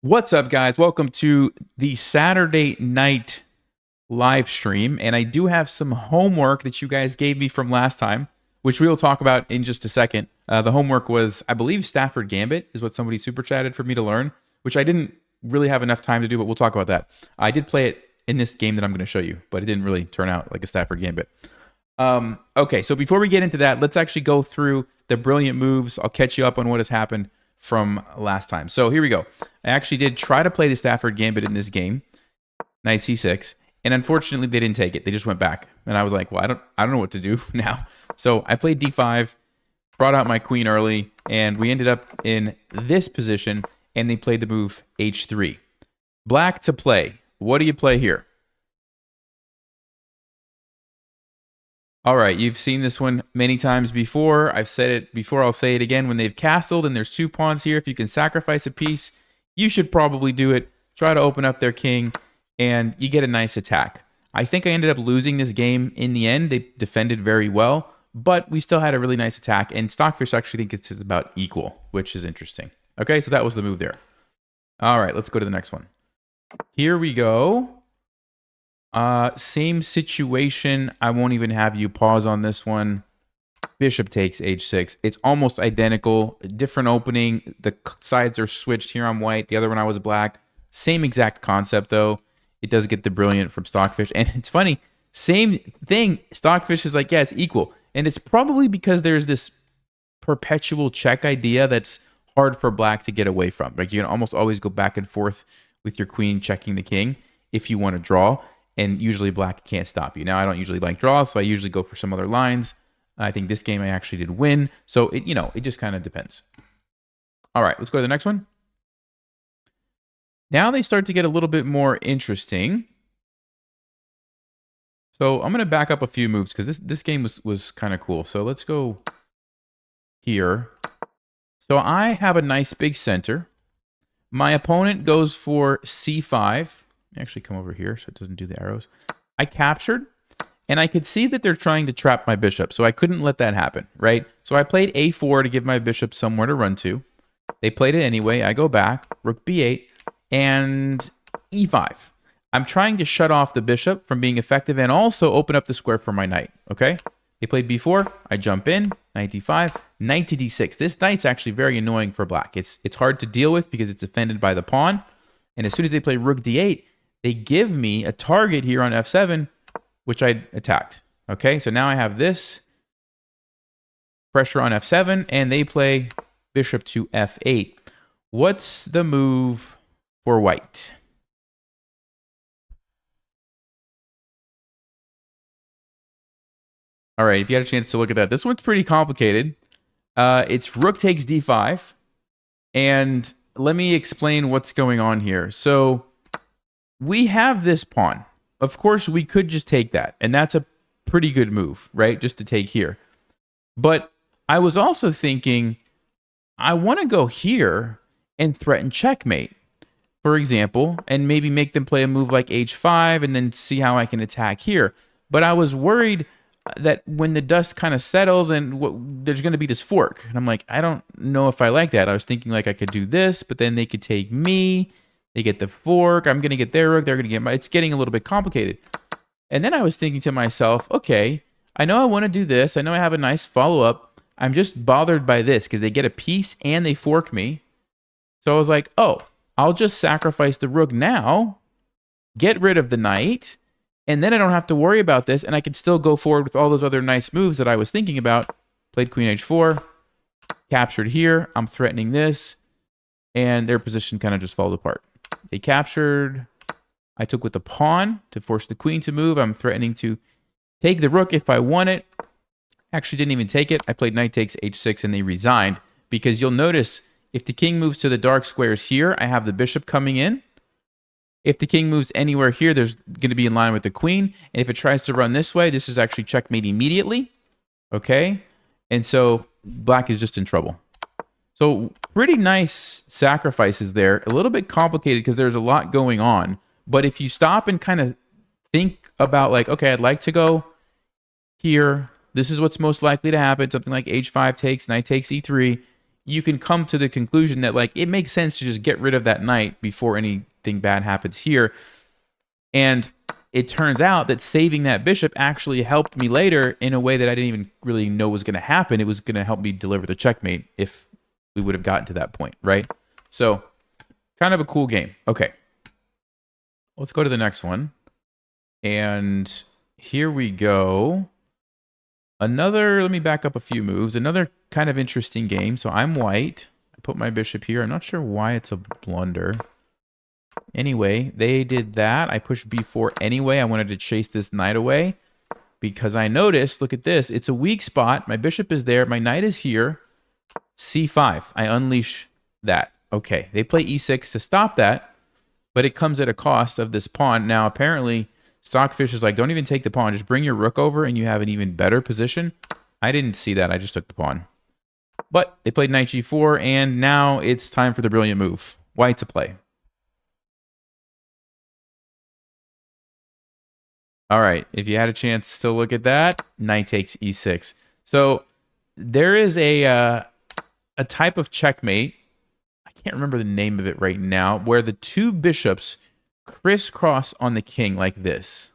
What's up, guys? Welcome to the Saturday night live stream. And I do have some homework that you guys gave me from last time, which we will talk about in just a second. The homework was, I believe, Stafford Gambit is what somebody super chatted for me to learn, which I didn't really have enough time to do, but we'll talk about that. I did play it in this game that I'm going to show you, but it didn't really turn out like a Stafford Gambit. Okay, so before we get into that, let's actually go through the brilliant moves. I'll catch you up on what has happened from last time. So here we go. I actually did try to play the Stafford Gambit in this game, knight c6, and unfortunately they didn't take it. They just went back, and I was like, well, I don't know what to do now. So I played d5, brought out my queen early, and we ended up in this position, and they played the move h3. Black to play. What do you play here? All right, you've seen this one many times before. I've said it before. I'll say it again. When they've castled and there's two pawns here, if you can sacrifice a piece, you should probably do it. Try to open up their king, and you get a nice attack. I think I ended up losing this game in the end. They defended very well, but we still had a really nice attack, and Stockfish actually thinks it's about equal, which is interesting. Okay, so that was the move there. All right, let's go to the next one. Here we go. Same situation. I won't even have you pause on this one. Bishop takes h6. It's almost identical. Different opening. The sides are switched. Here I'm white. The other one I was black. Same exact concept, though. It does get the brilliant from Stockfish. And it's funny. Same thing. Stockfish is like, yeah, it's equal. And it's probably because there's this perpetual check idea that's hard for black to get away from. Like, you can almost always go back and forth with your queen checking the king if you want to draw. And usually black can't stop you. Now, I don't usually like draws, so I usually go for some other lines. I think this game I actually did win. So, it just kind of depends. All right, let's go to the next one. Now they start to get a little bit more interesting. So I'm going to back up a few moves because this game was kind of cool. So let's go here. So I have a nice big center. My opponent goes for c5. Actually come over here so it doesn't do the arrows. I captured, and I could see that they're trying to trap my bishop, so I couldn't let that happen, right? So I played a4 to give my bishop somewhere to run to. They played it anyway. I go back, rook b8, and e5. I'm trying to shut off the bishop from being effective and also open up the square for my knight, okay? They played b4. I jump in, knight d5, knight to d6. This knight's actually very annoying for black. It's hard to deal with because it's defended by the pawn, and as soon as they play rook d8, they give me a target here on f7, which I attacked. Okay, so now I have this pressure on f7, and they play bishop to f8. What's the move for white? All right, if you had a chance to look at that, this one's pretty complicated. It's rook takes d5, and let me explain what's going on here. So we have this pawn. Of course, we could just take that, and that's a pretty good move, right? Just to take here. But I was also thinking, I want to go here and threaten checkmate, for example, and maybe make them play a move like h5 and then see how I can attack here. But I was worried that when the dust kind of settles and there's going to be this fork. And I'm like, I don't know if I like that. I was thinking like I could do this, but then they could take me. They get the fork. I'm going to get their rook. They're going to get my... It's getting a little bit complicated. And then I was thinking to myself, okay, I know I want to do this. I know I have a nice follow-up. I'm just bothered by this because they get a piece and they fork me. So I was like, oh, I'll just sacrifice the rook now, get rid of the knight, and then I don't have to worry about this, and I can still go forward with all those other nice moves that I was thinking about. Played queen h4, captured here. I'm threatening this, and their position kind of just falls apart. They captured. I took with the pawn to force the queen to move. I'm threatening to take the rook if I want it. Actually didn't even take it. I played knight takes h6, and they resigned because you'll notice if the king moves to the dark squares here, I have the bishop coming in. If the king moves anywhere here, there's going to be in line with the queen. And if it tries to run this way, this is actually checkmate immediately. Okay? And so black is just in trouble. So pretty nice sacrifices there. A little bit complicated because there's a lot going on. But if you stop and kind of think about like, okay, I'd like to go here. This is what's most likely to happen. Something like h5 takes, knight takes e3. you can come to the conclusion that like it makes sense to just get rid of that knight before anything bad happens here. And it turns out that saving that bishop actually helped me later in a way that I didn't even really know was going to happen. It was going to help me deliver the checkmate if we would have gotten to that point, right? So kind of a cool game. Okay, let's go to the next one. And here we go. Let me back up a few moves. Another kind of interesting game. So I'm white. I put my bishop here. I'm not sure why it's a blunder. Anyway, they did that. I pushed b4 anyway. I wanted to chase this knight away because I noticed, look at this. It's a weak spot. My bishop is there. My knight is here. c5. I unleash that. Okay, they play e6 to stop that, but it comes at a cost of this pawn. Now, apparently, Stockfish is like, don't even take the pawn. Just bring your rook over and you have an even better position. I didn't see that. I just took the pawn. But they played knight g4, and now it's time for the brilliant move. White to play. All right, if you had a chance to look at that, knight takes e6. So there is a type of checkmate, I can't remember the name of it right now, where the two bishops crisscross on the king like this.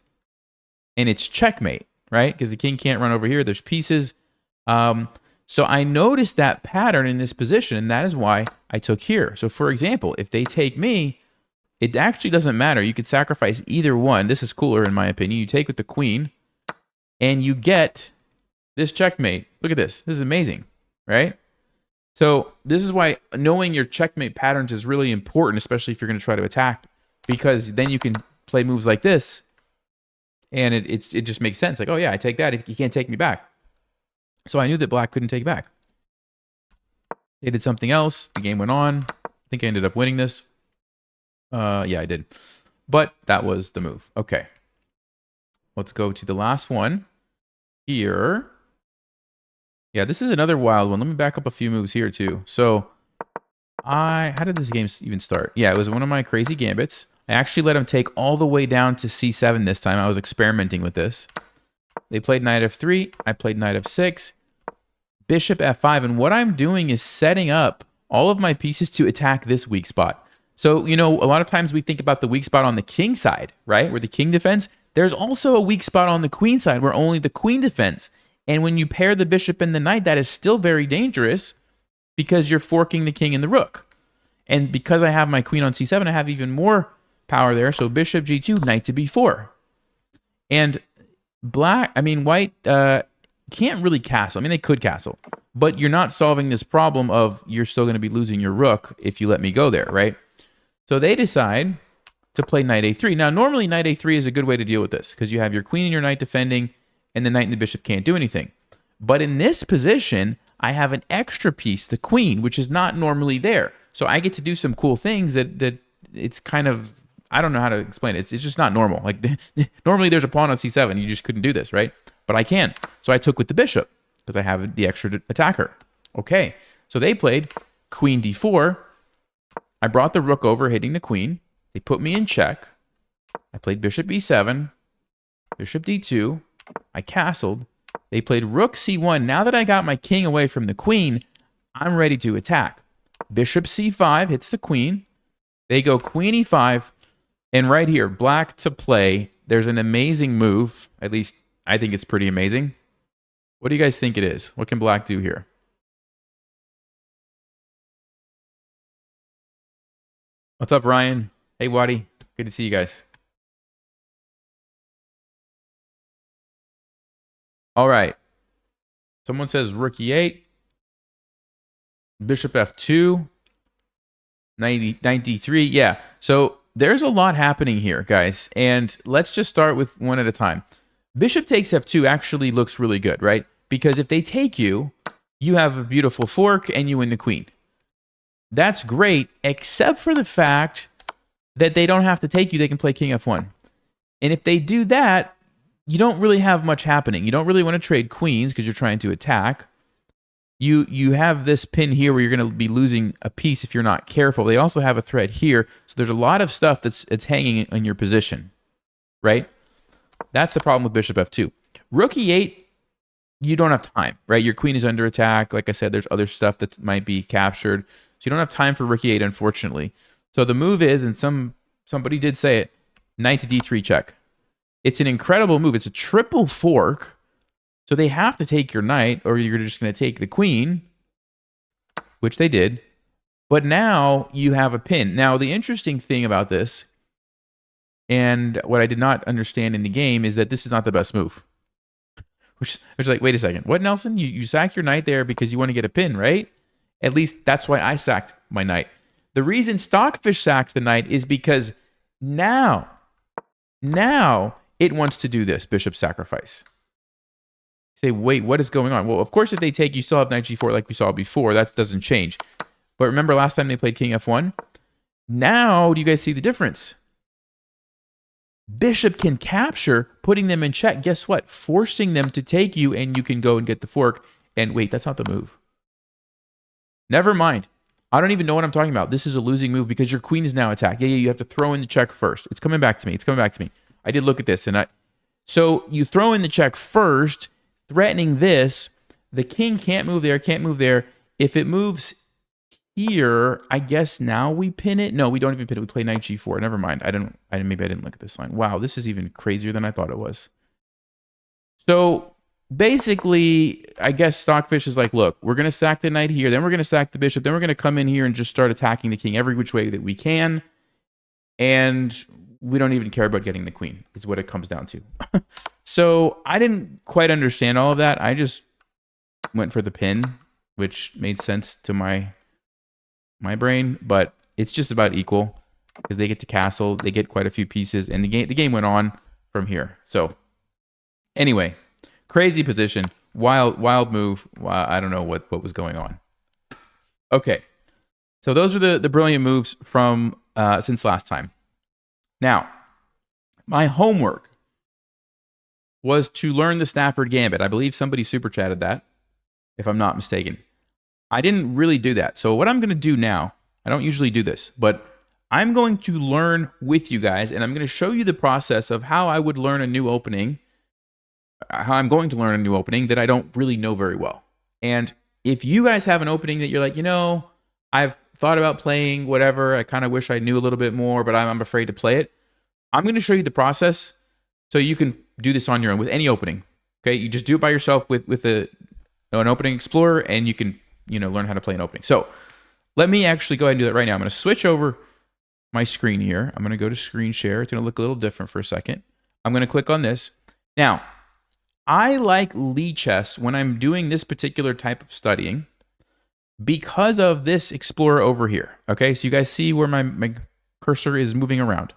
And it's checkmate, right? Because the king can't run over here. There's pieces. So I noticed that pattern in this position, and that is why I took here. So for example, if they take me, it actually doesn't matter. You could sacrifice either one. This is cooler in my opinion. You take with the queen, and you get this checkmate. Look at this. This is amazing, right? So this is why knowing your checkmate patterns is really important, especially if you're going to try to attack, because then you can play moves like this, and it just makes sense. Like, oh yeah, I take that. You can't take me back. So I knew that black couldn't take back. They did something else. The game went on. I think I ended up winning this. Yeah, I did. But that was the move. Okay. Let's go to the last one here. Yeah, this is another wild one. Let me back up a few moves here too. So how did this game even start? Yeah, it was one of my crazy gambits. I actually let him take all the way down to c7 this time. I was experimenting with this. They played knight f3. I played knight f6. Bishop f5. And what I'm doing is setting up all of my pieces to attack this weak spot. So, you know, a lot of times we think about the weak spot on the king side, right? Where the king defends. There's also a weak spot on the queen side where only the queen defends. And when you pair the bishop and the knight, that is still very dangerous because you're forking the king and the rook. And because I have my queen on c7, I have even more power there. So bishop g2, knight to b4. And white can't really castle. I mean, they could castle. But you're not solving this problem of you're still going to be losing your rook if you let me go there, right? So they decide to play knight a3. Now, normally knight a3 is a good way to deal with this because you have your queen and your knight defending, and the knight and the bishop can't do anything. But in this position, I have an extra piece, the queen, which is not normally there. So I get to do some cool things that it's kind of, I don't know how to explain it. It's just not normal. Like normally there's a pawn on c7. You just couldn't do this, right? But I can. So I took with the bishop because I have the extra attacker. Okay, so they played queen d4. I brought the rook over, hitting the queen. They put me in check. I played bishop e7, bishop d2. I castled. They played rook c1. Now that I got my king away from the queen, I'm ready to attack. Bishop c5 hits the queen. They go queen e5. And right here, black to play. There's an amazing move. At least I think it's pretty amazing. What do you guys think it is? What can black do here? What's up, Ryan? Hey, Waddy. Good to see you guys. All right. Someone says rook e8. Bishop f2. Knight d3. Yeah. So there's a lot happening here, guys. And let's just start with one at a time. Bishop takes f2 actually looks really good, right? Because if they take you, you have a beautiful fork and you win the queen. That's great, except for the fact that they don't have to take you. They can play king f1. And if they do that, you don't really have much happening. You don't really want to trade queens because you're trying to attack. You have this pin here where you're going to be losing a piece if you're not careful. They also have a thread here. So there's a lot of stuff it's hanging in your position, right? That's the problem with bishop f2. Rook e8 you don't have time, right? Your queen is under attack. Like I said, there's other stuff that might be captured. So you don't have time for rook e8, unfortunately. So the move is, and somebody did say it, knight to d3 check. It's an incredible move. It's a triple fork. So they have to take your knight, or you're just going to take the queen, which they did. But now you have a pin. Now, the interesting thing about this, and what I did not understand in the game, is that this is not the best move. Which is like, wait a second. What, Nelson? You sack your knight there because you want to get a pin, right? At least that's why I sacked my knight. The reason Stockfish sacked the knight is because now it wants to do this, bishop sacrifice. Say, wait, what is going on? Well, of course, if they take, you still have knight g4 like we saw before. That doesn't change. But remember last time they played king f1? Now, do you guys see the difference? Bishop can capture, putting them in check. Guess what? Forcing them to take you, and you can go and get the fork. And wait, that's not the move. Never mind. I don't even know what I'm talking about. This is a losing move because your queen is now attacked. Yeah, you have to throw in the check first. It's coming back to me. It's coming back to me. I did look at this. So you throw in the check first, threatening this. The king can't move there, can't move there. If it moves here, I guess now we pin it. No, we don't even pin it. We play knight g4. Never mind. Maybe I didn't look at this line. Wow, this is even crazier than I thought it was. So basically, I guess Stockfish is like, look, we're going to sack the knight here. Then we're going to sack the bishop. Then we're going to come in here and just start attacking the king every which way that we can. And we don't even care about getting the queen, is what it comes down to. So I didn't quite understand all of that. I just went for the pin, which made sense to my brain, but it's just about equal because they get to castle, they get quite a few pieces, and the game went on from here. So anyway, crazy position, wild move. I don't know what was going on. Okay, so those are the brilliant moves from since last time. Now, my homework was to learn the Stafford Gambit. I believe somebody super chatted that, if I'm not mistaken. I didn't really do that. So what I'm going to do now, I don't usually do this, but I'm going to learn with you guys, and I'm going to show you the process of how I would learn a new opening, how I'm going to learn a new opening that I don't really know very well. And if you guys have an opening that you're like, I've thought about playing whatever, I kind of wish I knew a little bit more, but I'm afraid to play it, I'm going to show you the process so you can do this on your own with any opening. Okay, you just do it by yourself with an opening explorer, and you can learn how to play an opening. So let me actually go ahead and do that right now. I'm going to switch over my screen here. I'm going to go to screen share. It's going to look a little different for a second. I'm going to click on this. Now, I like Lichess when I'm doing this particular type of studying because of this explorer over here. Okay, so you guys see where my cursor is moving around.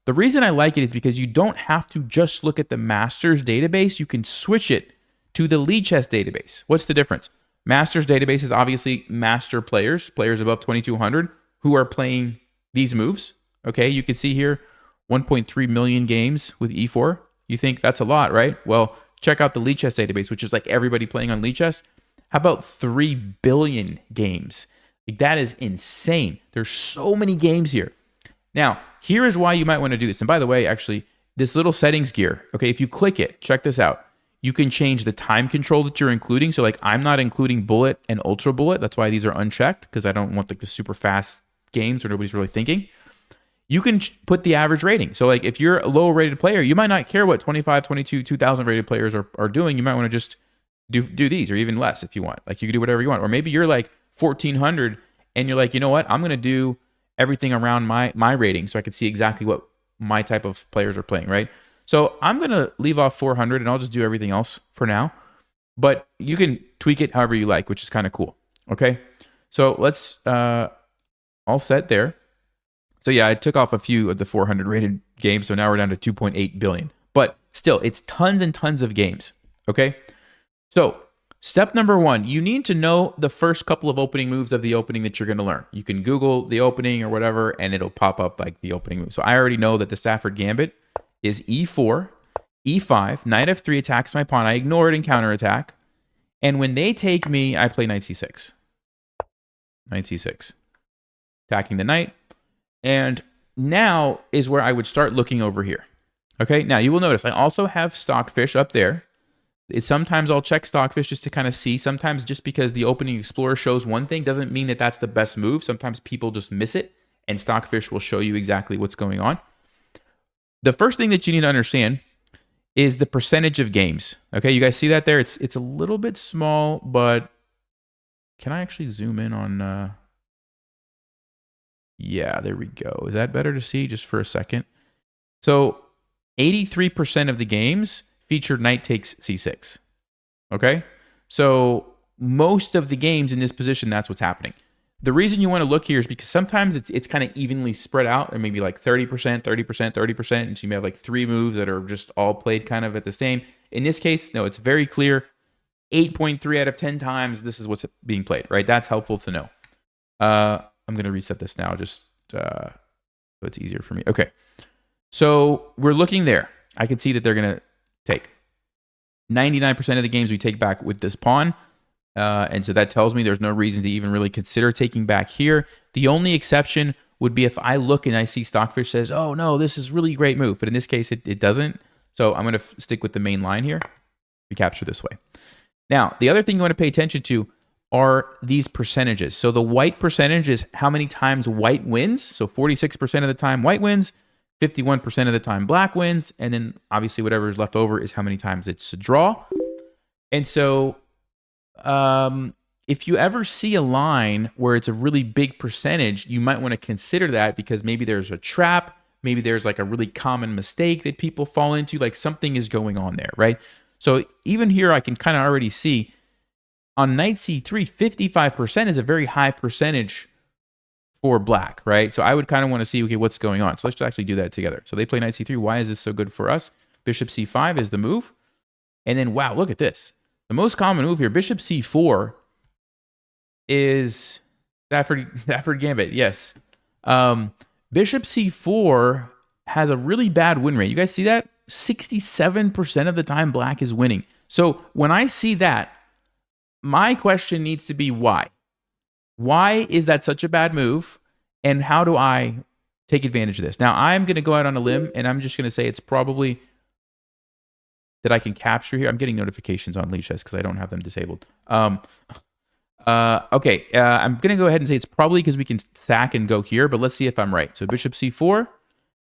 The reason I like it is because you don't have to just look at the Masters database. You can switch it to the Lichess database. What's the difference? Masters database is obviously master players above 2,200 who are playing these moves. Okay, you can see here 1.3 million games with E4. You think that's a lot, right? Well, check out the Lichess database, which is like everybody playing on Lichess. How about 3 billion games? Like, that is insane. There's so many games here. Now, here is why you might want to do this. And by the way, actually, this little settings gear, okay, if you click it, check this out. You can change the time control that you're including. So like I'm not including bullet and ultra bullet. That's why these are unchecked, because I don't want like the super fast games where nobody's really thinking. You can put the average rating. So like if you're a low rated player, you might not care what 25, 22, 2,000 rated players are doing. You might want to just do these, or even less if you want. Like you can do whatever you want. Or maybe you're like 1,400 and you're like, you know what? I'm going to do everything around my rating so I can see exactly what my type of players are playing, right? So I'm going to leave off 400 and I'll just do everything else for now. But you can tweak it however you like, which is kind of cool. Okay. So let's all set there. So yeah, I took off a few of the 400 rated games. So now we're down to 2.8 billion. But still, it's tons and tons of games. Okay. So step number one, you need to know the first couple of opening moves of the opening that you're going to learn. You can Google the opening or whatever, and it'll pop up like the opening move. So I already know that the Stafford Gambit is E4, E5, knight F3 attacks my pawn. I ignore it and counterattack. And when they take me, I play knight C6. Knight C6. Attacking the knight. And now is where I would start looking over here. Okay, now you will notice I also have Stockfish up there. It's sometimes I'll check Stockfish just to kind of see. Sometimes just because the opening explorer shows one thing doesn't mean that that's the best move. Sometimes people just miss it, and Stockfish will show you exactly what's going on. The first thing that you need to understand is the percentage of games. Okay, you guys see that there? It's a little bit small, but can I actually zoom in on... Yeah, there we go. Is that better to see just for a second? So 83% of the games featured knight takes c6. Okay? So most of the games in this position, that's what's happening. The reason you want to look here is because sometimes it's kind of evenly spread out, or maybe like 30%, 30%, 30%. And so you may have like 3 moves that are just all played kind of at the same. In this case, no, it's very clear. 8.3 out of 10 times, this is what's being played, right? That's helpful to know. I'm going to reset this now just so it's easier for me. Okay. So we're looking there. I can see that they're going to take 99% of the games we take back with this pawn. And so that tells me there's no reason to even really consider taking back here. The only exception would be if I look and I see Stockfish says, oh, no, this is really great move. But in this case, it doesn't. So I'm going to stick with the main line here. Recapture this way. Now, the other thing you want to pay attention to are these percentages. So the white percentage is how many times white wins. So 46% of the time white wins, 51% of the time black wins, and then obviously whatever is left over is how many times it's a draw. And so if you ever see a line where it's a really big percentage, you might want to consider that because maybe there's a trap, maybe there's like a really common mistake that people fall into, like something is going on there, right? So even here I can kind of already see on knight c3, 55% is a very high percentage for black, right? So I would kind of want to see, okay, what's going on? So let's actually do that together. So they play knight c3. Why is this so good for us? Bishop c5 is the move. And then, wow, look at this. The most common move here, bishop c4, is Stafford Gambit, yes. Bishop c4 has a really bad win rate. You guys see that? 67% of the time black is winning. So when I see that, my question needs to be why? Why is that such a bad move? And how do I take advantage of this? Now, I'm going to go out on a limb, and I'm just going to say it's probably that I can capture here. I'm getting notifications on lead chess because I don't have them disabled. Okay, I'm going to go ahead and say it's probably because we can sack and go here, but let's see if I'm right. So bishop c4,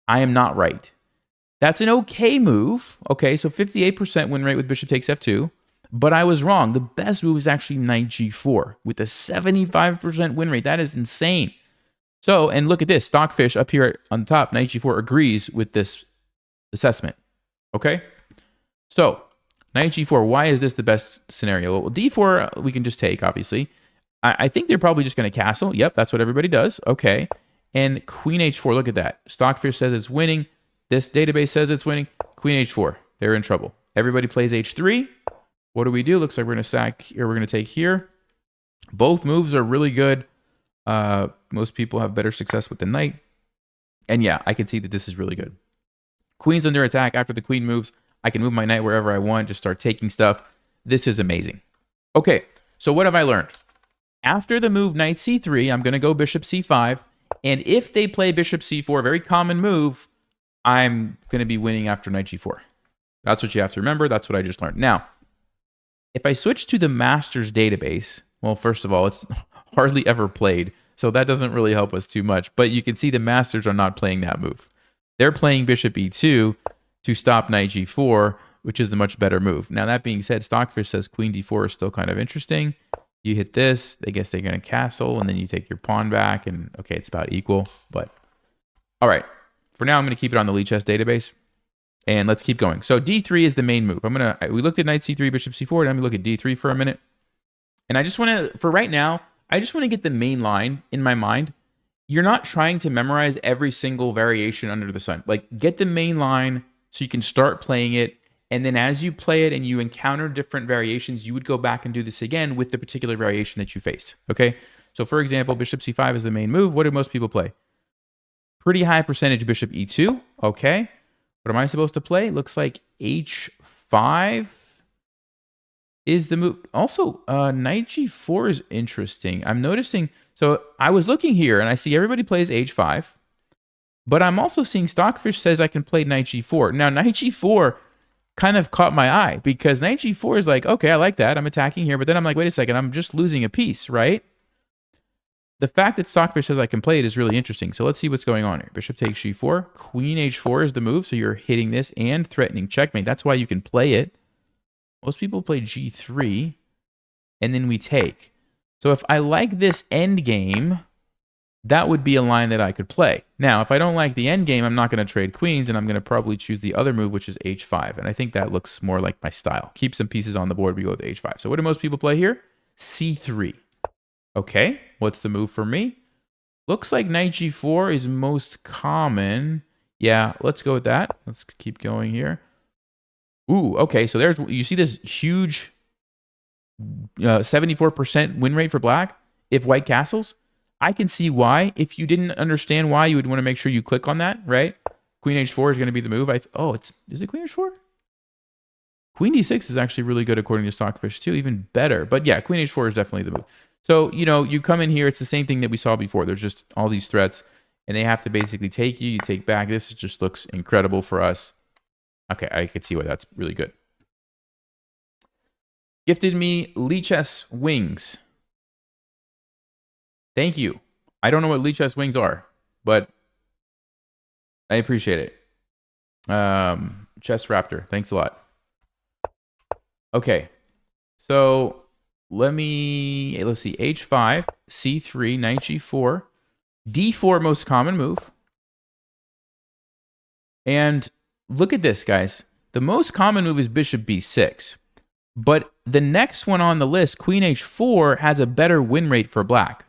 I am not right. That's an okay move. Okay, so 58% win rate with bishop takes f2. But I was wrong. The best move is actually knight g4 with a 75% win rate. That is insane. So, and look at this. Stockfish up here on top, knight g4 agrees with this assessment. Okay? So, knight g4, why is this the best scenario? Well, d4 we can just take, obviously. I think they're probably just going to castle. Yep, that's what everybody does. Okay. And queen h4, look at that. Stockfish says it's winning. This database says it's winning. Queen h4, they're in trouble. Everybody plays h3. What do we do? Looks like we're going to sack here. We're going to take here. Both moves are really good. Most people have better success with the knight. And yeah, I can see that this is really good. Queen's under attack. After the queen moves, I can move my knight wherever I want, just start taking stuff. This is amazing. Okay, so what have I learned? After the move knight c3, I'm going to go bishop c5. And if they play bishop c4, very common move, I'm going to be winning after knight g4. That's what you have to remember. That's what I just learned. Now, if I switch to the Masters database, well, first of all, it's hardly ever played, so that doesn't really help us too much. But you can see the Masters are not playing that move. They're playing bishop e2 to stop knight g4, which is a much better move. Now, that being said, Stockfish says queen d4 is still kind of interesting. You hit this, I guess they're going to castle, and then you take your pawn back, and okay, it's about equal. But all right, for now, I'm going to keep it on the lead chess database. And let's keep going. So d3 is the main move. We looked at knight c3, bishop c4. Now let me look at d3 for a minute. And I just want to, for right now, I just want to get the main line in my mind. You're not trying to memorize every single variation under the sun. Like, get the main line so you can start playing it. And then as you play it and you encounter different variations, you would go back and do this again with the particular variation that you face. Okay? So for example, bishop c5 is the main move. What do most people play? Pretty high percentage bishop e2. Okay. What am I supposed to play? Looks like h5 is the move. Also, knight g4 is interesting. I'm noticing, so I was looking here and I see everybody plays h5, but I'm also seeing Stockfish says I can play knight g4. Now, knight g4 kind of caught my eye because knight g4 is like, okay, I like that. I'm attacking here. But then I'm like, wait a second, I'm just losing a piece, right? The fact that Stockfish says I can play it is really interesting. So let's see what's going on here. Bishop takes g4. Queen h4 is the move. So you're hitting this and threatening checkmate. That's why you can play it. Most people play g3. And then we take. So if I like this end game, that would be a line that I could play. Now, if I don't like the end game, I'm not going to trade queens, and I'm going to probably choose the other move, which is h5. And I think that looks more like my style. Keep some pieces on the board. We go with h5. So what do most people play here? c3. Okay, what's the move for me? Looks like knight g4 is most common. Yeah, let's go with that. Let's keep going here. Ooh, okay, so there's, you see this huge 74% win rate for black if white castles? I can see why. If you didn't understand why, you would want to make sure you click on that, right? Queen h4 is going to be the move. Is it queen h4? Queen d6 is actually really good according to Stockfish too, even better. But yeah, queen h4 is definitely the move. So, you know, you come in here, it's the same thing that we saw before. There's just all these threats, and they have to basically take you. You take back. This just looks incredible for us. Okay, I could see why that's really good. Gifted me Lichess wings. Thank you. I don't know what Lichess wings are, but I appreciate it. Chess Raptor, thanks a lot. Okay, so let's see, h5, c3, knight g4, d4 most common move. And look at this, guys. The most common move is bishop b6. But the next one on the list, queen h4, has a better win rate for black.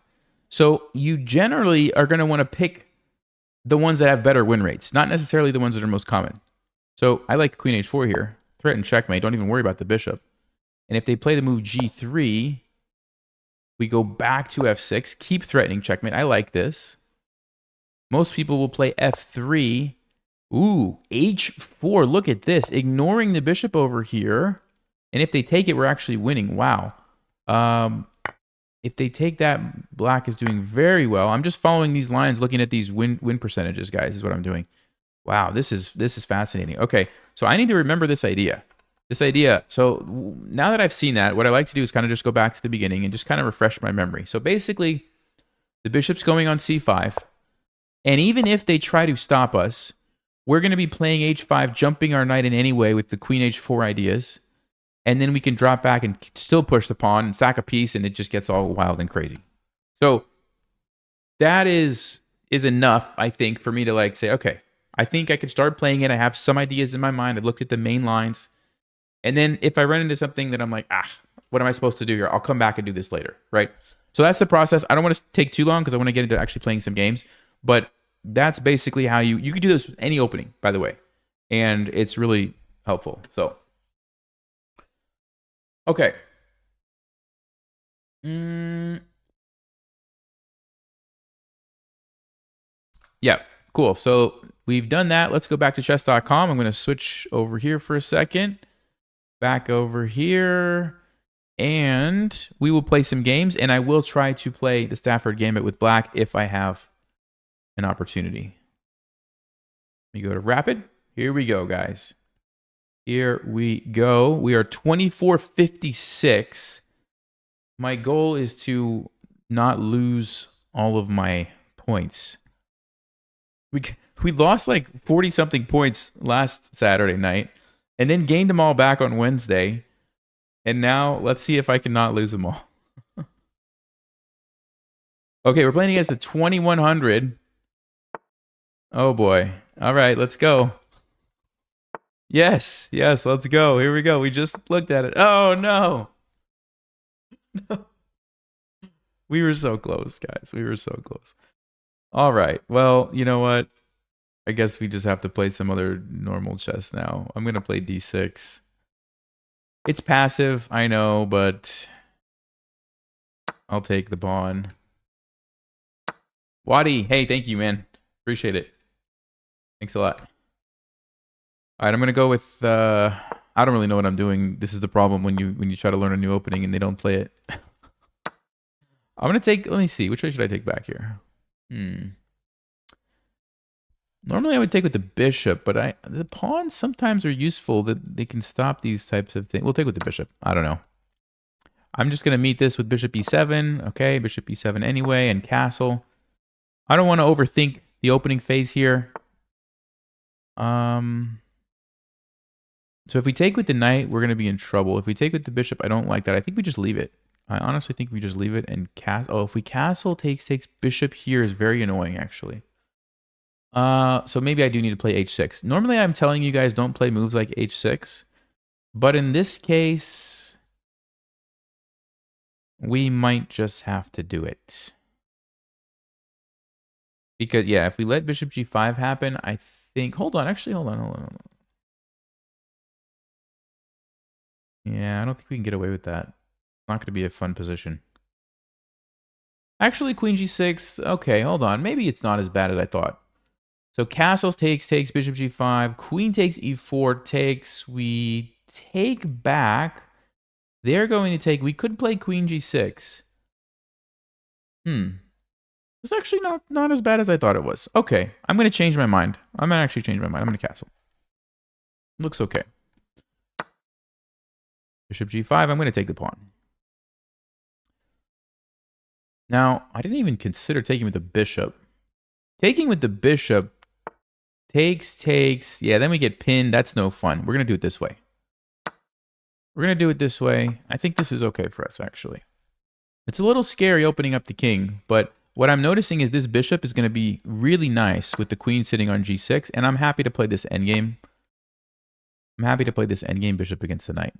So you generally are going to want to pick the ones that have better win rates, not necessarily the ones that are most common. So I like queen h4 here. Threaten checkmate. Don't even worry about the bishop. And if they play the move g3, we go back to f6. Keep threatening checkmate. I like this. Most people will play f3. Ooh, h4. Look at this. Ignoring the bishop over here. And if they take it, we're actually winning. Wow. If they take that, black is doing very well. I'm just following these lines, looking at these win percentages, guys, is what I'm doing. Wow, this is fascinating. Okay, so I need to remember this idea. So now that I've seen that, what I like to do is kind of just go back to the beginning and just kind of refresh my memory. So basically, the bishop's going on c5. And even if they try to stop us, we're going to be playing h5, jumping our knight in any way with the queen h4 ideas. And then we can drop back and still push the pawn and sack a piece, and it just gets all wild and crazy. So that is enough, I think, for me to like say, okay, I think I can start playing it. I have some ideas in my mind. I've looked at the main lines. And then if I run into something that I'm like, what am I supposed to do here? I'll come back and do this later, right? So that's the process. I don't want to take too long because I want to get into actually playing some games. But that's basically how you can do this with any opening, by the way. And it's really helpful. So okay. Yeah, cool. So we've done that. Let's go back to chess.com. I'm going to switch over here for a second. Back over here. And we will play some games. And I will try to play the Stafford Gambit with black if I have an opportunity. Let me go to Rapid. Here we go, guys. Here we go. We are 2456. My goal is to not lose all of my points. We lost like 40-something points last Saturday night and then gained them all back on Wednesday. And now let's see if I can not lose them all. Okay, we're playing against the 2100. Oh boy. All right, let's go. Yes, let's go. Here we go. We just looked at it. Oh, no. No. We were so close, guys. We were so close. All right. Well, you know what? I guess we just have to play some other normal chess now. I'm going to play d6. It's passive, I know, but I'll take the pawn. Wadi, hey, thank you, man. Appreciate it. Thanks a lot. All right, I'm going to go with, I don't really know what I'm doing. This is the problem when you try to learn a new opening and they don't play it. I'm going to take, let me see, which way should I take back here? Normally I would take with the bishop, but the pawns sometimes are useful that they can stop these types of things. We'll take with the bishop. I don't know. I'm just going to meet this with bishop e7. Okay, bishop e7 anyway, and castle. I don't want to overthink the opening phase here. So if we take with the knight, we're going to be in trouble. If we take with the bishop, I don't like that. I think we just leave it. I honestly think we just leave it and castle. Oh, if we castle, takes bishop here is very annoying, actually. So maybe I do need to play h6. Normally, I'm telling you guys don't play moves like h6. But in this case, we might just have to do it. Because, yeah, if we let bishop g5 happen, I think... Hold on. Yeah, I don't think we can get away with that. It's not going to be a fun position. Actually, queen g6. Okay, hold on. Maybe it's not as bad as I thought. So castle takes bishop g5. Queen takes e4 takes. We take back. They're going to take... We could play queen g6. It's actually not as bad as I thought it was. Okay, I'm going to change my mind. I'm going to actually change my mind. I'm going to castle. Looks okay. Bishop g5, I'm going to take the pawn. Now, I didn't even consider taking with the bishop. Taking with the bishop takes. Yeah, then we get pinned. That's no fun. We're going to do it this way. I think this is okay for us, actually. It's a little scary opening up the king, but what I'm noticing is this bishop is going to be really nice with the queen sitting on g6, and I'm happy to play this endgame. Bishop against the knight.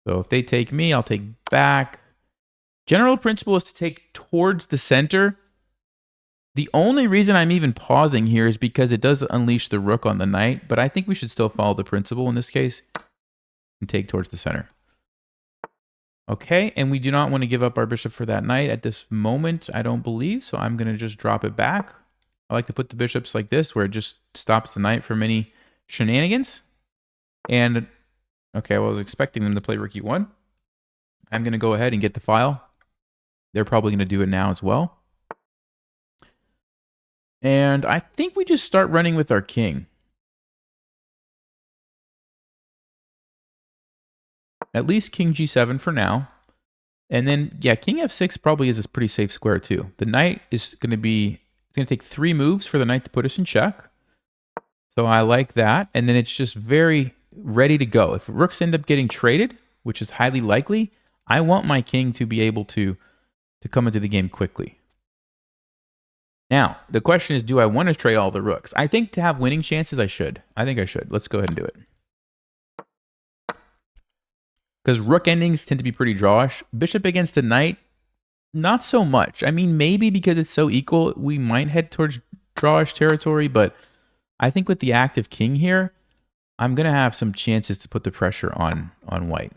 So if they take me, I'll take back. General principle is to take towards the center. The only reason I'm even pausing here is because it does unleash the rook on the knight, but I think we should still follow the principle in this case and take towards the center. Okay, and we do not want to give up our bishop for that knight at this moment, I don't believe, so I'm going to just drop it back. I like to put the bishops like this, where it just stops the knight from any shenanigans. And, okay, well, I was expecting them to play rook e1. I'm going to go ahead and get the file. They're probably going to do it now as well. And I think we just start running with our king. At least king g7 for now. And then, yeah, king f6 probably is a pretty safe square too. The knight is going to be... It's going to take 3 moves for the knight to put us in check. So I like that. And then it's just very ready to go. If rooks end up getting traded, which is highly likely, I want my king to be able to come into the game quickly. Now, the question is, do I want to trade all the rooks? I think to have winning chances, I should. Let's go ahead and do it. Because rook endings tend to be pretty drawish. Bishop against the knight, not so much. I mean, maybe because it's so equal, we might head towards drawish territory, but I think with the active king here, I'm going to have some chances to put the pressure on white.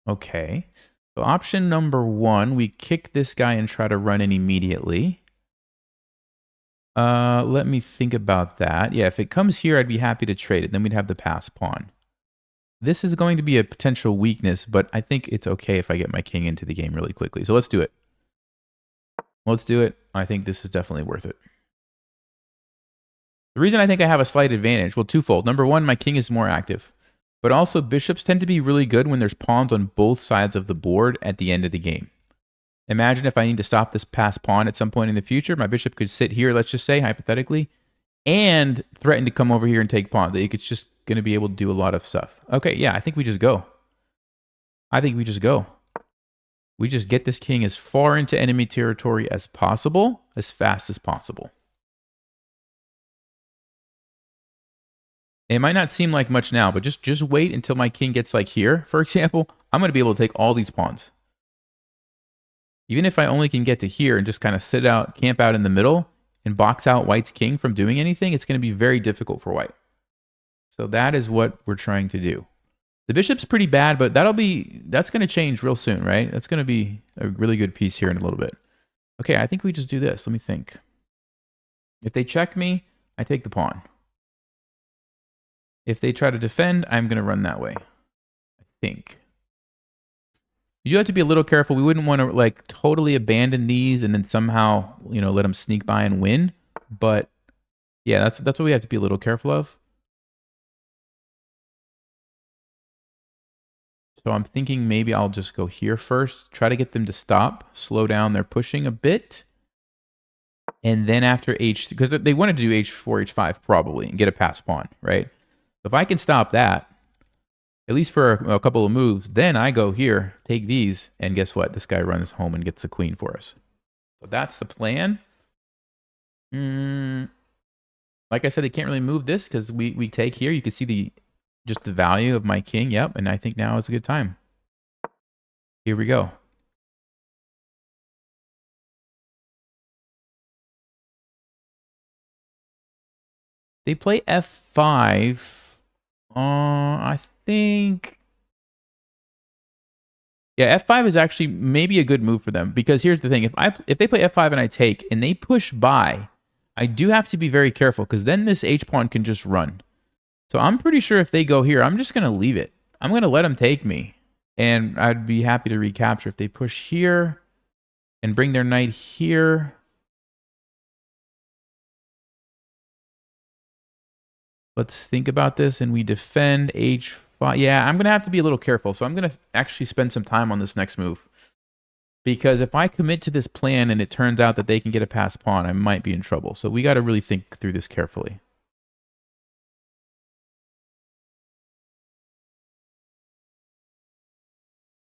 Okay. So option number 1, we kick this guy and try to run in immediately. Let me think about that. Yeah, if it comes here, I'd be happy to trade it. Then we'd have the pass pawn. This is going to be a potential weakness, but I think it's okay if I get my king into the game really quickly. So let's do it. I think this is definitely worth it. The reason I think I have a slight advantage, well, twofold. Number 1, my king is more active. But also, bishops tend to be really good when there's pawns on both sides of the board at the end of the game. Imagine if I need to stop this pass pawn at some point in the future. My bishop could sit here, let's just say, hypothetically, and threaten to come over here and take pawns. It's just going to be able to do a lot of stuff. Okay, yeah, I think we just go. We just get this king as far into enemy territory as possible, as fast as possible. It might not seem like much now, but just wait until my king gets like here, for example. I'm going to be able to take all these pawns. Even if I only can get to here and just kind of sit out, camp out in the middle and box out white's king from doing anything, it's going to be very difficult for white. So that is what we're trying to do. The bishop's pretty bad, but that's going to change real soon, right? That's going to be a really good piece here in a little bit. Okay, I think we just do this. Let me think. If they check me, I take the pawn. If they try to defend, I'm going to run that way. I think. You do have to be a little careful. We wouldn't want to like totally abandon these and then somehow, let them sneak by and win. But Yeah, that's what we have to be a little careful of. So I'm thinking maybe I'll just go here first, try to get them to stop, slow down their pushing a bit. And then after H, because they wanted to do H4, H5 probably, and get a pass pawn, right? If I can stop that, at least for a couple of moves, then I go here, take these, and guess what? This guy runs home and gets a queen for us. So that's the plan. Like I said, they can't really move this because we take here. You can see just the value of my king. Yep, and I think now is a good time. Here we go. They play F5. I think... Yeah, F5 is actually maybe a good move for them because here's the thing. If they play F5 and I take and they push by, I do have to be very careful because then this H-pawn can just run. So I'm pretty sure if they go here, I'm just going to leave it. I'm going to let them take me. And I'd be happy to recapture. If they push here and bring their knight here... Let's think about this, and we defend H5. Yeah, I'm going to have to be a little careful, so I'm going to actually spend some time on this next move. Because if I commit to this plan and it turns out that they can get a pass pawn, I might be in trouble. So we got to really think through this carefully.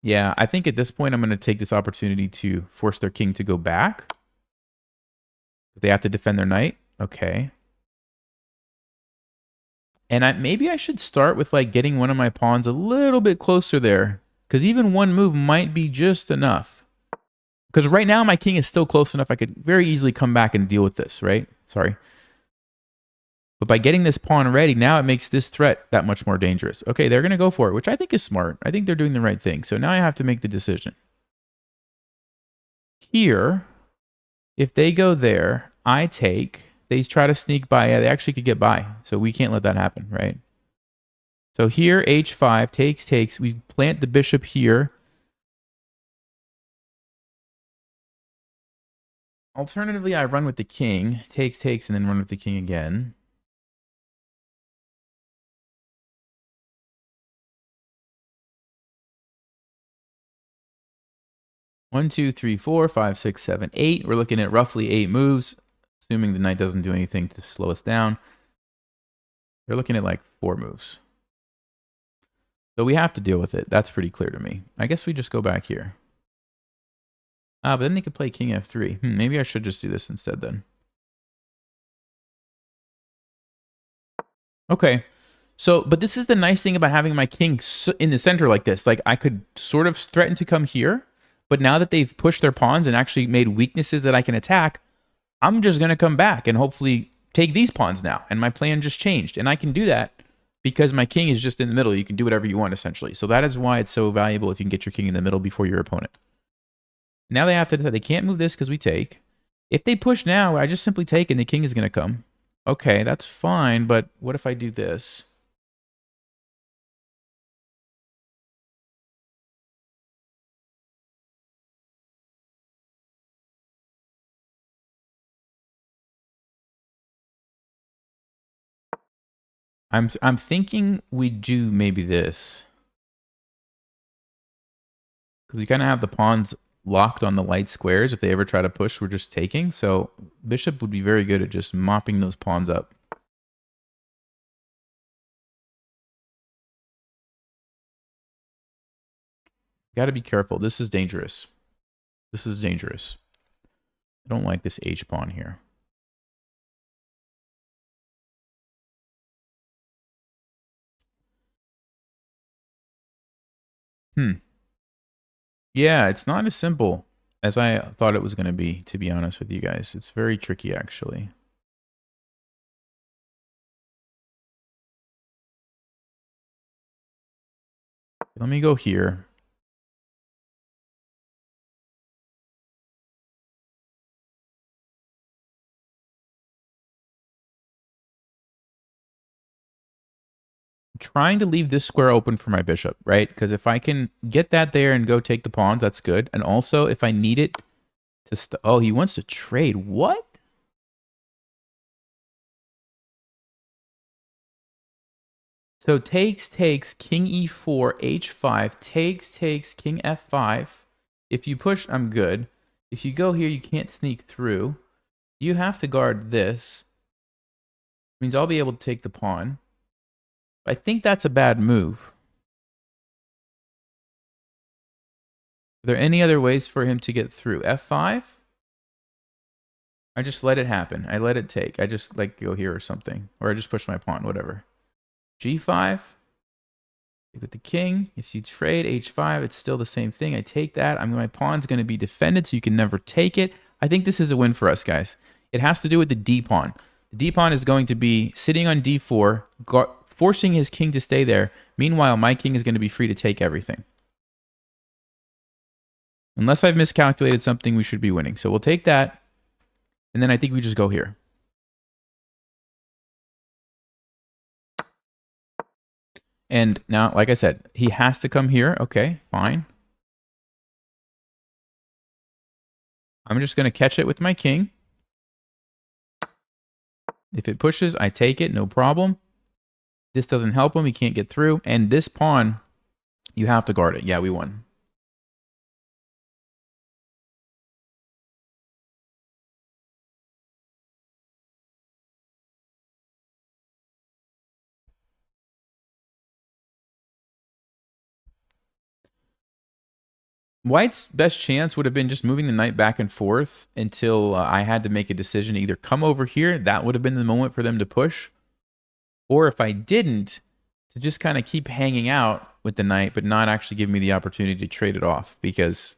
Yeah, I think at this point I'm going to take this opportunity to force their king to go back. They have to defend their knight. Okay. And maybe I should start with like getting one of my pawns a little bit closer there. Because even one move might be just enough. Because right now my king is still close enough I could very easily come back and deal with this, right? Sorry. But by getting this pawn ready, now it makes this threat that much more dangerous. Okay, they're going to go for it, which I think is smart. I think they're doing the right thing. So now I have to make the decision. Here, if they go there, I take... They try to sneak by. Yeah, they actually could get by. So we can't let that happen, right? So here, H5, takes. We plant the bishop here. Alternatively, I run with the king. Takes, and then run with the king again. One, two, three, four, five, six, seven, eight. We're looking at roughly 8 moves, assuming the knight doesn't do anything to slow us down. They're looking at like 4 moves. So we have to deal with it. That's pretty clear to me. I guess we just go back here. But then they could play king f3. Maybe I should just do this instead then. Okay. So, but this is the nice thing about having my king in the center like this. Like, I could sort of threaten to come here, but now that they've pushed their pawns and actually made weaknesses that I can attack, I'm just going to come back and hopefully take these pawns now. And my plan just changed. And I can do that because my king is just in the middle. You can do whatever you want, essentially. So that is why it's so valuable if you can get your king in the middle before your opponent. Now they have to decide. They can't move this because we take. If they push now, I just simply take and the king is going to come. Okay, that's fine, but what if I do this? I'm thinking we do maybe this. Because we kind of have the pawns locked on the light squares. If they ever try to push, we're just taking. So bishop would be very good at just mopping those pawns up. Got to be careful. This is dangerous. This is dangerous. I don't like this H pawn here. Yeah, it's not as simple as I thought it was going to be honest with you guys. It's very tricky, actually. Let me go here. Trying to leave this square open for my bishop, right? Because if I can get that there and go take the pawns, that's good. And also, if I need it to... Oh, he wants to trade. What? So takes, king e4, h5, takes, king f5. If you push, I'm good. If you go here, you can't sneak through. You have to guard this. Means I'll be able to take the pawn. I think that's a bad move. Are there any other ways for him to get through? F5? I just let it happen. I let it take. I just like go here or something. Or I just push my pawn, whatever. G5. With the king. If you trade H5, it's still the same thing. I take that. My pawn's going to be defended, so you can never take it. I think this is a win for us, guys. It has to do with the D pawn. The D pawn is going to be sitting on D4, forcing his king to stay there. Meanwhile, my king is going to be free to take everything. Unless I've miscalculated something, we should be winning. So we'll take that. And then I think we just go here. And now, like I said, he has to come here. Okay, fine. I'm just going to catch it with my king. If it pushes, I take it, no problem. This doesn't help him. He can't get through. And this pawn, you have to guard it. Yeah, we won. White's best chance would have been just moving the knight back and forth until I had to make a decision to either come over here. That would have been the moment for them to push. Or if I didn't, to just kind of keep hanging out with the knight, but not actually give me the opportunity to trade it off. Because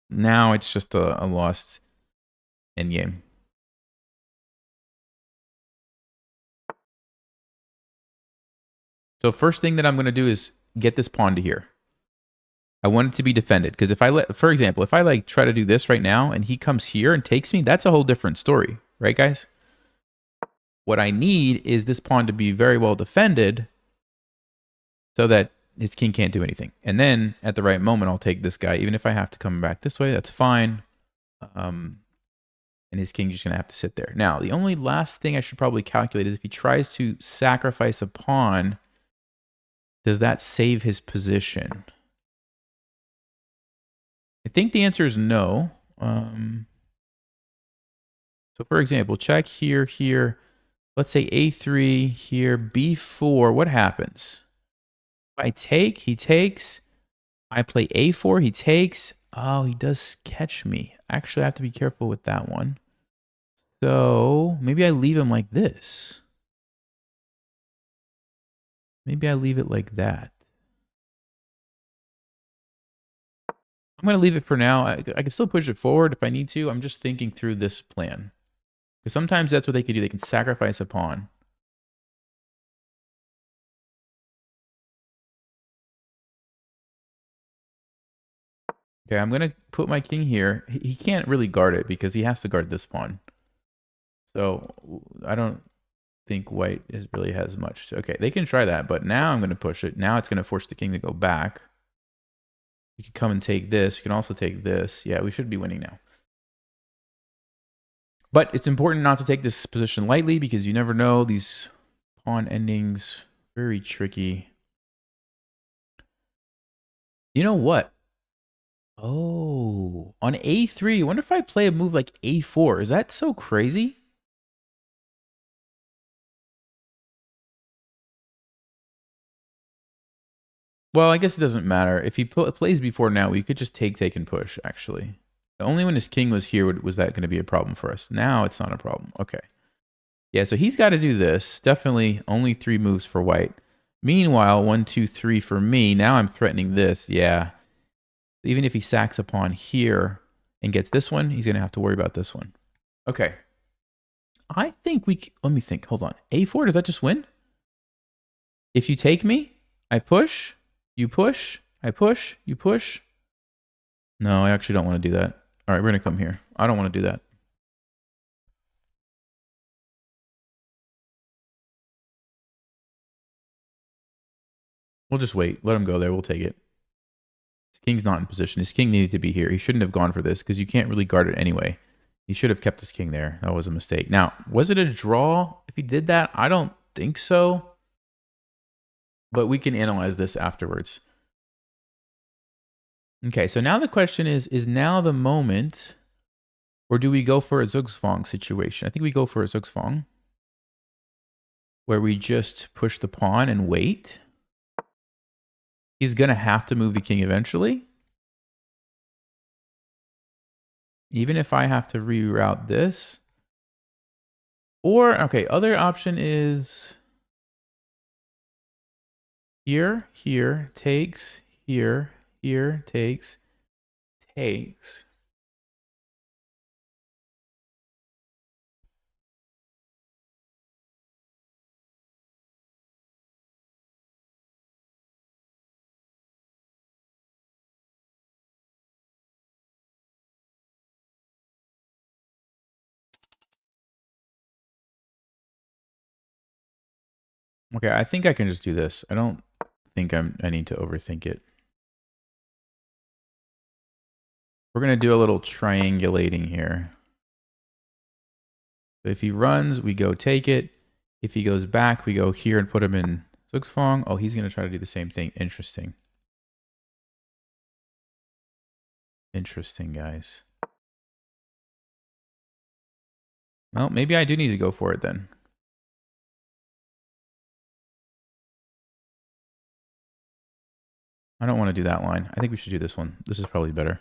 now it's just a lost endgame. So first thing that I'm going to do is get this pawn to here. I want it to be defended, because if I let, for example, if I like try to do this right now and he comes here and takes me, that's a whole different story, right, guys? What I need is this pawn to be very well defended so that his king can't do anything. And then at the right moment, I'll take this guy, even if I have to come back this way, that's fine. And his king's just gonna have to sit there. Now, the only last thing I should probably calculate is if he tries to sacrifice a pawn, does that save his position? I think the answer is no. So for example, check here, here. Let's say A3 here, B4. What happens? If I take, he takes. I play A4, he takes. Oh, he does catch me. Actually, I have to be careful with that one. So maybe I leave him like this. Maybe I leave it like that. I'm going to leave it for now. I can still push it forward if I need to. I'm just thinking through this plan. Because sometimes that's what they can do. They can sacrifice a pawn. Okay, I'm going to put my king here. He can't really guard it because he has to guard this pawn. So I don't think white really has much. Okay, they can try that, but now I'm going to push it. Now it's going to force the king to go back. You can come and take this. You can also take this. Yeah, we should be winning now. But it's important not to take this position lightly because you never know. These pawn endings, very tricky. You know what? Oh, on A3, I wonder if I play a move like A4. Is that so crazy? Well, I guess it doesn't matter. If he plays before now, we could just take, and push, actually. Only when his king was here was that going to be a problem for us. Now it's not a problem. Okay. Yeah, so he's got to do this. Definitely only 3 moves for white. Meanwhile, 1, 2, 3 for me. Now I'm threatening this. Yeah. Even if he sacks a pawn here and gets this one, he's going to have to worry about this one. Okay. I think let me think. Hold on. A4, does that just win? If you take me, I push. You push, I push, you push. No, I actually don't want to do that. All right, we're going to come here. I don't want to do that. We'll just wait. Let him go there. We'll take it. His king's not in position. His king needed to be here. He shouldn't have gone for this because you can't really guard it anyway. He should have kept his king there. That was a mistake. Now, was it a draw if he did that? I don't think so. but we can analyze this afterwards. Okay, so now the question is now the moment, or do we go for a Zugzwang situation? I think we go for a Zugzwang, where we just push the pawn and wait. He's going to have to move the king eventually. Even if I have to reroute this. Or, okay, other option is here, here, takes, here, here, takes, takes. Okay, I think I can just do this. I don't think I need to overthink it. We're going to do a little triangulating here. So if he runs, we go take it. If he goes back, we go here and put him in Zugzwang. Oh, he's going to try to do the same thing. Interesting. Interesting, guys. Well, maybe I do need to go for it then. I don't want to do that line. I think we should do this one. This is probably better.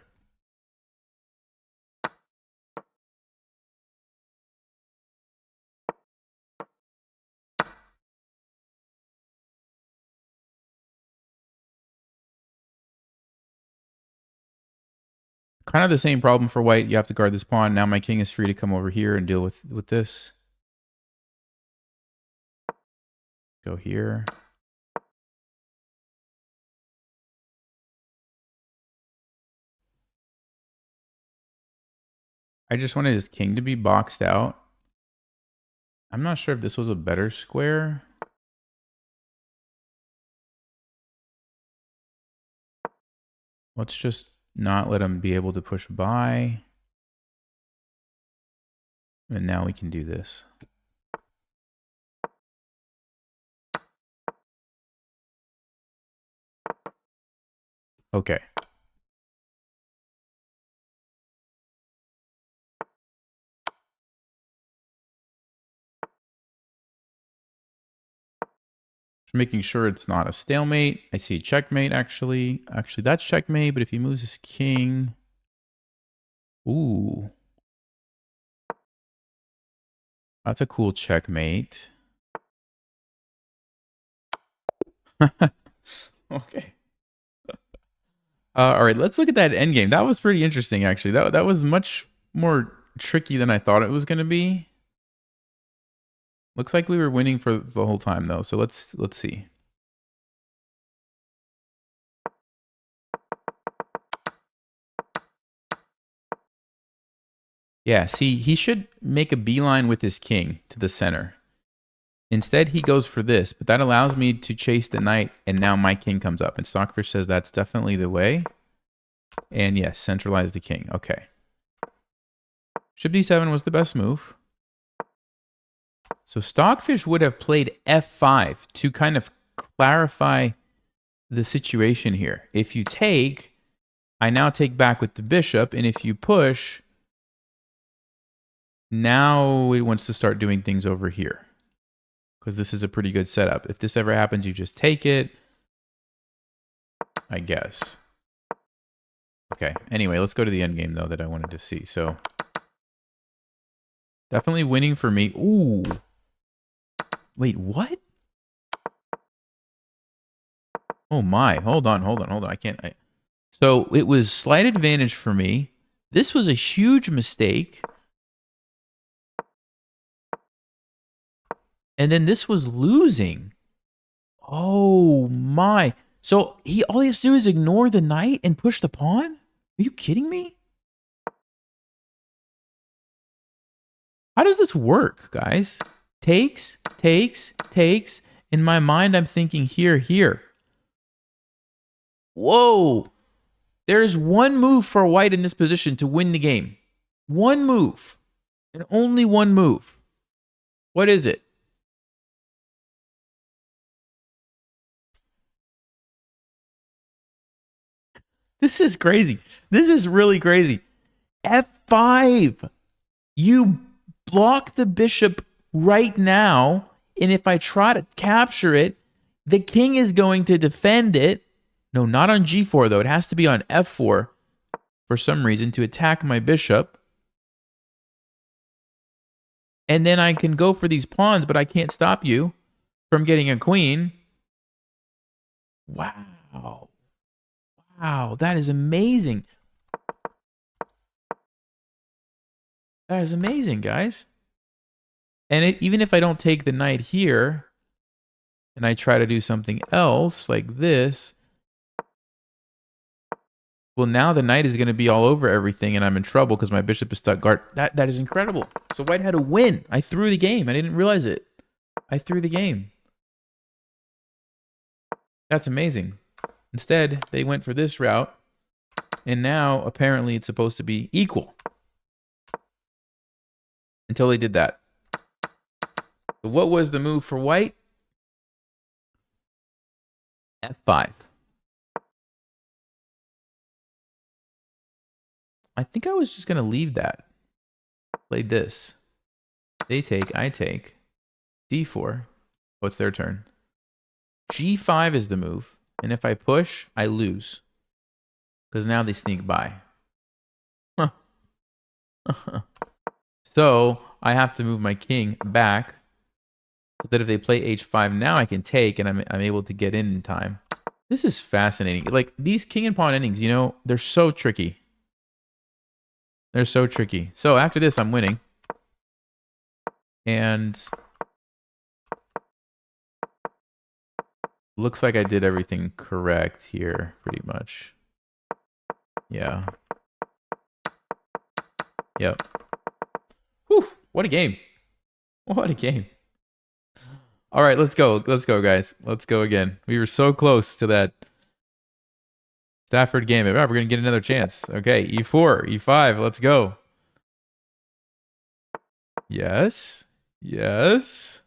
Kind of the same problem for white. You have to guard this pawn. Now my king is free to come over here and deal with this. Go here. I just wanted his king to be boxed out. I'm not sure if this was a better square. Let's just not let him be able to push by. And now we can do this. Okay. Making sure it's not a stalemate. I see checkmate, actually. Actually, that's checkmate, but if he moves his king... Ooh. That's a cool checkmate. Okay. All right, let's look at that endgame. That was pretty interesting, actually. That was much more tricky than I thought it was going to be. Looks like we were winning for the whole time, though. So let's see. Yeah, see, he should make a beeline with his king to the center. Instead, he goes for this, but that allows me to chase the knight, and now my king comes up. And Stockfish says that's definitely the way. And yes, centralize the king. Okay. Bishop d7 was the best move. So Stockfish would have played f5 to kind of clarify the situation here. If you take, I now take back with the bishop, and if you push, now it wants to start doing things over here. Because this is a pretty good setup. If this ever happens, you just take it. I guess. Okay, anyway, let's go to the endgame, though, that I wanted to see. So, definitely winning for me. Ooh. Wait, what? Oh my, hold on. I can't. So it was slight advantage for me. This was a huge mistake. And then this was losing. Oh my. So all he has to do is ignore the knight and push the pawn? Are you kidding me? How does this work, guys? Takes. In my mind, I'm thinking here. Whoa. There's one move for white in this position to win the game. One move. And only one move. What is it? This is crazy. This is really crazy. F5. You block the bishop right now, and if I try to capture it, the king is going to defend it. No, not on g4, though. It has to be on f4 for some reason to attack my bishop. And then I can go for these pawns, but I can't stop you from getting a queen. Wow. Wow, that is amazing. That is amazing, guys. And even if I don't take the knight here, and I try to do something else like this, well, now the knight is going to be all over everything, and I'm in trouble because my bishop is stuck guard. That is incredible. So white had a win. I threw the game. I didn't realize it. I threw the game. That's amazing. Instead, they went for this route, and now apparently it's supposed to be equal. Until they did that. So what was the move for white? F5. I think I was just going to leave that. Played this. They take, I take. D4. Oh, it's their turn. G5 is the move. And if I push, I lose. Because now they sneak by. Huh. So I have to move my king back. So that if they play H5 now, I can take and I'm able to get in time. This is fascinating. Like, these king and pawn endings, you know, they're so tricky. They're so tricky. So after this, I'm winning. And looks like I did everything correct here, pretty much. Yeah. Yep. Whew, what a game. What a game. All right, let's go. Let's go, guys. Let's go again. We were so close to that Stafford Gambit. We're going to get another chance. Okay, E4, E5. Let's go. Yes. Yes.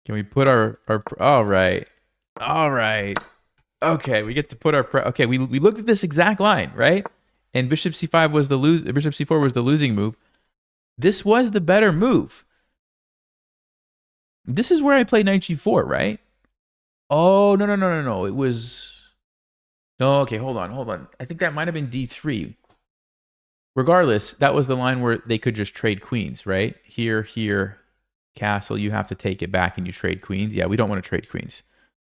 Can we put our all right. All right. Okay, we get to put our okay, we looked at this exact line, right? And bishop c5 was the bishop c4 was the losing move. This was the better move. This is where I played knight g4, right? Oh, no. It was... No, okay, hold on. I think that might have been d3. Regardless, that was the line where they could just trade queens, right? Here, castle, you have to take it back and you trade queens. Yeah, we don't want to trade queens.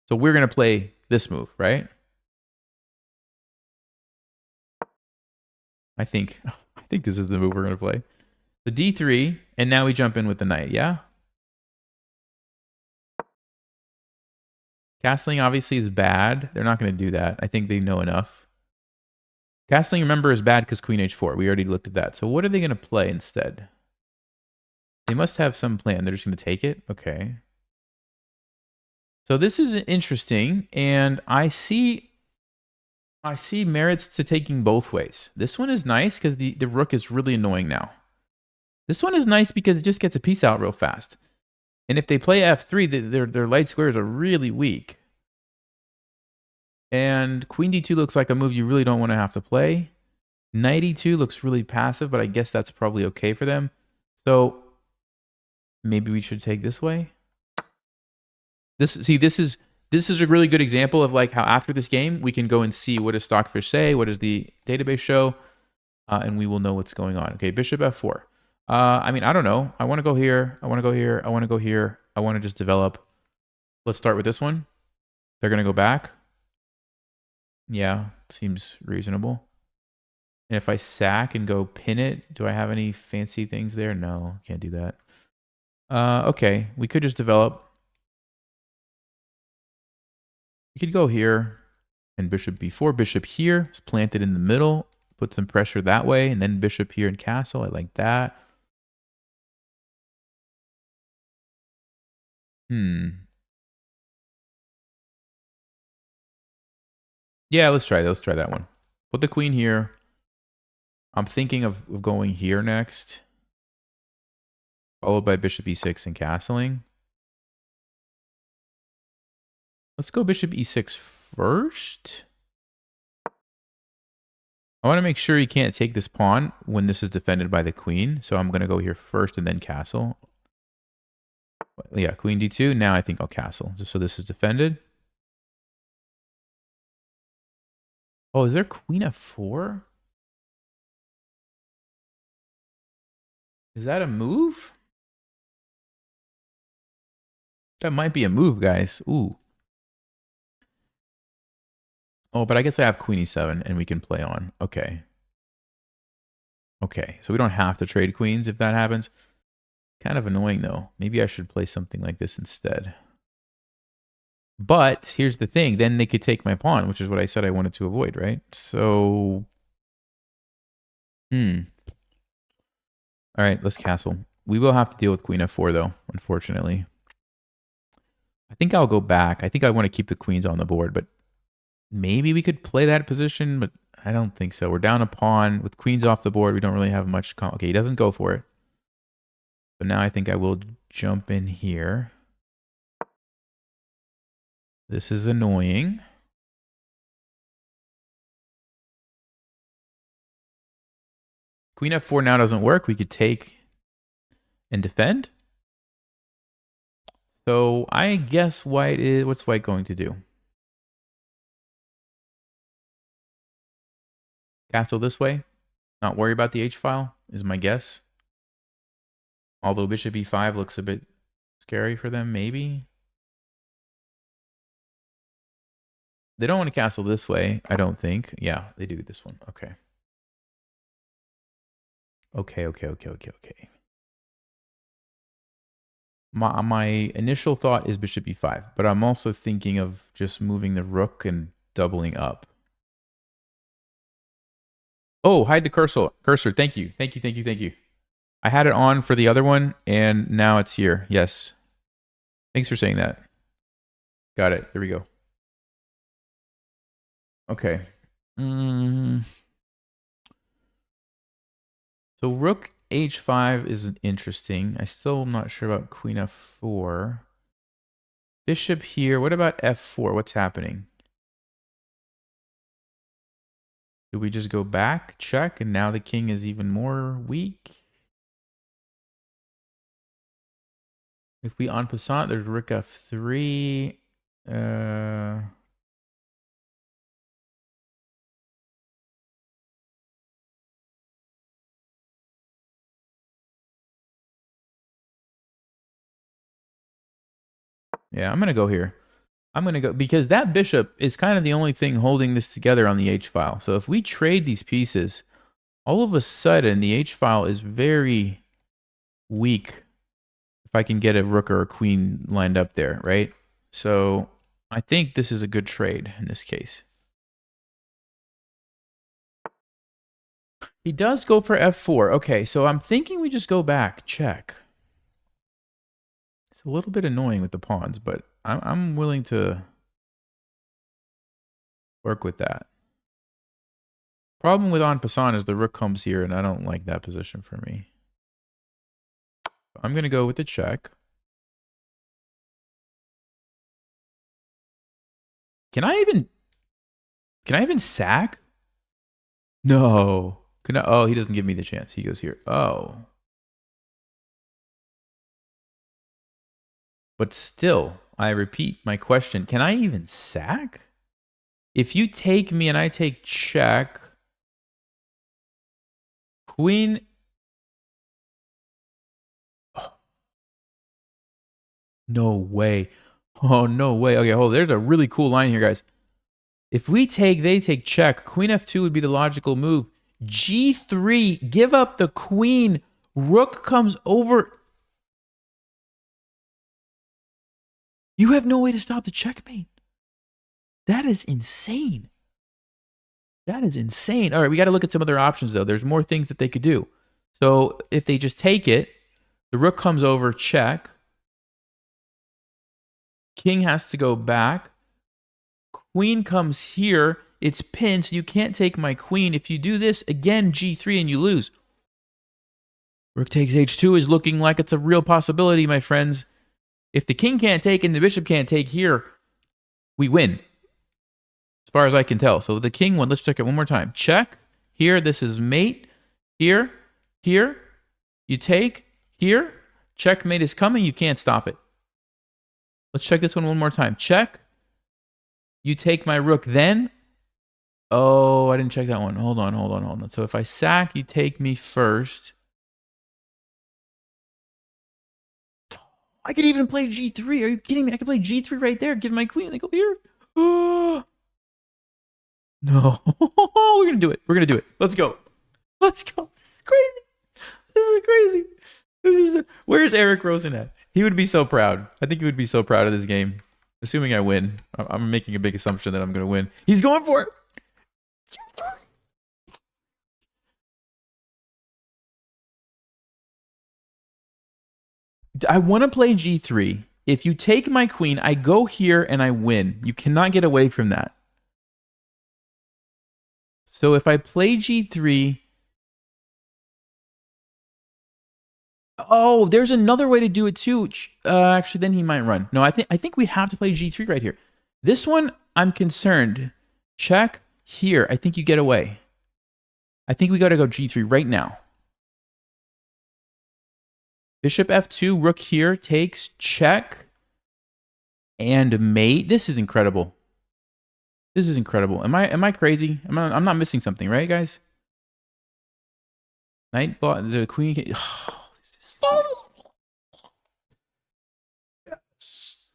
So we're going to play this move, right? I think this is the move we're going to play. The d3, and now we jump in with the knight, yeah? Castling obviously is bad. They're not going to do that. I think they know enough. Castling, remember, is bad because queen h4. We already looked at that. So what are they going to play instead? They must have some plan. They're just going to take it? Okay. So this is interesting, and I see merits to taking both ways. This one is nice because the rook is really annoying now. This one is nice because it just gets a piece out real fast. And if they play f3, their light squares are really weak. And queen d2 looks like a move you really don't want to have to play. Knight e2 looks really passive, but I guess that's probably okay for them. So maybe we should take this way. This is a really good example of like how after this game we can go and see what does Stockfish say, what does the database show, and we will know what's going on. Okay, bishop f4. I mean, I don't know. I want to go here. I want to go here. I want to go here. I want to just develop. Let's start with this one. They're going to go back. Yeah, seems reasonable. And if I sack and go pin it, do I have any fancy things there? No, can't do that. Okay, we could just develop. We could go here and bishop b4. Bishop here is planted in the middle. Put some pressure that way. And then bishop here and castle. I like that. Yeah, let's try that one. Put the queen here. I'm thinking of going here next. Followed by bishop e6 and castling. Let's go bishop e6 first. I want to make sure he can't take this pawn when this is defended by the queen. So I'm going to go here first and then castle. Yeah, queen d2. Now I think I'll castle, just so this is defended. Oh, is there queen f4? Is that a move? That might be a move, guys. Ooh. Oh, but I guess I have queen e7 and we can play on. Okay. Okay, so we don't have to trade queens if that happens. Kind of annoying, though. Maybe I should play something like this instead. But here's the thing. Then they could take my pawn, which is what I said I wanted to avoid, right? So... All right, let's castle. We will have to deal with queen f4, though, unfortunately. I think I'll go back. I think I want to keep the queens on the board, but maybe we could play that position, but I don't think so. We're down a pawn. With queens off the board, we don't really have much... Okay, he doesn't go for it. But now I think I will jump in here. This is annoying. Queen f4 now doesn't work. We could take and defend. So I guess white is... What's white going to do? Castle this way. Not worry about the h-file is my guess. Although bishop e5 looks a bit scary for them, maybe. They don't want to castle this way, I don't think. Yeah, they do this one. Okay. Okay. My initial thought is bishop e5, but I'm also thinking of just moving the rook and doubling up. Oh, hide the cursor. Thank you. I had it on for the other one, and now it's here. Yes. Thanks for saying that. Got it. There we go. Okay. So rook h5 is interesting. I still am not sure about queen f4. Bishop here. What about f4? What's happening? Do we just go back, check, and now the king is even more weak? If we en passant, there's rook f3. Yeah, I'm going to go here. I'm going to go because that bishop is kind of the only thing holding this together on the h-file. So if we trade these pieces, all of a sudden the h-file is very weak if I can get a rook or a queen lined up there, right? So I think this is a good trade in this case. He does go for f4. Okay, so I'm thinking we just go back, check. It's a little bit annoying with the pawns, but I'm willing to work with that. Problem with en passant is the rook comes here, and I don't like that position for me. I'm going to go with the check. Can I even sack? No. Oh, he doesn't give me the chance. He goes here. Oh. But still, I repeat my question. Can I even sack? If you take me and I take check, queen... Oh. No way. Oh, no way. Okay, hold on. There's a really cool line here, guys. If we take, they take check. Queen f2 would be the logical move. g3, give up the queen. Rook comes over... You have no way to stop the checkmate. That is insane. That is insane. All right, we got to look at some other options, though. There's more things that they could do. So if they just take it, the rook comes over, check. King has to go back. Queen comes here. It's pinned, so you can't take my queen. If you do this, again, g3, and you lose. Rook takes h2 is looking like it's a real possibility, my friends. If the king can't take and the bishop can't take here, we win. As far as I can tell. So the king one, let's check it one more time. Check. Here, this is mate. Here, here. You take. Here. Checkmate is coming. You can't stop it. Let's check this one more time. Check. You take my rook then. Oh, I didn't check that one. Hold on. So if I sack, you take me first. I could even play g3. Are you kidding me? I could play g3 right there. Give my queen. Like, go here. Oh. No. We're going to do it. We're going to do it. Let's go. Let's go. This is crazy. Where's Eric Rosen at? He would be so proud. I think he would be so proud of this game. Assuming I win. I'm making a big assumption that I'm going to win. He's going for it. I want to play g3. If you take my queen, I go here and I win. You cannot get away from that. So if I play g3... Oh, there's another way to do it too. Actually, then he might run. No, I think we have to play g3 right here. This one, I'm concerned. Check here. I think you get away. I think we got to go g3 right now. Bishop f2, rook here, takes, check, and mate. This is incredible. This is incredible. Am I crazy? I'm not missing something, right, guys? Knight, the queen. Oh, yes.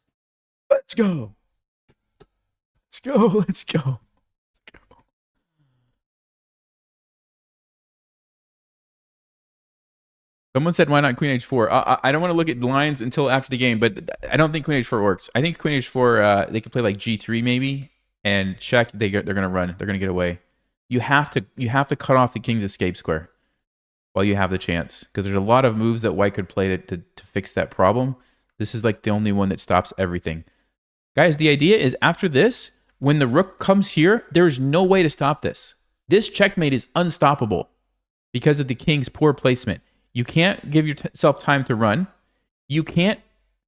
Let's go. Let's go. Let's go. Someone said, why not queen h4? I don't want to look at lines until after the game, but I don't think queen h4 works. I think queen h4, they could play like g3 maybe, and check. They're going to run. They're going to get away. You have to cut off the king's escape square while you have the chance, because there's a lot of moves that white could play to fix that problem. This is like the only one that stops everything. Guys, the idea is after this, when the rook comes here, there is no way to stop this. This checkmate is unstoppable because of the king's poor placement. You can't give yourself time to run. You can't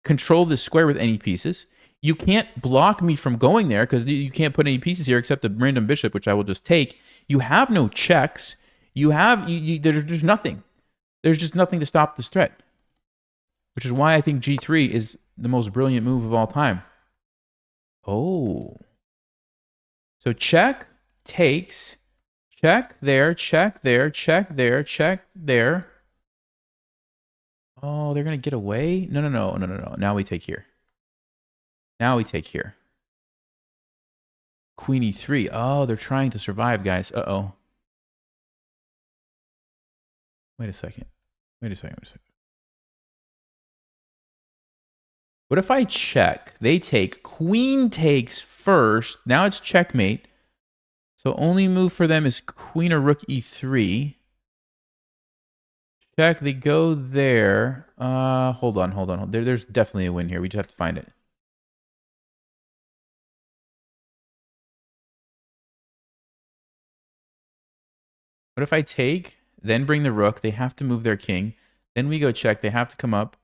control this square with any pieces. You can't block me from going there because you can't put any pieces here except a random bishop, which I will just take. You have no checks. There's nothing. There's just nothing to stop this threat, which is why I think g3 is the most brilliant move of all time. Oh. So check, takes, check there, check there, check there, check there. Oh, they're going to get away? No. Now we take here. Queen e3. Oh, they're trying to survive, guys. Uh-oh. Wait a second. What if I check? They take. Queen takes first. Now it's checkmate. So only move for them is queen or rook e3. Check, they go there. Hold on. There's definitely a win here. We just have to find it. What if I take, then bring the rook? They have to move their king. Then we go check. They have to come up.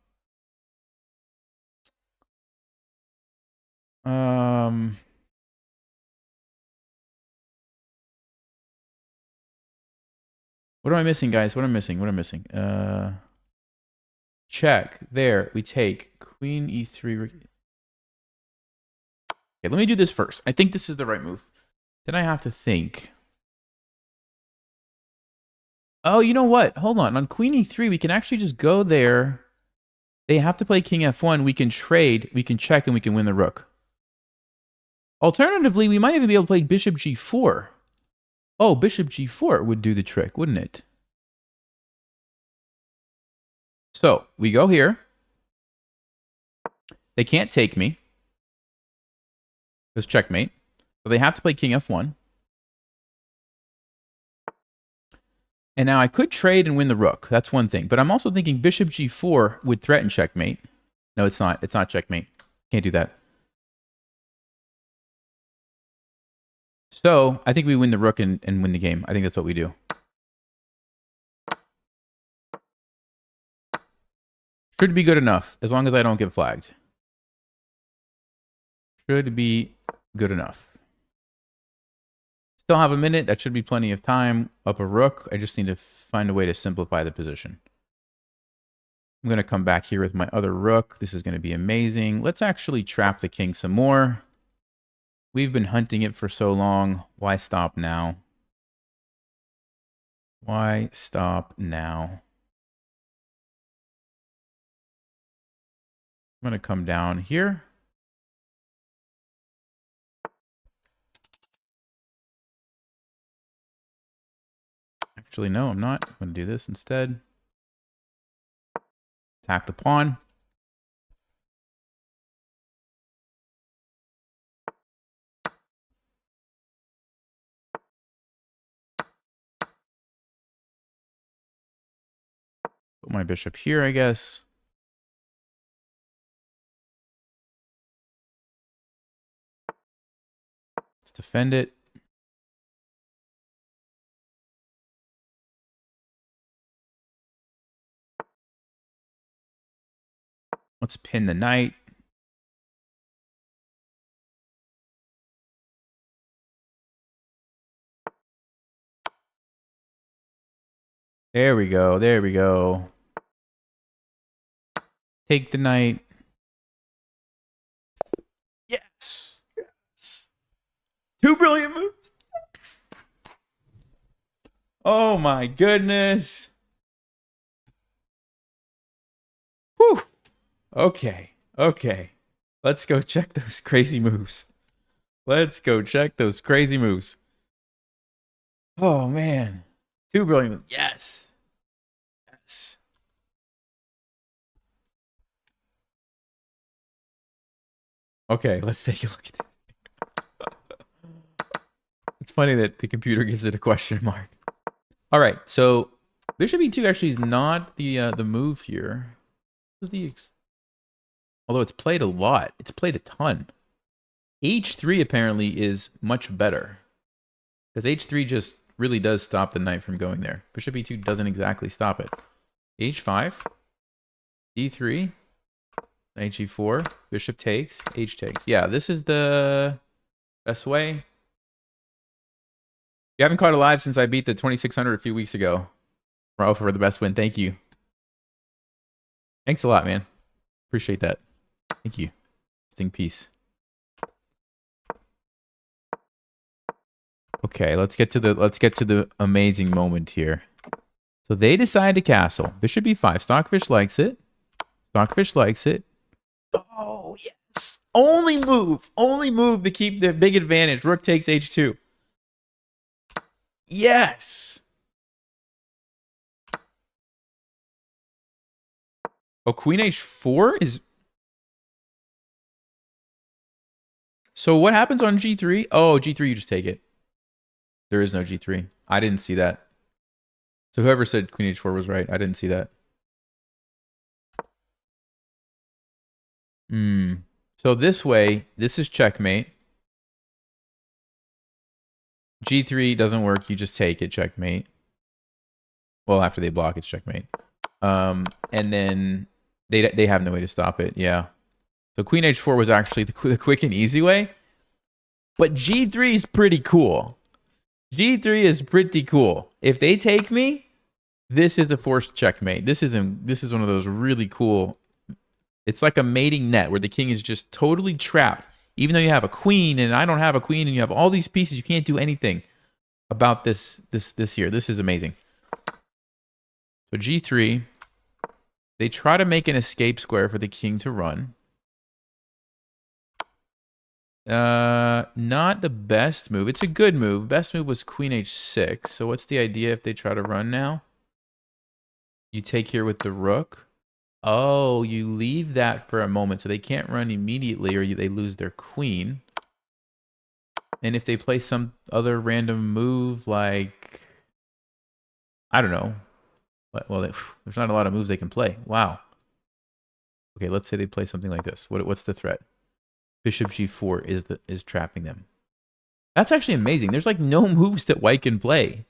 What am I missing, guys? What am I missing? Check. There. We take. Queen e3. Okay, let me do this first. I think this is the right move. Then I have to think. Oh, you know what? Hold on. On queen e3, we can actually just go there. They have to play king f1. We can trade. We can check, and we can win the rook. Alternatively, we might even be able to play bishop g4. Oh, bishop g4 would do the trick, wouldn't it? So, we go here. They can't take me. Because checkmate. So they have to play king f1. And now I could trade and win the rook. That's one thing. But I'm also thinking bishop g4 would threaten checkmate. No, it's not. It's not checkmate. Can't do that. So I think we win the rook and win the game. I think that's what we do. Should be good enough, as long as I don't get flagged. Should be good enough. Still have a minute. That should be plenty of time. Up a rook. I just need to find a way to simplify the position. I'm going to come back here with my other rook. This is going to be amazing. Let's actually trap the king some more. We've been hunting it for so long. Why stop now? Why stop now? I'm going to come down here. Actually, no, I'm not. I'm going to do this instead. Attack the pawn. Put my bishop here, I guess. Let's defend it. Let's pin the knight. There we go. There we go. Take the knight. Yes. Yes. Two brilliant moves. Oh my goodness. Whew. Okay. Okay. Let's go check those crazy moves. Let's go check those crazy moves. Oh man. Two brilliant moves. Yes. Yes. Okay, let's take a look at that. It's funny that the computer gives it a question mark. All right, so bishop e2 actually is not the move here. Although it's played a lot. It's played a ton. h3 apparently is much better. Because h3 just really does stop the knight from going there. Bishop e2 doesn't exactly stop it. h5, d3, knight g4, bishop takes, h takes. Yeah, this is the best way. You haven't caught alive since I beat the 2600 a few weeks ago. Ralph for the best win. Thank you. Thanks a lot, man. Appreciate that. Thank you. Sting peace. Okay, let's get to the amazing moment here. So they decide to castle. Bishop e5. Stockfish likes it. Stockfish likes it. Oh, yes. Only move to keep the big advantage. Rook takes h2. Yes. Oh, queen h4 is... So what happens on g3? Oh, g3, you just take it. There is no g3. I didn't see that. So whoever said queen h4 was right. I didn't see that. So this way, this is checkmate. g3 doesn't work. You just take it. Checkmate. Well, after they block, it's checkmate. And then they have no way to stop it. Yeah. So queen h4 was actually the quick and easy way. But g3 is pretty cool. g3 is pretty cool. If they take me, this is a forced checkmate. This is one of those really cool. It's like a mating net where the king is just totally trapped. Even though you have a queen and I don't have a queen and you have all these pieces, you can't do anything about this here. This is amazing. So g3, they try to make an escape square for the king to run. Not the best move. It's a good move. Best move was queen h6. So what's the idea if they try to run now? You take here with the rook. Oh, you leave that for a moment so they can't run immediately or they lose their queen. And if they play some other random move like... I don't know. Well, there's not a lot of moves they can play. Wow. Okay, let's say they play something like this. What's the threat? Bishop g4 is trapping them. That's actually amazing. There's like no moves that white can play.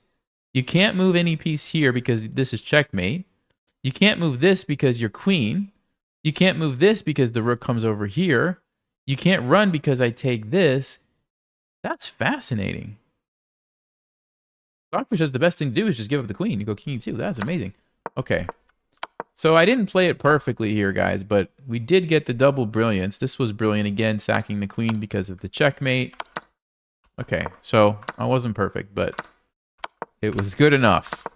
You can't move any piece here because this is checkmate. You can't move this because you're queen. You can't move this because the rook comes over here. You can't run because I take this. That's fascinating. Stockfish says the best thing to do is just give up the queen. You go king e2. That's amazing. Okay. So I didn't play it perfectly here, guys, but we did get the double brilliance. This was brilliant again, sacking the queen because of the checkmate. Okay, so I wasn't perfect, but it was good enough.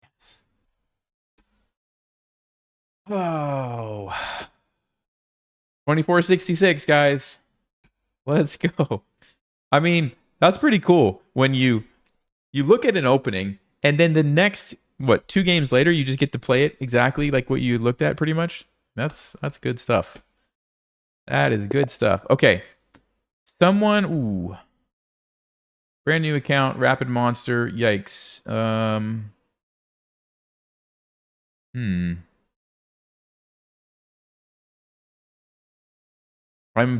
Yes. Oh. 2466, guys. Let's go. I mean, that's pretty cool when you look at an opening and then the next, what, 2 games later, you just get to play it exactly like what you looked at pretty much. That's good stuff. That is good stuff. Okay. Someone, ooh. Brand new account, Rapid Monster. Yikes. I'm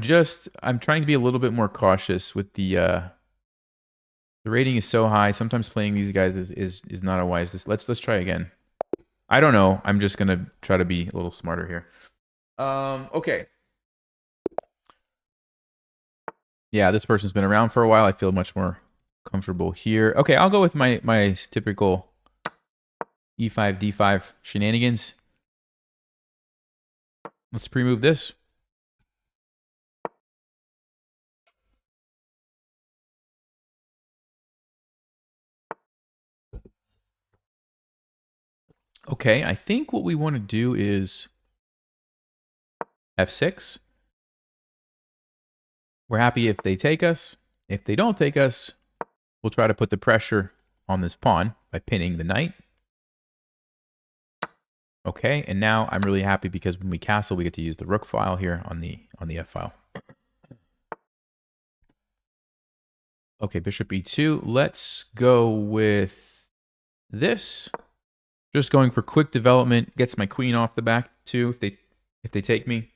trying to be a little bit more cautious with the rating is so high. Sometimes playing these guys is not a wise. Let's try again. I don't know. I'm just gonna try to be a little smarter here. Okay. Yeah, this person's been around for a while. I feel much more comfortable here. Okay, I'll go with my typical E5, D5 shenanigans. Let's pre-move this. Okay, I think what we want to do is F6. We're happy if they take us. If they don't take us, we'll try to put the pressure on this pawn by pinning the knight. Okay, and now I'm really happy because when we castle, we get to use the rook file here on the F file. Okay, bishop e2. Let's go with this. Just going for quick development. Gets my queen off the back too if they take me.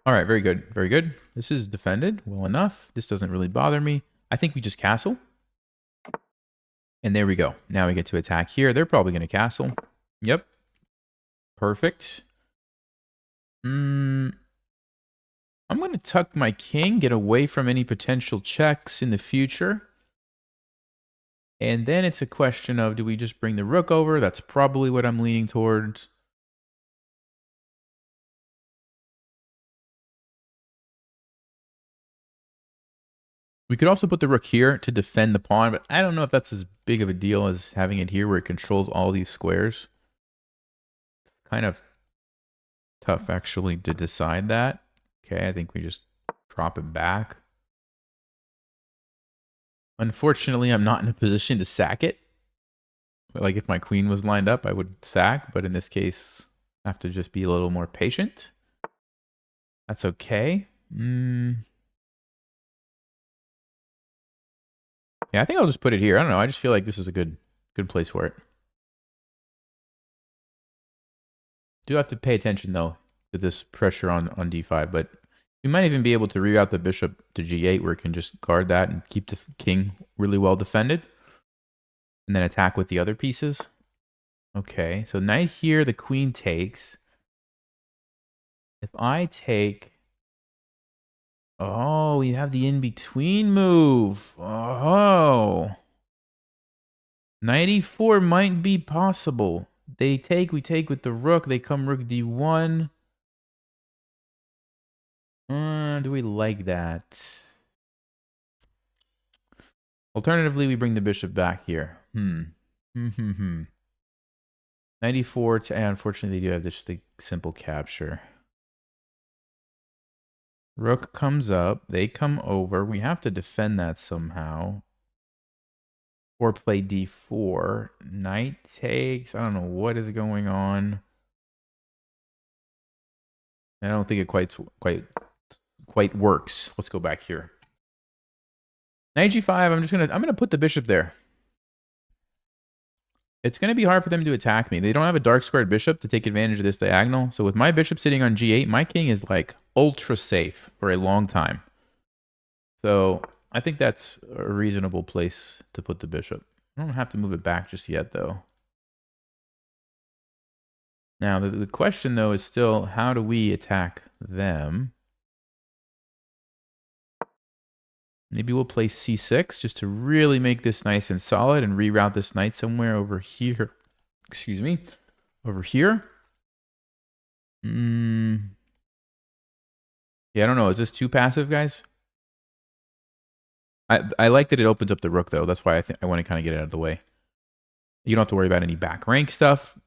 All right, very good. Very good. This is defended well enough. This doesn't really bother me. I think we just castle. And there we go. Now we get to attack here. They're probably going to castle. Yep. Perfect. I'm going to tuck my king, get away from any potential checks in the future. And then it's a question of, do we just bring the rook over? That's probably what I'm leaning towards. We could also put the rook here to defend the pawn, but I don't know if that's as big of a deal as having it here where it controls all these squares. It's kind of tough, actually, to decide that. Okay, I think we just drop it back. Unfortunately, I'm not in a position to sack it. Like, if my queen was lined up, I would sack, but in this case, I have to just be a little more patient. That's okay. Yeah, I think I'll just put it here. I don't know. I just feel like this is a good place for it. Do have to pay attention, though, to this pressure on d5, but we might even be able to reroute the bishop to g8 where it can just guard that and keep the king really well defended. And then attack with the other pieces. Okay, so knight here, the queen takes. If I take... Oh, we have the in-between move. Oh. Knight e4 might be possible. They take, we take with the rook. They come rook d1. Do we like that? Alternatively, we bring the bishop back here. Knight e4 to, unfortunately, they do have just the simple capture. Rook comes up. They come over. We have to defend that somehow. Or play d4. Knight takes. I don't know what is going on. I don't think it quite works. Let's go back here. Knight g5. I'm gonna put the bishop there. It's gonna be hard for them to attack me. They don't have a dark squared bishop to take advantage of this diagonal. So with my bishop sitting on g8, my king is like ultra safe for a long time. So I think that's a reasonable place to put the bishop. I don't have to move it back just yet, though. Now, the question, though, is still, how do we attack them? Maybe we'll play c6 just to really make this nice and solid and reroute this knight somewhere over here. Excuse me. Over here. Yeah, I don't know. Is this too passive, guys? I like that it opens up the rook, though. That's why I think I want to kind of get it out of the way. You don't have to worry about any back rank stuff.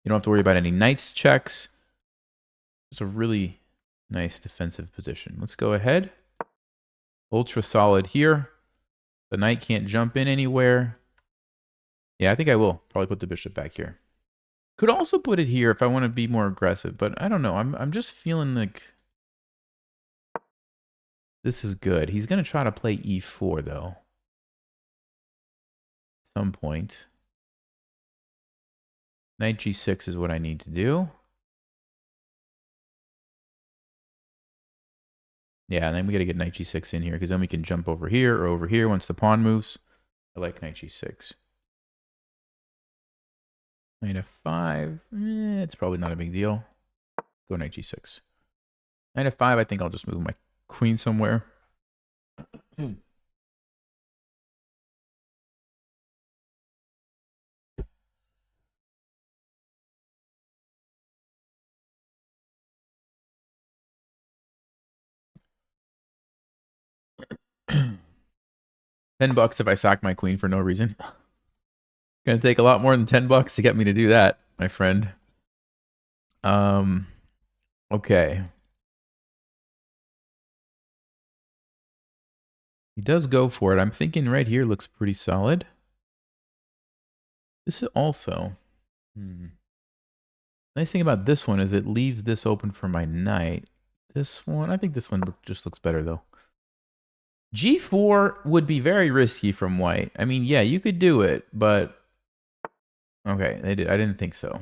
You don't have to worry about any knights checks. It's a really nice defensive position. Let's go ahead. Ultra solid here. The knight can't jump in anywhere. Yeah, I think I will probably put the bishop back here. Could also put it here if I want to be more aggressive, but I don't know. I'm just feeling like this is good. He's going to try to play e4, though. At some point. Knight g6 is what I need to do. Yeah, and then we got to get knight g6 in here, because then we can jump over here or over here once the pawn moves. I like knight g6. Knight f5. It's probably not a big deal. Go knight g6. Knight f5, I think I'll just move my queen somewhere. $10 if I sack my queen for no reason. Gonna take a lot more than $10 to get me to do that, my friend. Okay. He does go for it. I'm thinking right here looks pretty solid. This is also... Nice thing about this one is it leaves this open for my knight. This one, I think this one just looks better, though. G4 would be very risky from white. I mean, yeah, you could do it, but... Okay, they did. I didn't think so.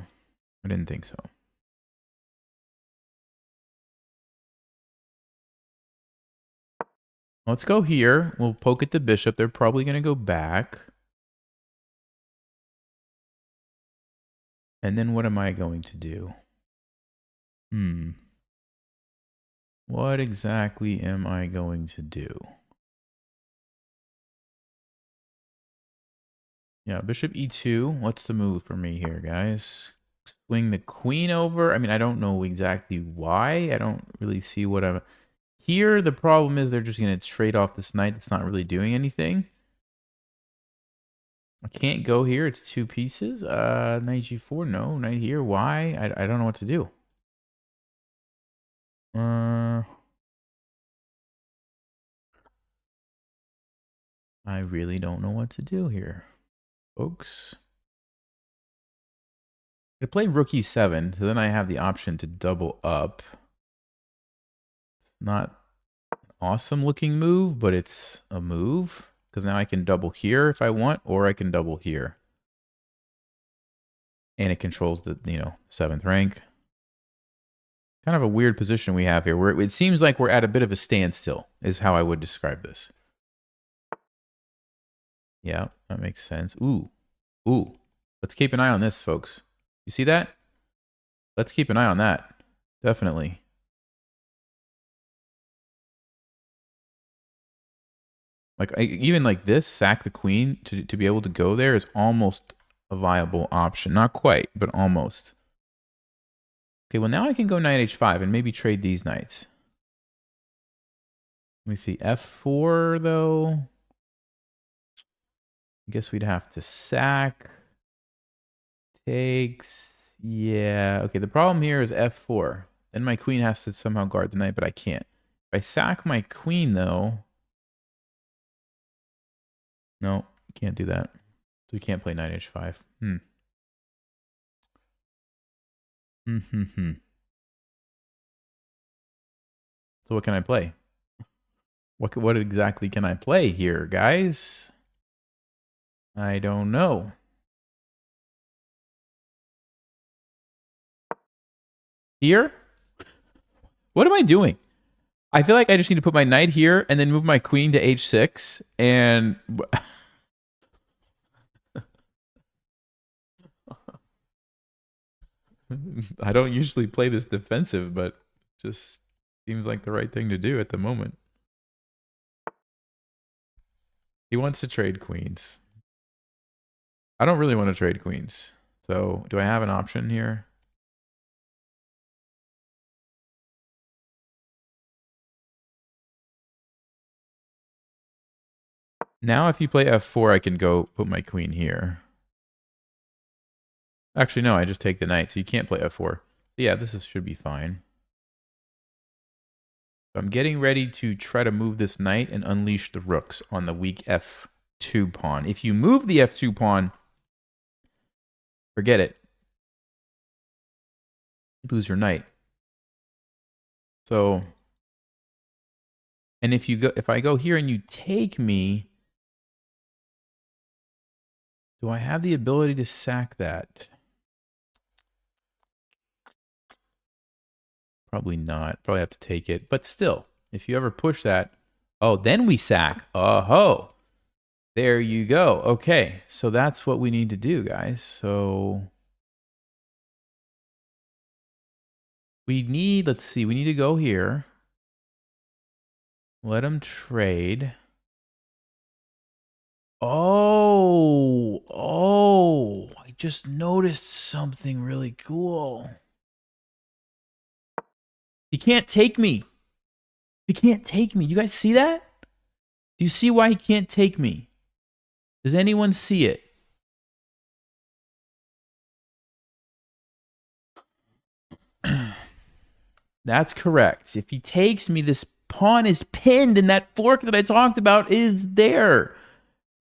I didn't think so. Let's go here. We'll poke at the bishop. They're probably going to go back. And then what am I going to do? What exactly am I going to do? Yeah, bishop e2. What's the move for me here, guys? Swing the queen over. I mean, I don't know exactly why. I don't really see what I'm... Here, the problem is they're just going to trade off this knight that's not really doing anything. I can't go here. It's two pieces. Knight g4. No, knight here. Why? I don't know what to do. I really don't know what to do here, folks. I play rook e7, so then I have the option to double up. It's not an awesome looking move, but it's a move. Because now I can double here if I want, or I can double here. And it controls the, 7th rank. Kind of a weird position we have here, where it seems like we're at a bit of a standstill, is how I would describe this. Yeah, that makes sense. Ooh. Let's keep an eye on this, folks. You see that? Let's keep an eye on that. Definitely. Like, even like this, sack the queen to be able to go there is almost a viable option. Not quite, but almost. Okay, well, now I can go knight h5 and maybe trade these knights. Let me see. f4, though. I guess we'd have to sack. Takes. Yeah. Okay, the problem here is f4. Then my queen has to somehow guard the knight, but I can't. If I sack my queen, though... No, can't do that. So we can't play knight h5. So what can I play? What exactly can I play here, guys? I don't know. Here? What am I doing? I feel like I just need to put my knight here and then move my queen to h6 and... I don't usually play this defensive, but just seems like the right thing to do at the moment. He wants to trade queens. I don't really want to trade queens. So do I have an option here? Now if you play f4, I can go put my queen here. Actually, no, I just take the knight, so you can't play f4. Yeah, should be fine. So I'm getting ready to try to move this knight and unleash the rooks on the weak f2 pawn. If you move the f2 pawn, forget it. You lose your knight. So, and if I go here and you take me, do I have the ability to sack that? Probably not. Probably have to take it. But still, if you ever push that, oh, then we sack. Oh-ho. There you go. Okay, so that's what we need to do, guys. So we need, let's see, we need to go here. Let him trade. Oh, I just noticed something really cool. He can't take me. He can't take me. You guys see that? Do you see why he can't take me? Does anyone see it? That's correct. If he takes me, this pawn is pinned and that fork that I talked about is there.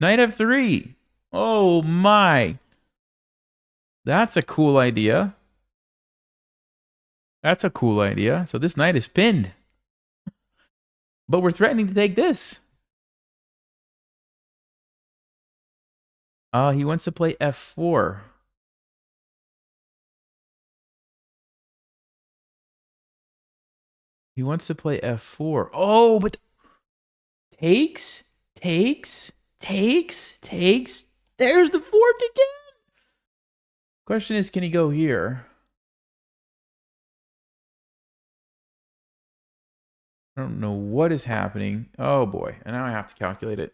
Knight f3. Oh my. That's a cool idea. That's a cool idea. So this knight is pinned. But we're threatening to take this. He wants to play f4. He wants to play f4. Oh, but takes. There's the fork again. Question is, can he go here? I don't know what is happening. Oh boy. And now I have to calculate it.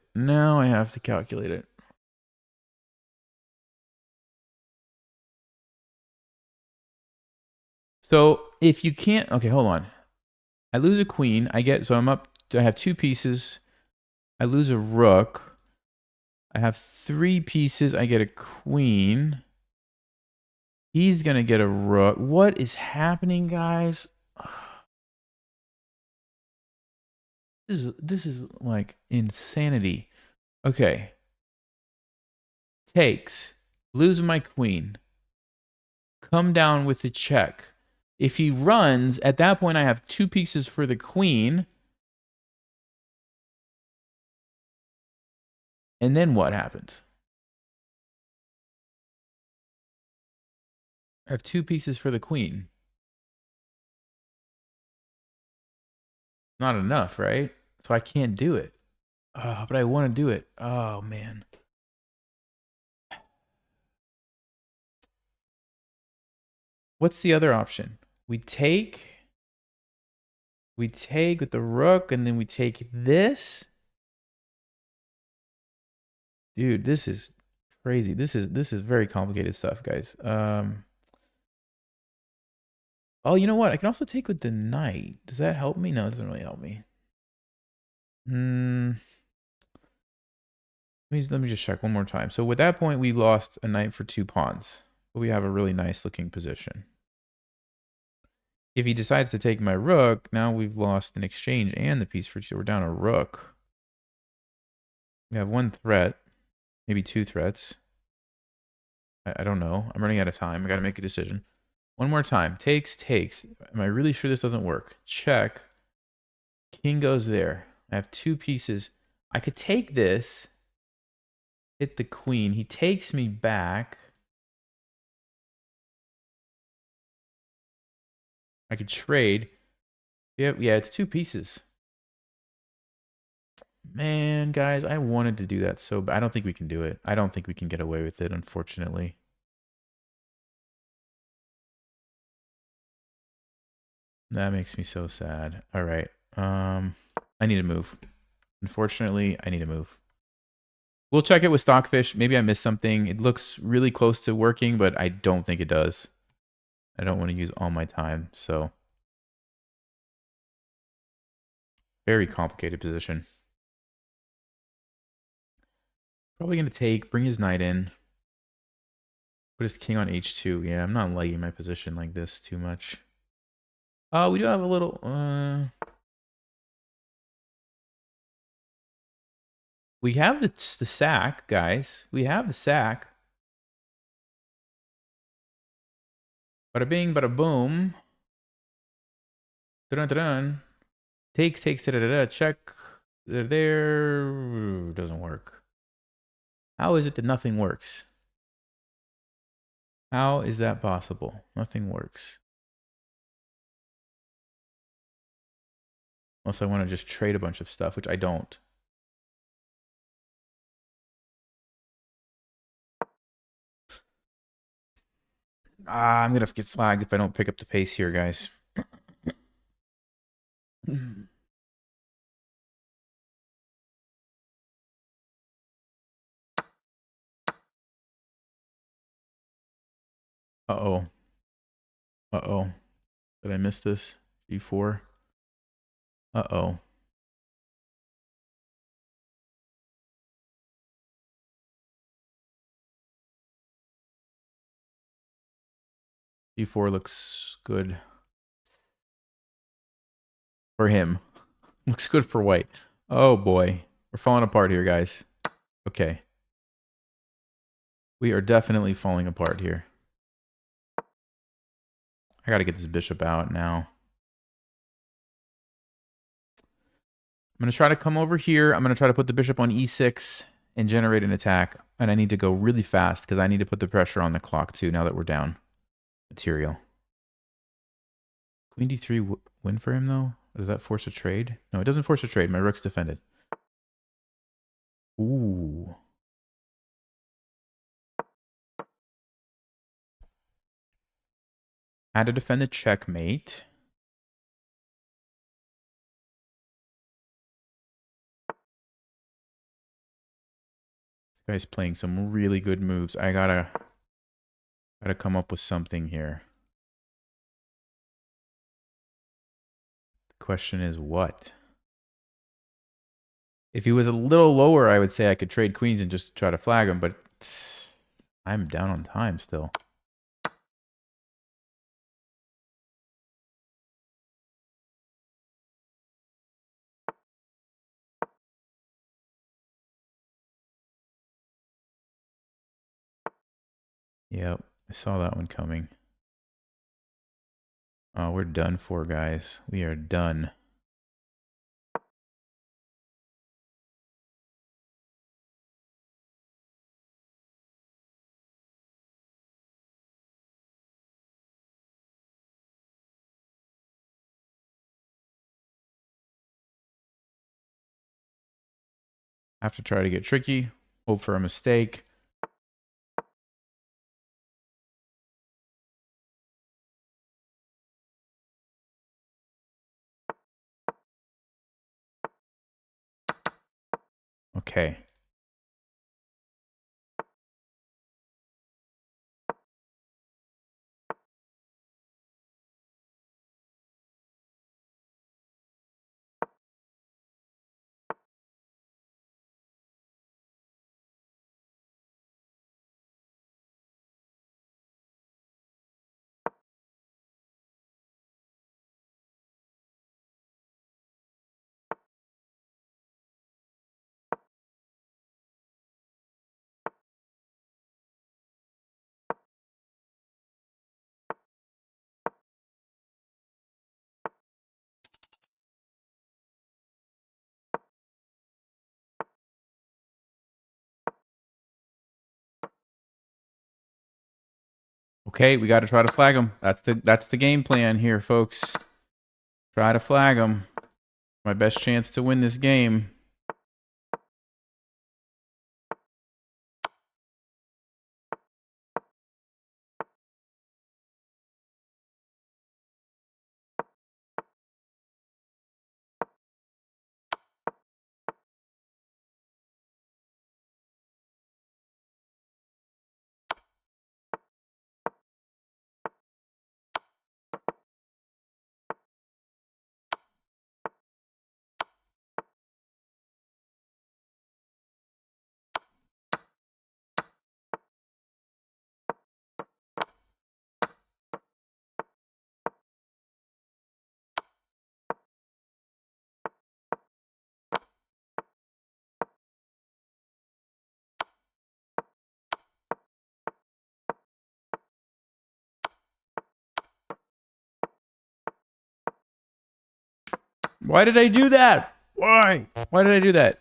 So if you can't, okay, hold on. I lose a queen. I have 2 pieces. I lose a rook. I have 3 pieces. I get a queen. He's going to get a rook. What is happening, guys? This is like insanity. Okay. Takes. Lose my queen. Come down with the check. If he runs, at that point I have 2 pieces for the queen. And then what happens? I have 2 pieces for the queen. Not enough, right? So I can't do it. But I want to do it. Oh, man. What's the other option? We take with the rook, and then we take this. Dude, this is crazy. This is very complicated stuff, guys. Oh, you know what? I can also take with the knight. Does that help me? No, it doesn't really help me. Let me just check one more time. So with that point, we lost a knight for 2 pawns. But we have a really nice looking position. If he decides to take my rook, now we've lost an exchange and the piece for 2. We're down a rook. We have 1 threat, maybe 2 threats. I don't know. I'm running out of time. I got to make a decision. One more time. Takes. Am I really sure this doesn't work? Check. King goes there. I have 2 pieces. I could take this. Hit the queen. He takes me back. I could trade. Yeah, it's 2 pieces. Man, guys, I wanted to do that so bad. I don't think we can do it. I don't think we can get away with it, unfortunately. That makes me so sad. All right. I need to move. Unfortunately, I need to move. We'll check it with Stockfish. Maybe I missed something. It looks really close to working, but I don't think it does. I don't want to use all my time, so very complicated position. Probably going to bring his knight in. Put his king on h2. Yeah, I'm not liking my position like this too much. We do have a little... we have the sack, guys. We have the sack. Bada bing, bada boom. Dun dun dun. Takes, da da da. Check. There. Doesn't work. How is it that nothing works? How is that possible? Nothing works. Unless I want to just trade a bunch of stuff, which I don't. I'm going to get flagged if I don't pick up the pace here, guys. Uh-oh. Uh-oh. Did I miss this? G4. Uh-oh. G4 looks good for him. Looks good for white. Oh, boy. We're falling apart here, guys. Okay. We are definitely falling apart here. I got to get this bishop out now. I'm going to try to come over here. I'm going to try to put the bishop on e6 and generate an attack. And I need to go really fast because I need to put the pressure on the clock too now that we're down material. Queen d3 win for him though? Does that force a trade? No, it doesn't force a trade. My rook's defended. Ooh. Had to defend the checkmate. This guy's playing some really good moves. I gotta come up with something here. The question is what? If he was a little lower, I would say I could trade queens and just try to flag him, but I'm down on time still. Yep, I saw that one coming. Oh, we're done for, guys. We are done. I have to try to get tricky. Hope for a mistake. Okay. Okay, we got to try to flag him. That's the game plan here, folks. Try to flag him. My best chance to win this game. Why did I do that? Why? Why did I do that?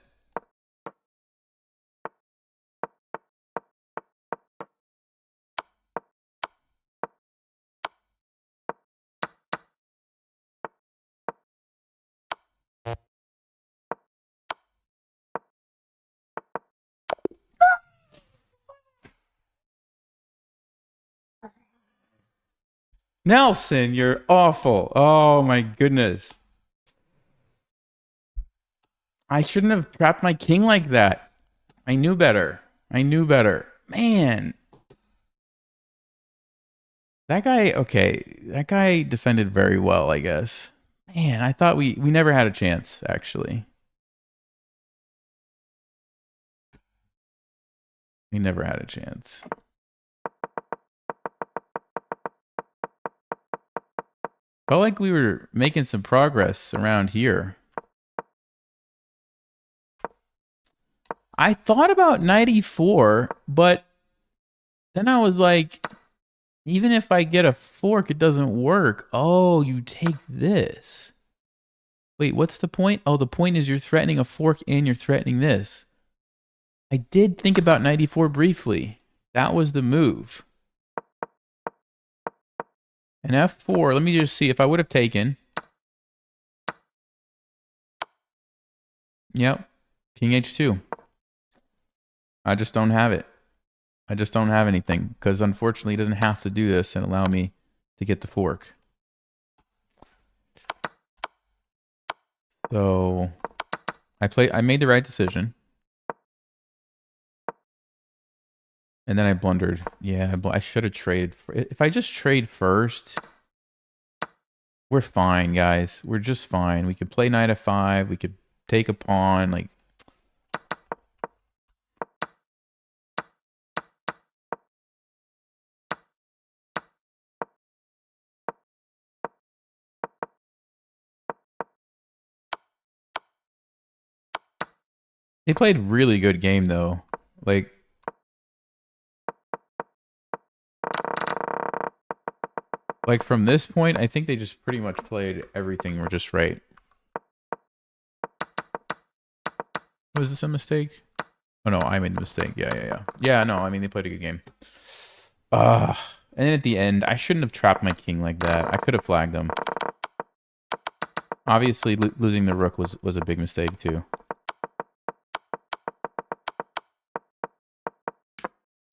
Nelson, you're awful. Oh my goodness. I shouldn't have trapped my king like that. I knew better. I knew better. Man. That guy, okay. That guy defended very well, I guess. Man, I thought we never had a chance, actually. We never had a chance. Felt like we were making some progress around here. I thought about knight e4, but then I was like, even if I get a fork, it doesn't work. Oh, you take this. Wait, what's the point? Oh, the point is you're threatening a fork and you're threatening this. I did think about knight e4 briefly. That was the move. And f4, let me just see if I would have taken. Yep. King h2. I just don't have it. I just don't have anything because unfortunately he doesn't have to do this and allow me to get the fork. So I made the right decision. And then I blundered. Yeah, I should have traded. If I just trade first, we're fine, guys. We're just fine. We could play knight f5. We could take a pawn. Like, they played really good game though. Like from this point, I think they just pretty much played everything were just right. Was this a mistake? Oh no, I made the mistake. Yeah. Yeah, no, I mean they played a good game. And then at the end, I shouldn't have trapped my king like that. I could have flagged them. Obviously, losing the rook was a big mistake too.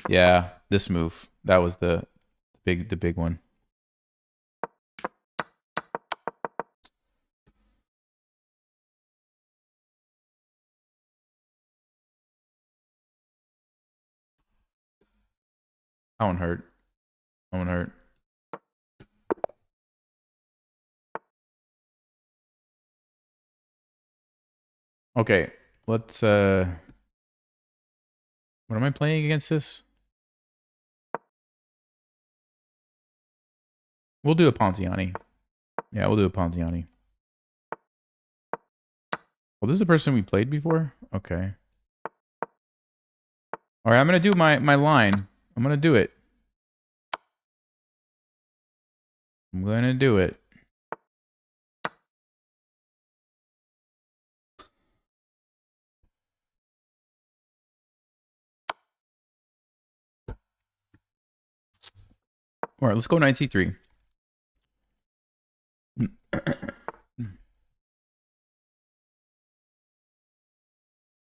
Yeah, this move. That was the big one. That one hurt. That one hurt. Okay, let's what am I playing against this? We'll do a Ponziani. Yeah, we'll do a Ponziani. Well, this is the person we played before? Okay. All right, I'm going to do my line. I'm going to do it. I'm going to do it. All right, let's go knight c3.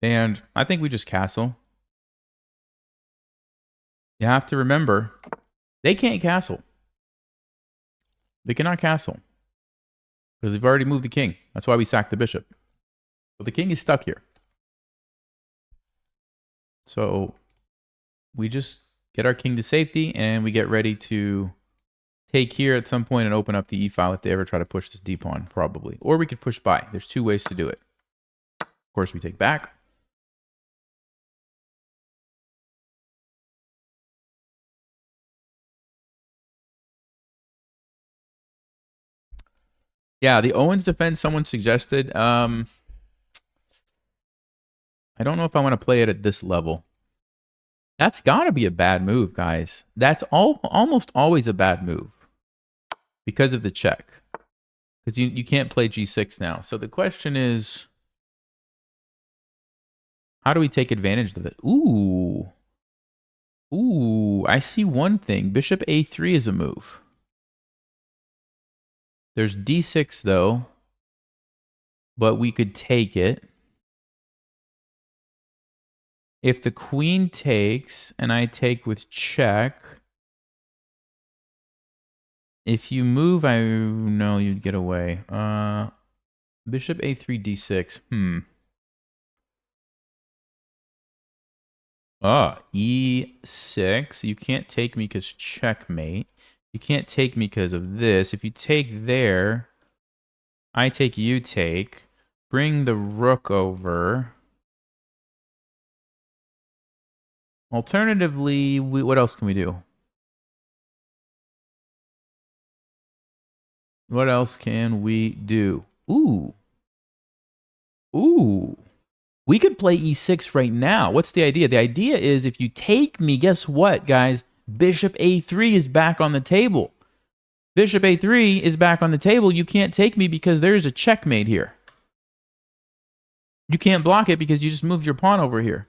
And I think we just castle. You have to remember, they can't castle. They cannot castle. Because they've already moved the king. That's why we sacked the bishop. But the king is stuck here. So we just get our king to safety and we get ready to take here at some point and open up the e-file if they ever try to push this d pawn, probably. Or we could push by. There's two ways to do it. Of course, we take back. Yeah, the Owens defense someone suggested. I don't know if I want to play it at this level. That's got to be a bad move, guys. That's almost always a bad move because of the check. Because you can't play g6 now. So the question is, how do we take advantage of it? Ooh. Ooh, I see one thing. Bishop a3 is a move. There's d6, though. But we could take it. If the queen takes, and I take with check... If you move, I know you'd get away. Bishop a3, d6. E6. You can't take me because checkmate. You can't take me because of this. If you take there, I take, you take. Bring the rook over. Alternatively, what else can we do? What else can we do? Ooh. Ooh. We could play e6 right now. What's the idea? The idea is if you take me, guess what, guys? Bishop a3 is back on the table. Bishop a3 is back on the table. You can't take me because there's a checkmate here. You can't block it because you just moved your pawn over here.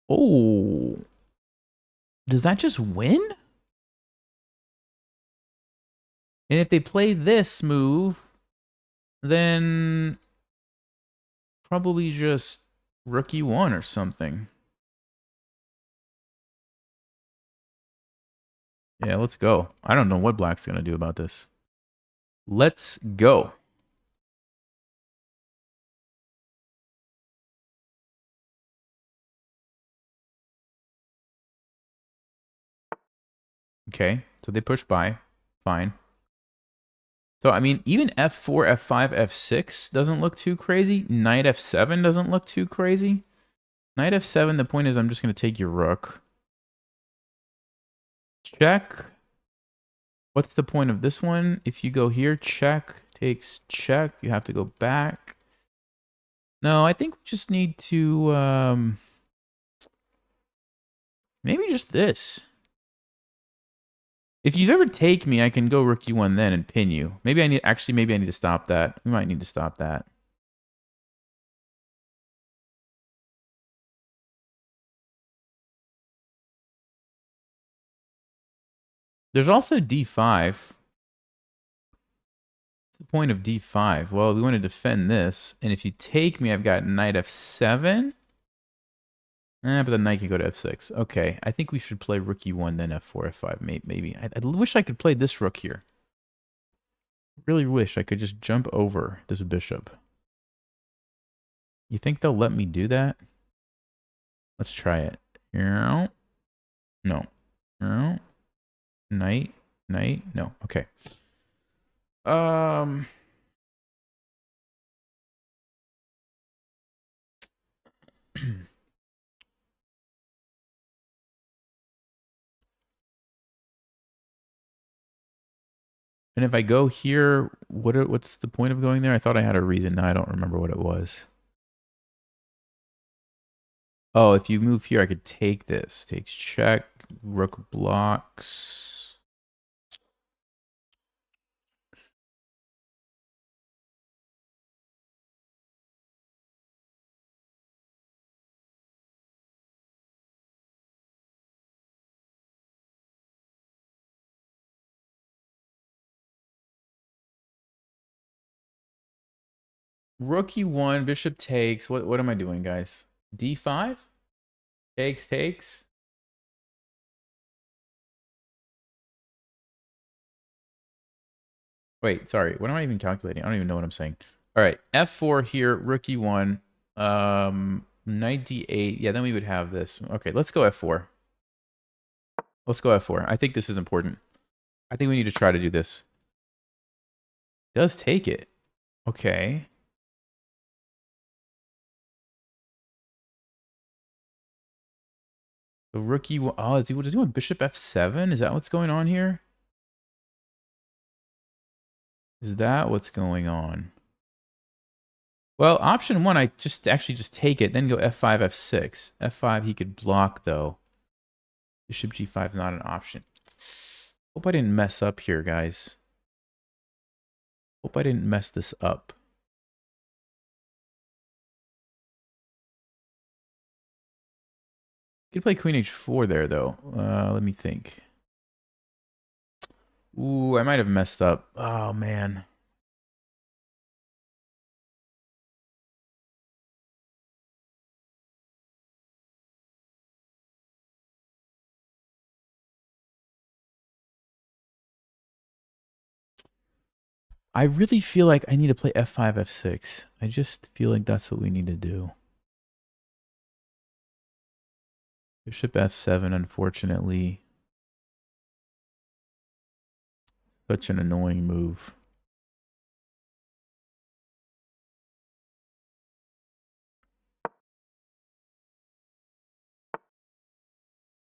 Oh. Does that just win? And if they play this move, then probably just rook e1 or something. Yeah, let's go. I don't know what black's going to do about this. Let's go. Okay, so they push by. Fine. So, I mean, even f4, f5, f6 doesn't look too crazy. Knight f7 doesn't look too crazy. Knight f7, the point is I'm just going to take your rook. Check. What's the point of this one? If you go here, check, takes check. You have to go back. No, I think we just need to... maybe just this. If you ever take me, I can go rook e1 then and pin you. Maybe I need... Actually, maybe I need to stop that. We might need to stop that. There's also d5. What's the point of d5? Well, we want to defend this. And if you take me, I've got knight f7. But the knight can go to f6. Okay, I think we should play rook e1, then f4, f5, maybe. I wish I could play this rook here. Really wish I could just jump over this bishop. You think they'll let me do that? Let's try it. No. No. Knight. No. Okay. And if I go here, what's the point of going there? I thought I had a reason. Now I don't remember what it was. Oh, if you move here, I could take this. Takes check. Rook blocks. Rook e1, bishop takes. What am I doing, guys? d5? Takes. Wait, sorry. What am I even calculating? I don't even know what I'm saying. All right, f4 here, rook e1. Knight d8. Yeah, then we would have this. Okay, let's go f4. Let's go f4. I think this is important. I think we need to try to do this. Does take it. Okay. The rookie... Oh, is he doing bishop f7? Is that what's going on here? Is that what's going on? Well, option one, I actually just take it, then go f5, f6. f5 he could block, though. Bishop g5 is not an option. Hope I didn't mess up here, guys. Hope I didn't mess this up. Could play queen h4 there, though. Let me think. Ooh, I might have messed up. Oh, man. I really feel like I need to play f5, f6. I just feel like that's what we need to do. Bishop f7, unfortunately. Such an annoying move.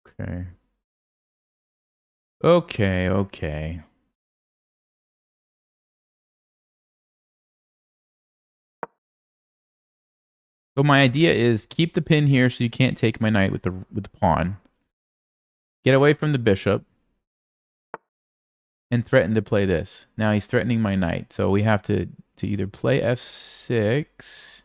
Okay. Okay. So my idea is keep the pin here so you can't take my knight with the pawn. Get away from the bishop. And threaten to play this. Now he's threatening my knight. So we have to either play f6.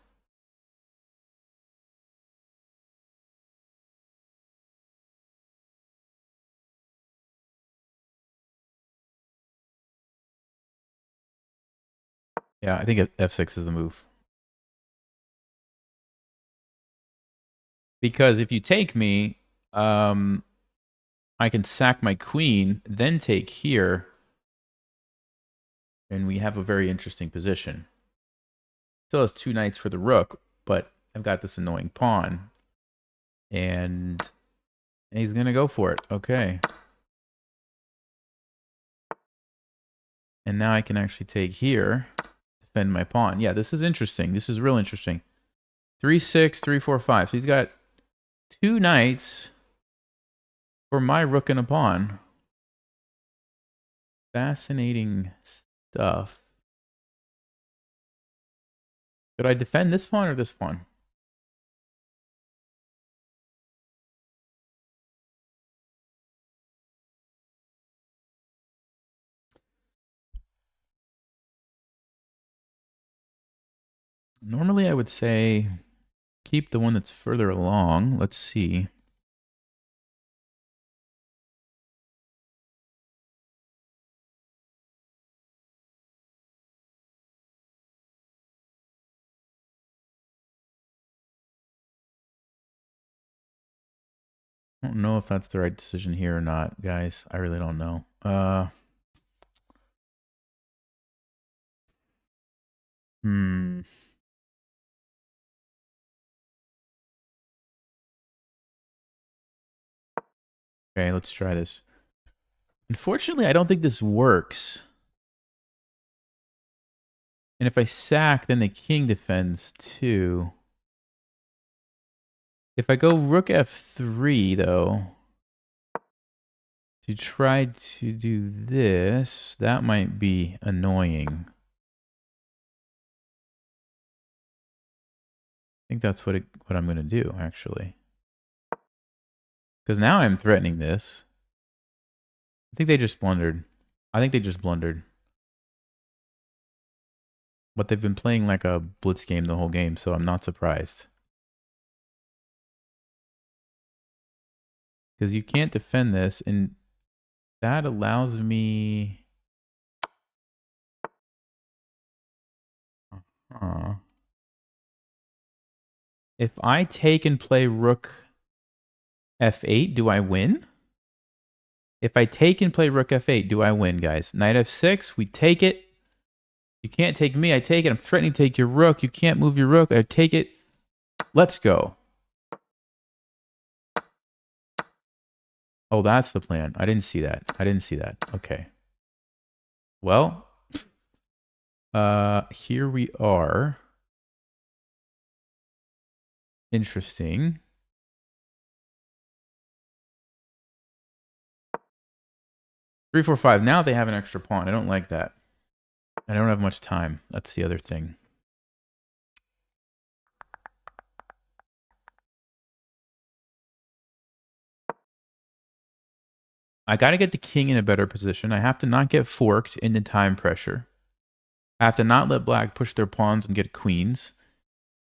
Yeah, I think f6 is the move. Because if you take me, I can sack my queen, then take here. And we have a very interesting position. Still has 2 knights for the rook, but I've got this annoying pawn. And he's going to go for it. Okay. And now I can actually take here, defend my pawn. Yeah, this is interesting. This is real interesting. 3-6, 3-4-5. So he's got 2 knights for my rook and a pawn. Fascinating stuff. Should I defend this pawn or this pawn? Normally I would say keep the one that's further along. Let's see. I don't know if that's the right decision here or not, guys. I really don't know. Okay, let's try this. Unfortunately, I don't think this works. And if I sack, then the king defends too. If I go rook f3, though, to try to do this, that might be annoying. I think that's what I'm going to do, actually. Because now I'm threatening this. I think they just blundered. But they've been playing like a blitz game the whole game, so I'm not surprised. Because you can't defend this, and that allows me... If I take and play rook f8, do I win? If I take and play rook f8, do I win, guys? Knight f6, we take it. You can't take me, I take it. I'm threatening to take your rook. You can't move your rook, I take it. Let's go. Oh, that's the plan. I didn't see that. Okay. Well, here we are. Interesting. Three, four, five. Now they have an extra pawn. I don't like that. I don't have much time. That's the other thing. I got to get the king in a better position. I have to not get forked into time pressure. I have to not let black push their pawns and get queens.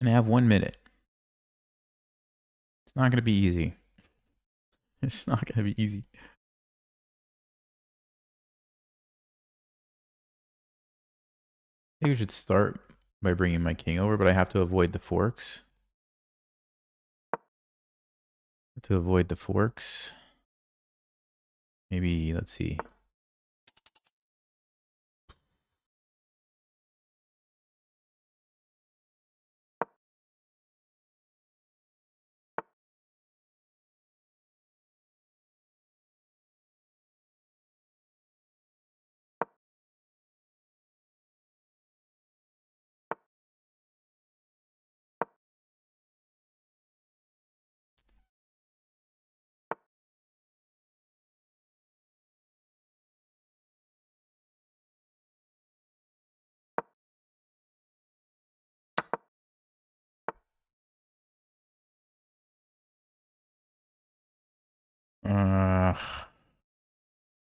And I have 1 minute. It's not going to be easy. It's not going to be easy. I think we should start by bringing my king over, but I have to avoid the forks. To avoid the forks. Maybe, let's see.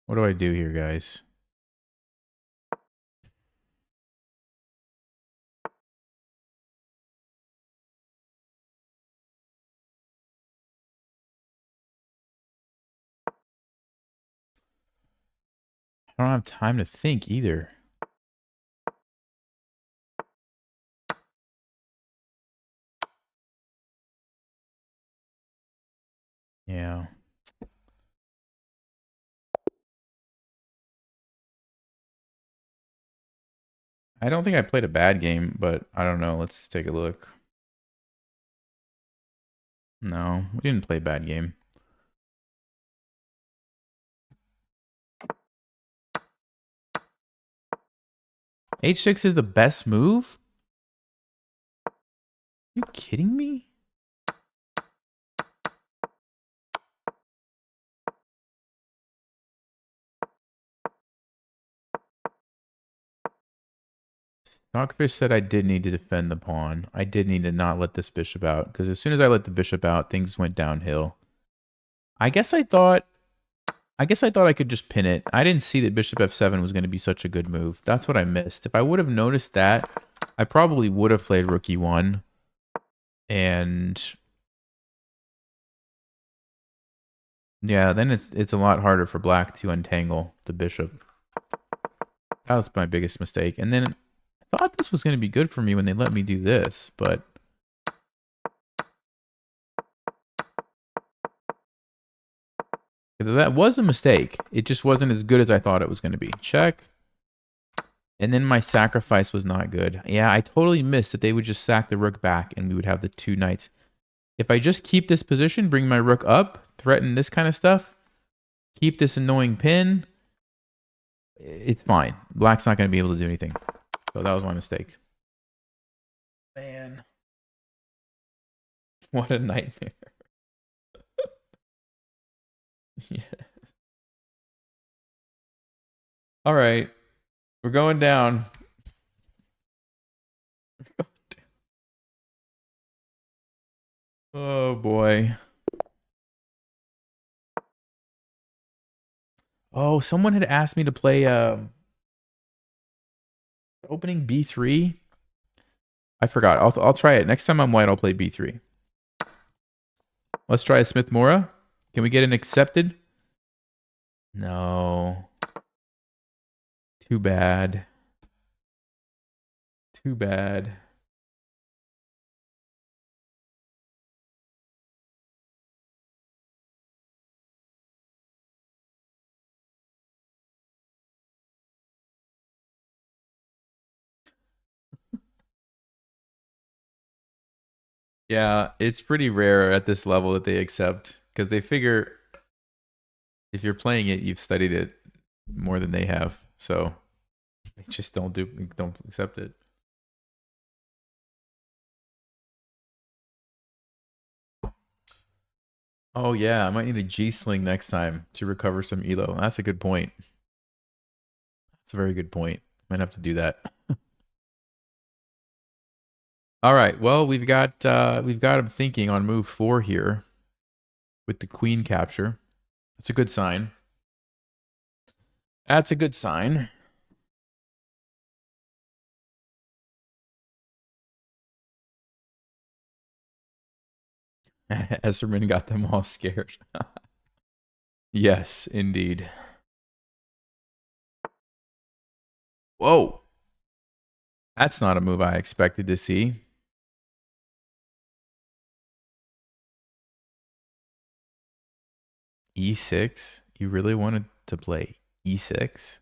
What do I do here, guys? I don't have time to think either. Yeah. I don't think I played a bad game, but I don't know. Let's take a look. No, we didn't play a bad game. H6 is the best move? Are you kidding me? Stockfish said I did need to defend the pawn. I did need to not let this bishop out, because as soon as I let the bishop out, things went downhill. I guess I thought I could just pin it. I didn't see that bishop f7 was going to be such a good move. That's what I missed. If I would have noticed that, I probably would have played rook e1. And yeah, then it's a lot harder for black to untangle the bishop. That was my biggest mistake. And then I thought this was going to be good for me when they let me do this, but that was a mistake. It just wasn't as good as I thought it was going to be. Check. And then my sacrifice was not good. Yeah, I totally missed that they would just sack the rook back and we would have the 2 knights. If I just keep this position, bring my rook up, threaten this kind of stuff, keep this annoying pin, it's fine. Black's not going to be able to do anything. So that was my mistake. Man. What a nightmare. Yeah. All right. We're going down. Oh boy. Oh, someone had asked me to play opening b3. I forgot. I'll try it. Next time I'm white, I'll play b3. Let's try a Smith Mora. Can we get an accepted? No. Too bad. Too bad. Yeah, it's pretty rare at this level that they accept, because they figure if you're playing it, you've studied it more than they have. So they just don't accept it. Oh yeah, I might need a G-sling next time to recover some elo. That's a good point. That's a very good point. Might have to do that. All right. Well, we've got him thinking on move 4 here with the queen capture. That's a good sign. That's a good sign. Esserman got them all scared. Yes, indeed. Whoa. That's not a move I expected to see. E6? You really wanted to play E6?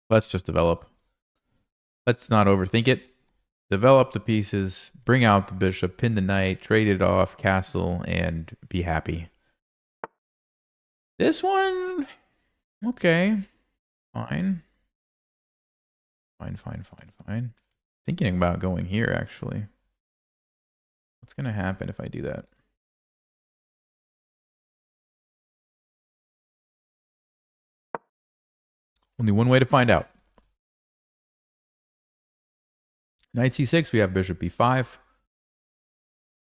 Let's just develop. Let's not overthink it. Develop the pieces, bring out the bishop, pin the knight, trade it off, castle, and be happy. This one, okay. Fine. Fine. Thinking about going here, actually. What's going to happen if I do that? Only one way to find out. Knight c6, we have bishop b5.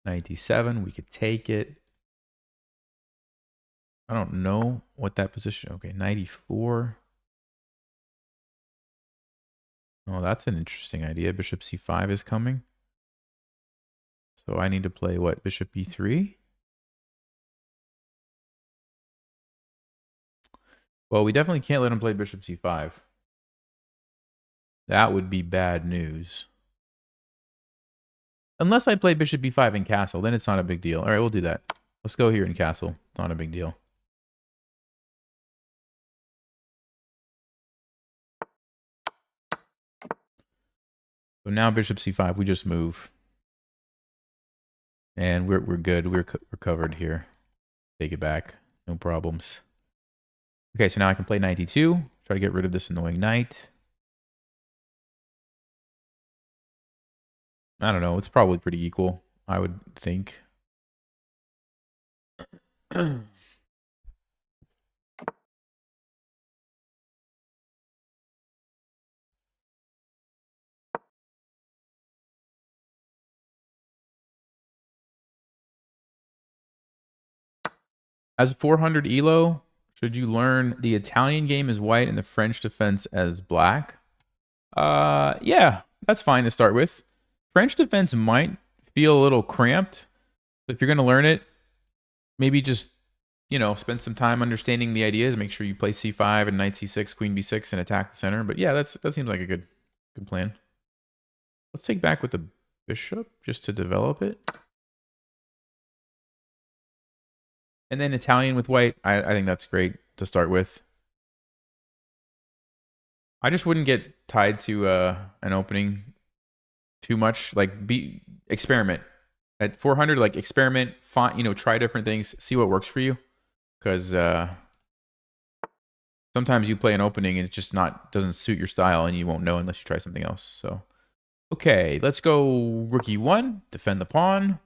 Knight d7, we could take it. I don't know what that position... Okay, knight e4. Oh, that's an interesting idea. Bishop c5 is coming. So I need to play what? Bishop e3? Well, we definitely can't let him play bishop c5. That would be bad news. Unless I play bishop b5 and castle, then it's not a big deal. All right, we'll do that. Let's go here in castle. It's not a big deal. So now bishop c5, we just move. And we're good. We're covered here. Take it back. No problems. Okay, so now I can play knight d2. Try to get rid of this annoying knight. I don't know. It's probably pretty equal, I would think. As 400 elo, should you learn the Italian game as white and the French defense as black? Yeah, that's fine to start with. French defense might feel a little cramped. But if you're going to learn it, maybe just, you know, spend some time understanding the ideas. Make sure you play c5 and knight c6, queen b6, and attack the center. But yeah, that seems like a good plan. Let's take back with the bishop just to develop it. And then Italian with white, I think that's great to start with. I just wouldn't get tied to an opening too much. Like, experiment. At 400, like, experiment, you know, try different things, see what works for you. Because sometimes you play an opening and it just doesn't suit your style and you won't know unless you try something else. So, okay, let's go rook e1, defend the pawn.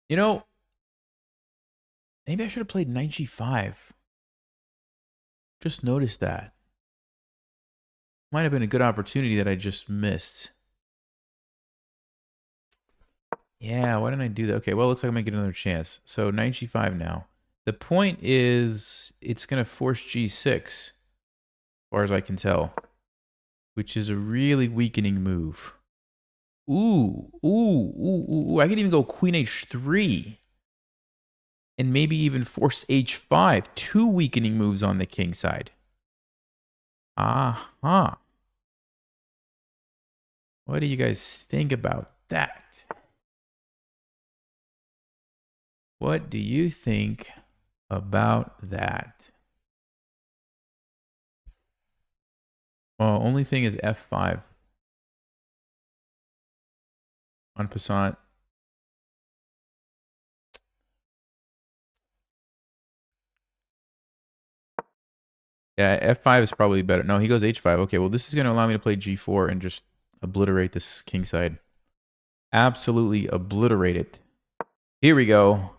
You know, maybe I should have played knight g5. Just noticed that. Might have been a good opportunity that I just missed. Yeah, why didn't I do that? Okay, well, it looks like I'm going to get another chance. So knight g5 now. The point is, it's going to force g6, as far as I can tell, which is a really weakening move. Ooh. I could even go queen h3 and maybe even force h5. 2 weakening moves on the king side. Aha. What do you guys think about that? What do you think about that? Well, only thing is f5. En passant. Yeah, f5 is probably better. No, he goes h5. Okay, well, this is going to allow me to play g4 and just obliterate this king side. Absolutely obliterate it. Here we go.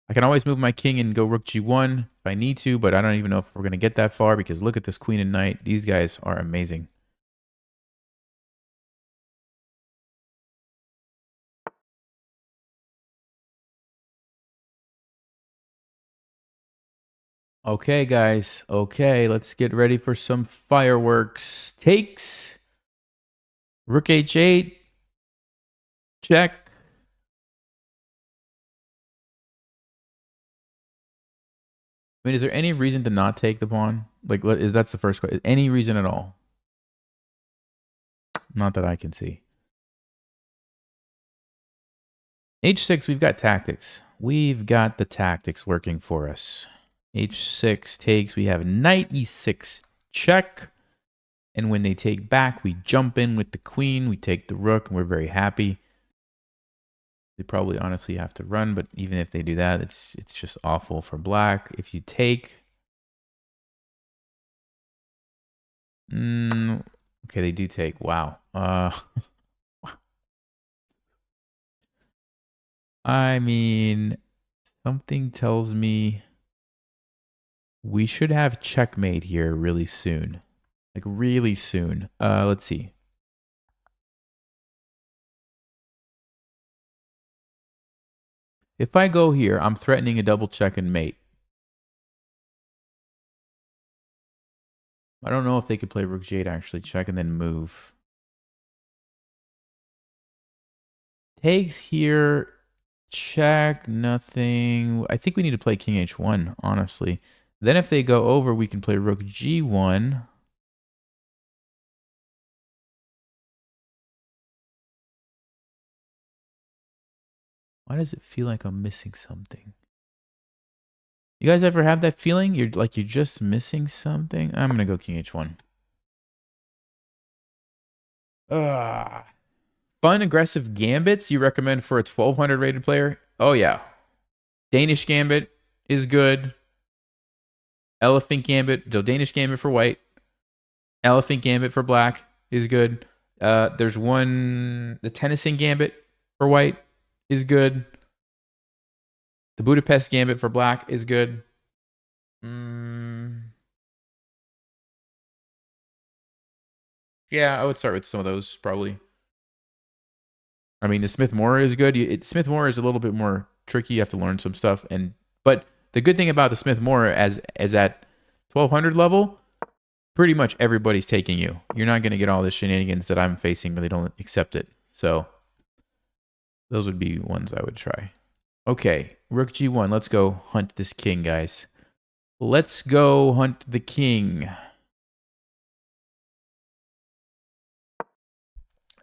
I can always move my king and go rook g1 if I need to, but I don't even know if we're going to get that far because look at this queen and knight. These guys are amazing. Okay, guys. Okay, let's get ready for some fireworks. Takes. Rook h8. Check. I mean, is there any reason to not take the pawn? Like, that's the first question. Any reason at all? Not that I can see. H6, we've got tactics. We've got the tactics working for us. H6 takes. We have knight E6 check. And when they take back, we jump in with the queen. We take the rook, and we're very happy. They probably honestly have to run, but even if they do that, it's just awful for black. If you take... okay, they do take. Wow. I mean, something tells me we should have checkmate here really soon. Like, really soon. Let's see. If I go here, I'm threatening a double check and mate. I don't know if they could play rook g8, actually check and then move. Takes here, check, nothing. I think we need to play king h1, honestly. Then if they go over, we can play rook g1. Why does it feel like I'm missing something? You guys ever have that feeling? You're just missing something? I'm going to go king h1. Fun, aggressive gambits you recommend for a 1200 rated player? Oh, yeah. Danish gambit is good. Elephant gambit. So Danish gambit for white. Elephant gambit for black is good. There's one... The Tennyson gambit for white is good. The Budapest gambit for black is good. Yeah, I would start with some of those, probably. I mean, the Smith-Morra is good. Smith-Morra is a little bit more tricky. You have to learn some stuff. But the good thing about the Smith-Morra as at 1200 level, pretty much everybody's taking you. You're not going to get all the shenanigans that I'm facing where they don't accept it. So those would be ones I would try. Okay, rook g1. Let's go hunt this king, guys. Let's go hunt the king.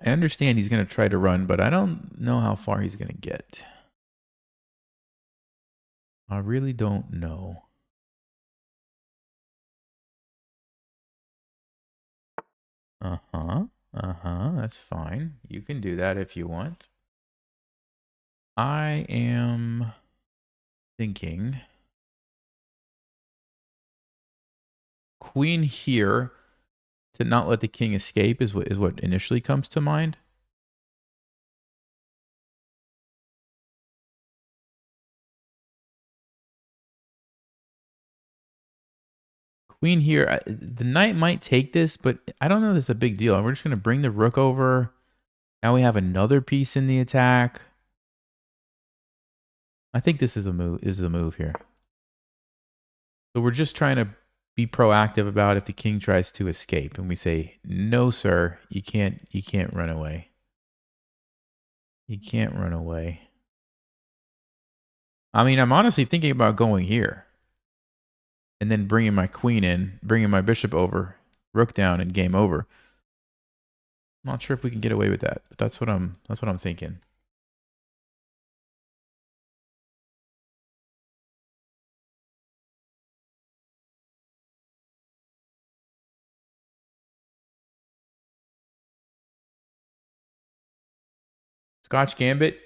I understand he's going to try to run, but I don't know how far he's going to get. I really don't know. That's fine. You can do that if you want. I am thinking queen here to not let the king escape is what initially comes to mind. Queen here, the knight might take this, but I don't know this is a big deal. We're just going to bring the rook over. Now we have another piece in the attack. I think this is the move here. So we're just trying to be proactive about if the king tries to escape, and we say, "No, sir, you can't run away. You can't run away." I mean, I'm honestly thinking about going here. And then bringing my queen in, bringing my bishop over, rook down, and game over. I'm not sure if we can get away with that, but that's what I'm thinking. Scotch Gambit.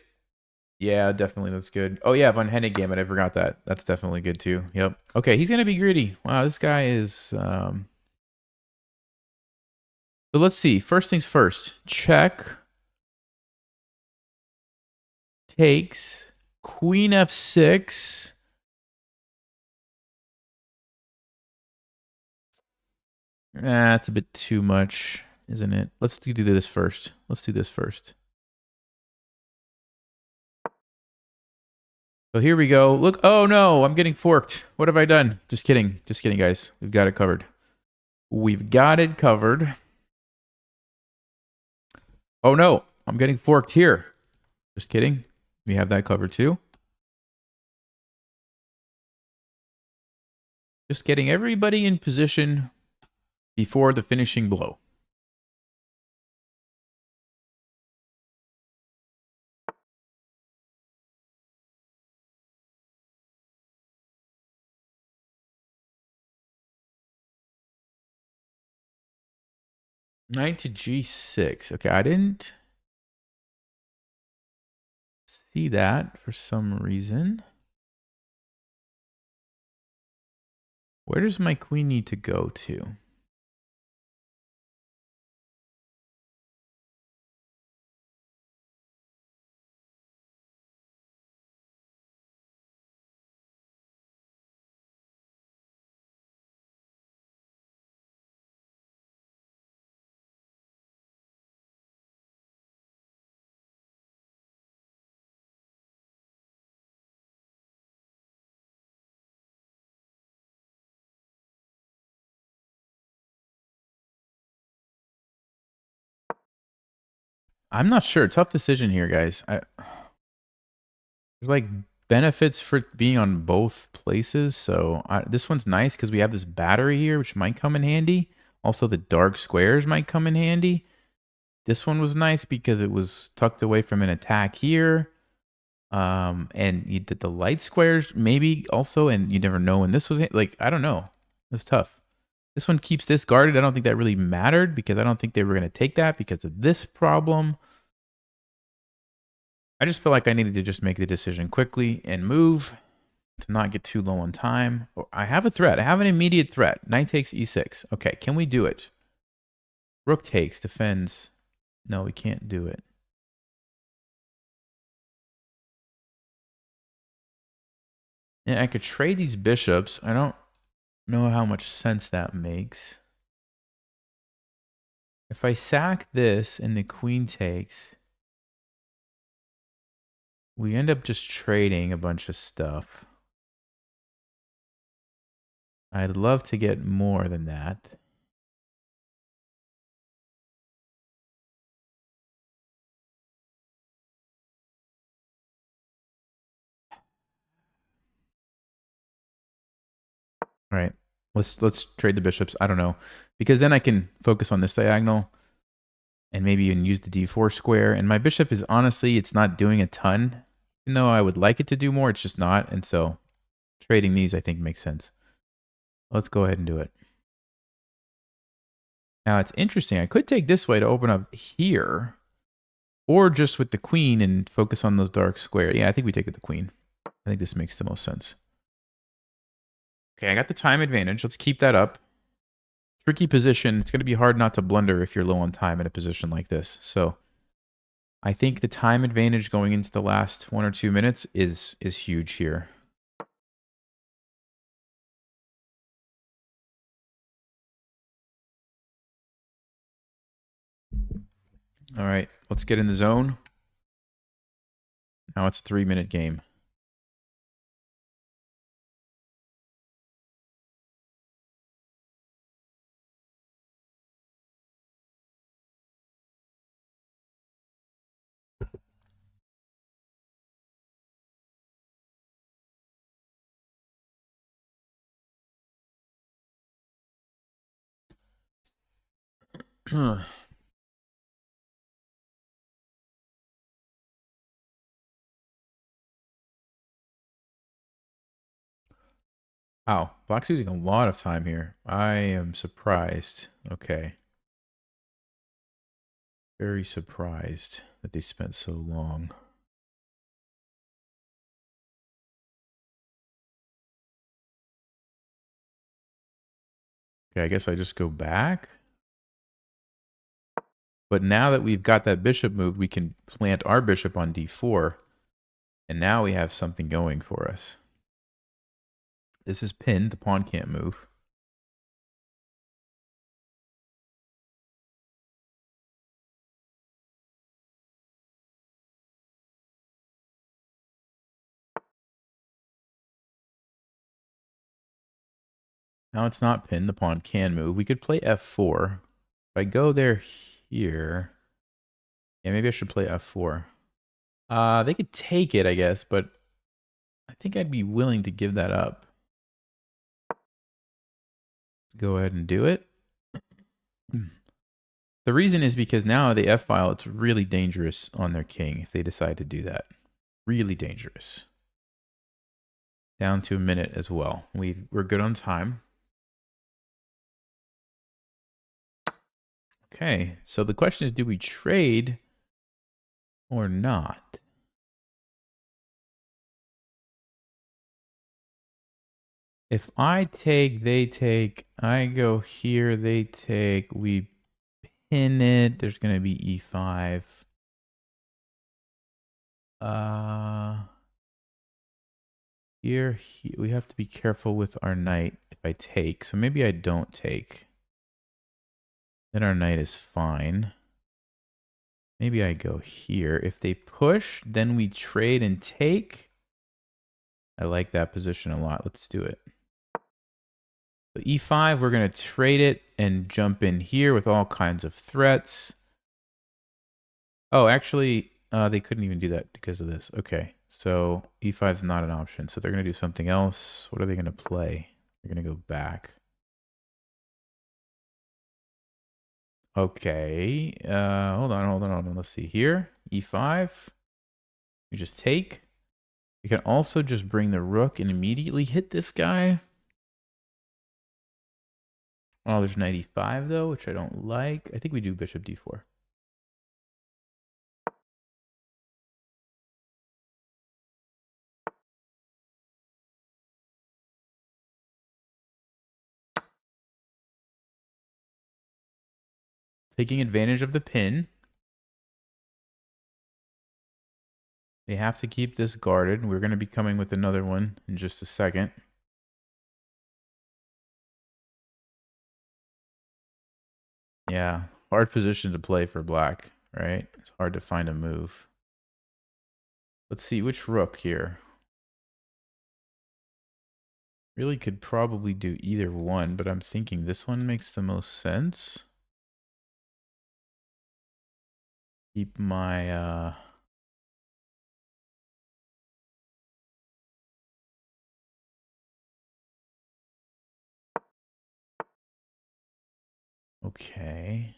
Yeah, definitely. That's good. Oh, yeah, Von Hennig Gambit. I forgot that. That's definitely good, too. Yep. Okay, he's going to be greedy. Wow, this guy is... So let's see. First things first. Check. Takes. Queen F6. That's a bit too much, isn't it? Let's do this first. Let's do this first. So here we go. Look, oh no, I'm getting forked. What have I done? Just kidding. Just kidding, guys. We've got it covered. We've got it covered. Oh no, I'm getting forked here. Just kidding. We have that covered too. Just getting everybody in position before the finishing blow. Knight to g6. Okay, I didn't see that for some reason. Where does my queen need to go to? I'm not sure. Tough decision here, guys. There's like benefits for being on both places. So this one's nice because we have this battery here, which might come in handy. Also, the dark squares might come in handy. This one was nice because it was tucked away from an attack here. And you did the light squares maybe also, and you never know when this was like, I don't know. It's tough. This one keeps this guarded. I don't think that really mattered because I don't think they were going to take that because of this problem. I just feel like I needed to just make the decision quickly and move to not get too low on time. I have a threat. I have an immediate threat. Knight takes e6. Okay, can we do it? Rook takes, defends. No, we can't do it. And I could trade these bishops. I don't know how much sense that makes. If I sack this and the queen takes, we end up just trading a bunch of stuff. I'd love to get more than that. All right, let's trade the bishops. I don't know, because then I can focus on this diagonal and maybe even use the d4 square. And my bishop is honestly, it's not doing a ton. Even though I would like it to do more, it's just not. And so trading these, I think, makes sense. Let's go ahead and do it. Now, it's interesting. I could take this way to open up here, or just with the queen and focus on those dark squares. Yeah, I think we take with the queen. I think this makes the most sense. Okay, I got the time advantage. Let's keep that up. Tricky position. It's going to be hard not to blunder if you're low on time in a position like this. So I think the time advantage going into the last 1 or 2 minutes is huge here. All right, let's get in the zone. Now it's a 3-minute game. Wow, Black's using a lot of time here. I am surprised. Okay. Very surprised that they spent so long. Okay, I guess I just go back. But now that we've got that bishop moved, we can plant our bishop on d4. And now we have something going for us. This is pinned. The pawn can't move. Now it's not pinned. The pawn can move. We could play f4. If I go there here... Yeah, maybe I should play f4. They could take it, I guess, but I think I'd be willing to give that up. Let's go ahead and do it. The reason is because now the F-file, it's really dangerous on their king if they decide to do that. Really dangerous. Down to a minute as well. We're good on time. Okay, so the question is, do we trade or not? If I take, they take, I go here, they take, we pin it. There's going to be E5. Here, we have to be careful with our knight if I take. So maybe I don't take. Then our knight is fine. Maybe I go here. If they push, then we trade and take. I like that position a lot. Let's do it. So E5, we're going to trade it and jump in here with all kinds of threats. Oh, actually, they couldn't even do that because of this. Okay, so E5 is not an option. So they're going to do something else. What are they going to play? They're going to go back. Okay, hold on. Let's see here. E5. We just take. We can also just bring the rook and immediately hit this guy. Oh, there's knight E5 though, which I don't like. I think we do bishop D4. Taking advantage of the pin. They have to keep this guarded. We're going to be coming with another one in just a second. Yeah, hard position to play for black, right? It's hard to find a move. Let's see, which rook here? Really could probably do either one, but I'm thinking this one makes the most sense. Keep my... Okay.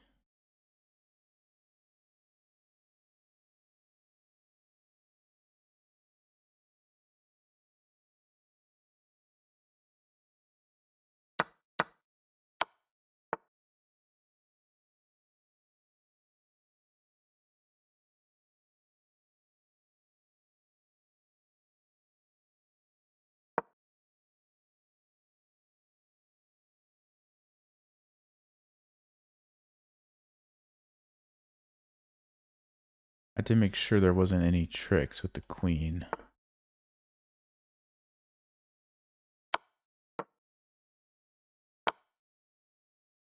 I had to make sure there wasn't any tricks with the queen.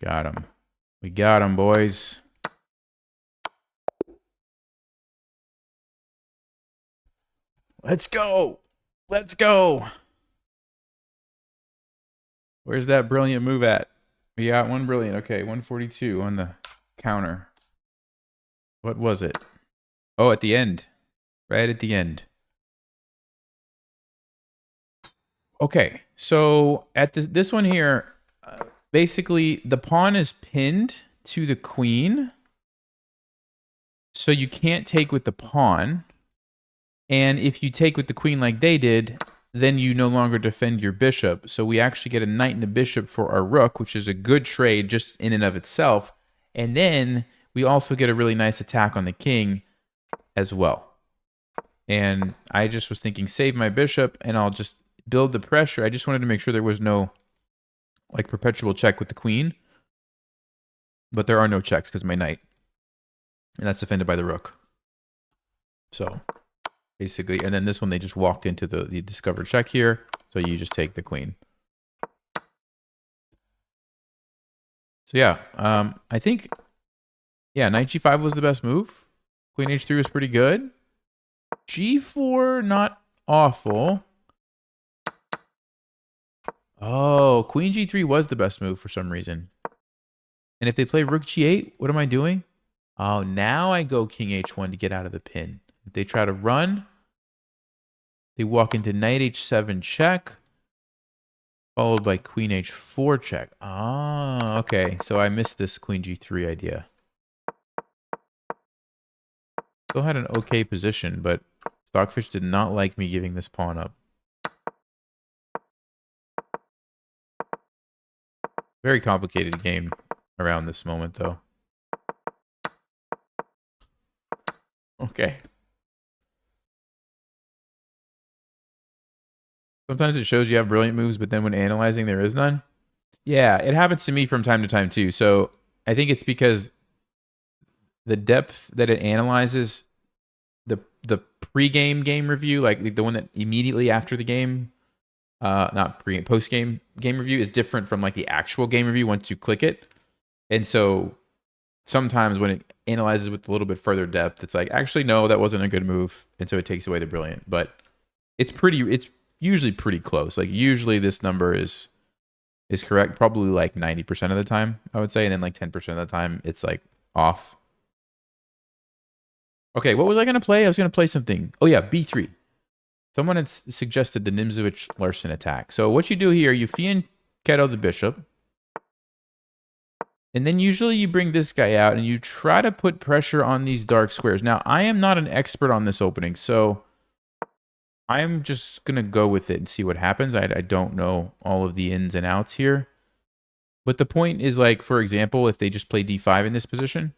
Got him. We got him, boys. Let's go. Let's go. Where's that brilliant move at? We got one brilliant. Okay, 142 on the counter. What was it? Oh, at the end. Right at the end. Okay, so at this one here, basically the pawn is pinned to the queen. So you can't take with the pawn. And if you take with the queen like they did, then you no longer defend your bishop. So we actually get a knight and a bishop for our rook, which is a good trade just in and of itself. And then we also get a really nice attack on the king as well. And I just was thinking, save my bishop, and I'll just build the pressure. I just wanted to make sure there was no like perpetual check with the queen. But there are no checks because my knight. And that's defended by the rook. So basically, and then this one, they just walked into the discovered check here. So you just take the queen. So yeah, I think, yeah, knight g5 was the best move. Queen h3 was pretty good. g4, not awful. Oh, queen g3 was the best move for some reason. And if they play rook g8, what am I doing? Oh, now I go king h1 to get out of the pin. If they try to run, they walk into knight h7 check, followed by queen h4 check. Ah, okay. So I missed this queen g3 idea. Still had an okay position, but Stockfish did not like me giving this pawn up. Very complicated game around this moment, though. Okay. Sometimes it shows you have brilliant moves, but then when analyzing, there is none. Yeah, it happens to me from time to time, too. So I think it's because the depth that it analyzes, the pre-game game review, like the one that immediately after the game, not pre post-game game review, is different from like the actual game review once you click it. And so sometimes when it analyzes with a little bit further depth, it's like, actually, no, that wasn't a good move. And so it takes away the brilliant. But it's usually pretty close. Like usually this number is correct, probably like 90% of the time, I would say. And then like 10% of the time, it's like off. Okay, what was I going to play? I was going to play something. Oh, yeah, b3. Someone had suggested the Nimzowitsch-Larsen attack. So what you do here, you fianchetto the bishop. And then usually you bring this guy out and you try to put pressure on these dark squares. Now, I am not an expert on this opening, so I'm just going to go with it and see what happens. I don't know all of the ins and outs here. But the point is, like, for example, if they just play d5 in this position,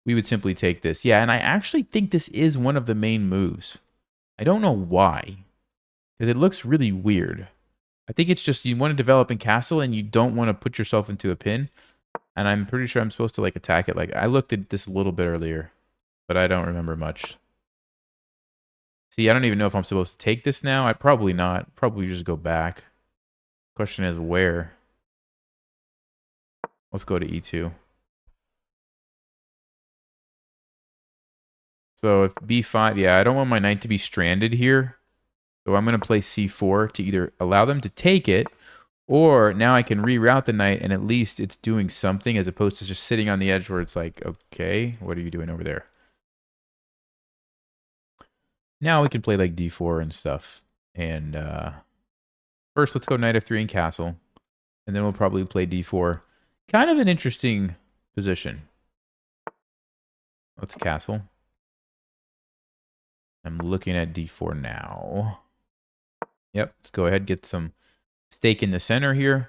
we would simply take this. Yeah, and I actually think this is one of the main moves. I don't know why, because it looks really weird. I think it's just you want to develop in castle and you don't want to put yourself into a pin. And I'm pretty sure I'm supposed to like attack it. Like I looked at this a little bit earlier, but I don't remember much. See, I don't even know if I'm supposed to take this now. I'd probably not. Probably just go back. Question is where? Let's go to e2. So if b5, yeah, I don't want my knight to be stranded here. So I'm going to play c4 to either allow them to take it, or now I can reroute the knight and at least it's doing something as opposed to just sitting on the edge where it's like, okay, what are you doing over there? Now we can play like d4 and stuff. And first, let's go knight f3 and castle. And then we'll probably play d4. Kind of an interesting position. Let's castle. I'm looking at d4 now. Yep, let's go ahead and get some stake in the center here.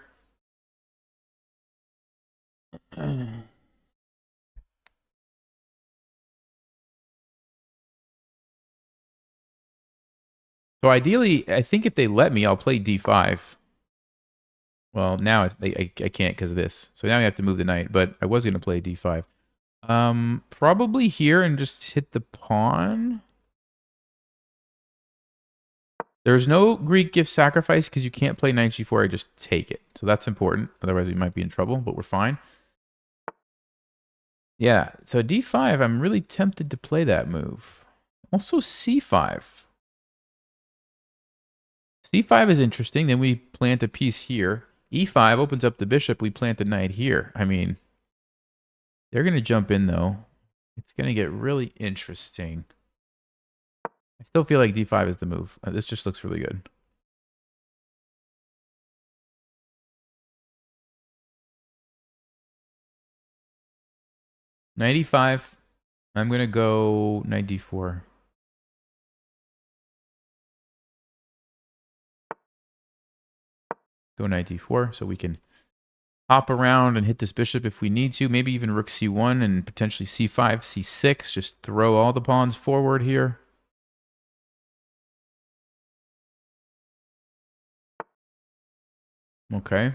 So ideally, I think if they let me, I'll play d5. Well, now I can't because of this. So now I have to move the knight, but I was going to play d5. Probably here and just hit the pawn. There's no Greek gift sacrifice because you can't play knight g4. I just take it. So that's important. Otherwise, we might be in trouble, but we're fine. Yeah, so d5, I'm really tempted to play that move. Also c5. c5 is interesting. Then we plant a piece here. e5 opens up the bishop. We plant the knight here. I mean, they're going to jump in, though. It's going to get really interesting. I still feel like d5 is the move. This just looks really good. Knight e5. I'm going to go knight d4. Go knight d4 so we can hop around and hit this bishop if we need to. Maybe even rook c1 and potentially c5, c6. Just throw all the pawns forward here. Okay.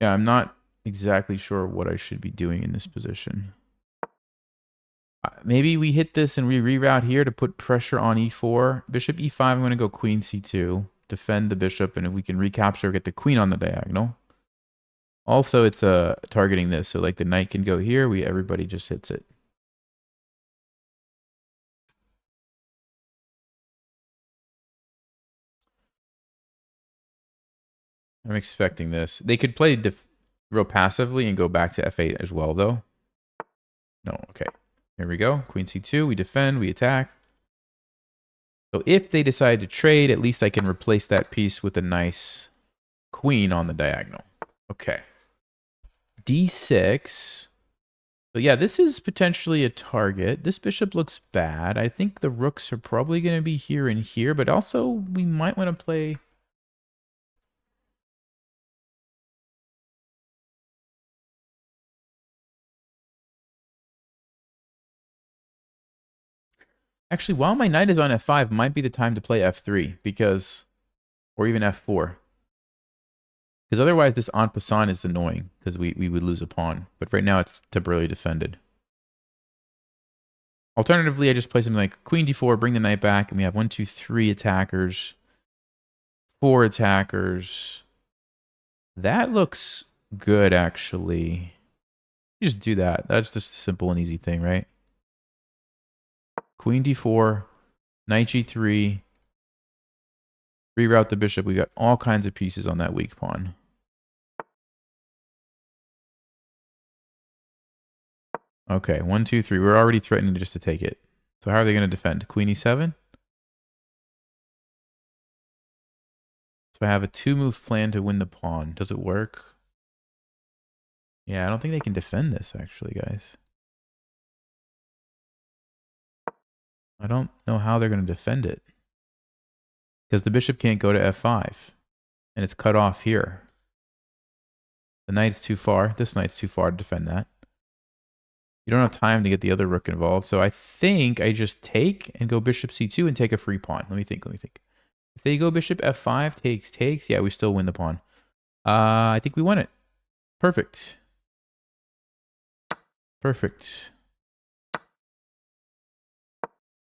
Yeah, I'm not exactly sure what I should be doing in this position. Maybe we hit this and we reroute here to put pressure on e4. Bishop e5, I'm going to go queen c2. Defend the bishop, and if we can recapture, get the queen on the diagonal. Also, it's targeting this, so like the knight can go here. Everybody just hits it. I'm expecting this. They could play real passively and go back to f8 as well, though. No, okay. Here we go. Queen c2. We defend. We attack. So if they decide to trade, at least I can replace that piece with a nice queen on the diagonal. Okay. d6. So yeah, this is potentially a target. This bishop looks bad. I think the rooks are probably going to be here and here, but also we might want to play... Actually, while my knight is on f5, might be the time to play f3, because... Or even f4. Because otherwise this en passant is annoying, because we would lose a pawn. But right now it's temporarily defended. Alternatively, I just play something like queen d4, bring the knight back, and we have 1, 2, 3 attackers. 4 attackers. That looks good, actually. You just do that. That's just a simple and easy thing, right? Queen d4, knight g3. Reroute the bishop. We got all kinds of pieces on that weak pawn. Okay, 1, 2, 3. We're already threatening just to take it. So how are they going to defend? Queen e7? So I have a 2-move plan to win the pawn. Does it work? Yeah, I don't think they can defend this, actually, guys. I don't know how they're going to defend it. Because the bishop can't go to f5. And it's cut off here. The knight's too far. This knight's too far to defend that. You don't have time to get the other rook involved. So I think I just take and go bishop c2 and take a free pawn. Let me think. If they go bishop f5, takes. Yeah, we still win the pawn. I think we won it. Perfect. Perfect.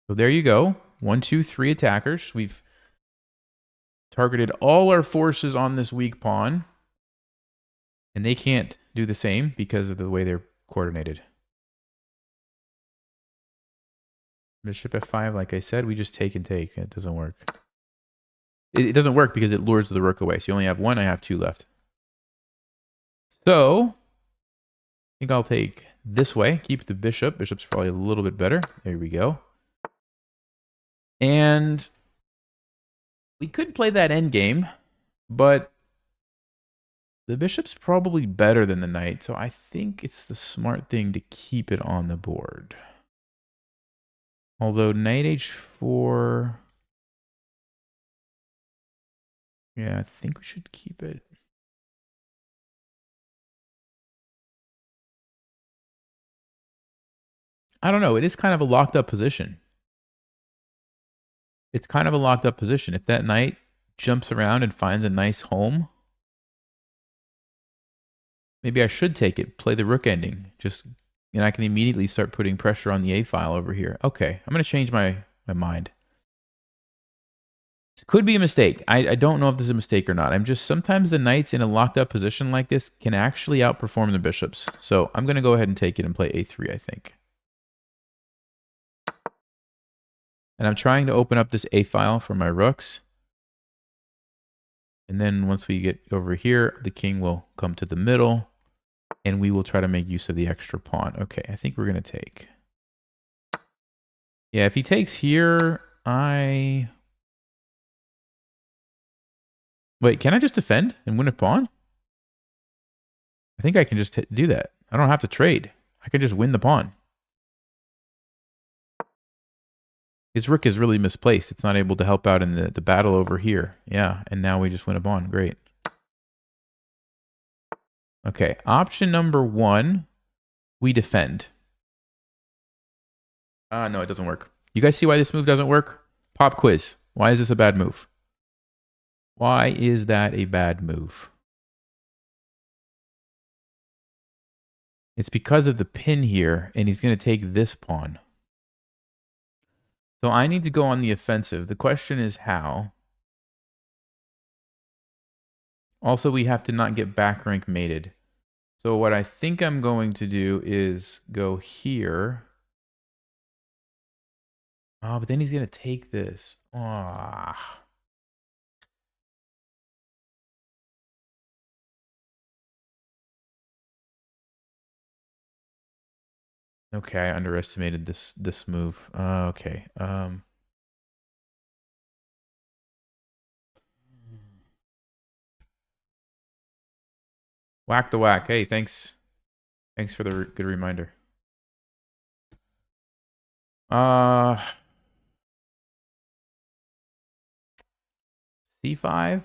So there you go. 1, 2, 3 attackers. We've targeted all our forces on this weak pawn. And they can't do the same because of the way they're coordinated. Bishop f5, like I said, we just take and take. It doesn't work. It doesn't work because it lures the rook away. So you only have 1, I have 2 left. So, I think I'll take this way. Keep the bishop. Bishop's probably a little bit better. There we go. And we could play that endgame, but the bishop's probably better than the knight. So I think it's the smart thing to keep it on the board. Although knight h4... Yeah, I think we should keep it. I don't know. It is kind of a locked up position. It's kind of a locked up position. If that knight jumps around and finds a nice home, maybe I should take it, play the rook ending. And I can immediately start putting pressure on the A file over here. Okay, I'm going to change my mind. This could be a mistake. I don't know if this is a mistake or not. Sometimes the knights in a locked up position like this can actually outperform the bishops. So I'm going to go ahead and take it and play A3, I think. And I'm trying to open up this A file for my rooks. And then once we get over here, the king will come to the middle. And we will try to make use of the extra pawn. Okay, I think we're going to take. Yeah, if he takes here, Wait, can I just defend and win a pawn? I think I can just do that. I don't have to trade. I can just win the pawn. His rook is really misplaced. It's not able to help out in the battle over here. Yeah, and now we just win a pawn. Great. Okay, option number 1, we defend. No, it doesn't work. You guys see why this move doesn't work? Pop quiz. Why is this a bad move? Why is that a bad move? It's because of the pin here, and he's going to take this pawn. So I need to go on the offensive. The question is how. Also, we have to not get back rank mated. So what I think I'm going to do is go here. Oh, but then he's going to take this. Ah. Okay, I underestimated this move. Okay. Whack the whack. Hey, thanks. Thanks for the good reminder. C5.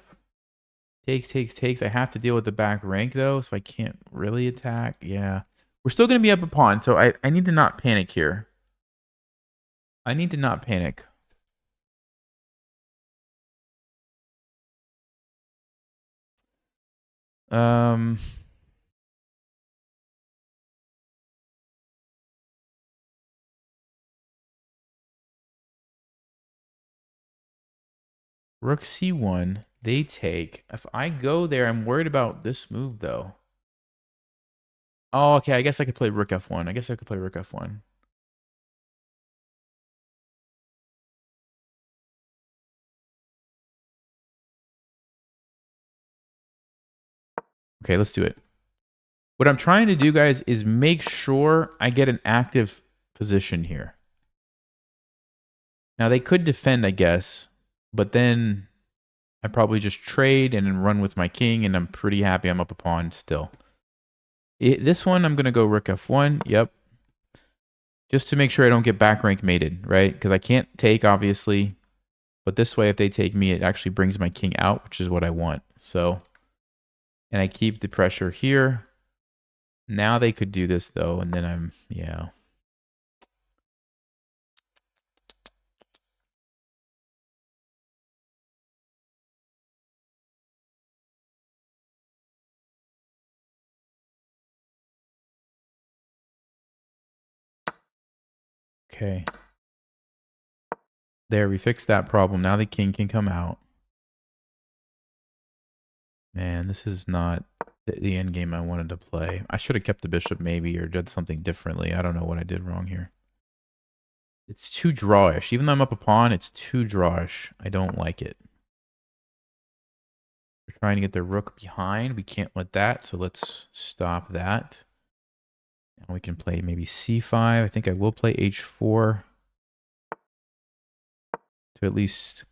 Takes. I have to deal with the back rank though, so I can't really attack. Yeah. We're still gonna be up a pawn, so I need to not panic here. I need to not panic. Um Rook C1. They take. If I go there, I'm worried about this move though. Oh, okay. I guess I could play Rook F1. I guess I could play Rook F1. Okay, let's do it. What I'm trying to do, guys, is make sure I get an active position here. Now, they could defend, I guess, but then I probably just trade and then run with my king, and I'm pretty happy I'm up a pawn still. This one, I'm going to go Rook F1. Yep. Just to make sure I don't get back rank mated, right? Because I can't take, obviously. But this way, if they take me, it actually brings my king out, which is what I want. So, and I keep the pressure here. Now they could do this, though, and then I'm, yeah. Okay. There, we fixed that problem. Now the king can come out. Man, this is not the end game I wanted to play. I should have kept the bishop maybe or did something differently. I don't know what I did wrong here. It's too drawish. Even though I'm up a pawn, it's too drawish. I don't like it. We're trying to get the rook behind. We can't let that, so let's stop that. And we can play maybe c5. I think I will play h4 to at least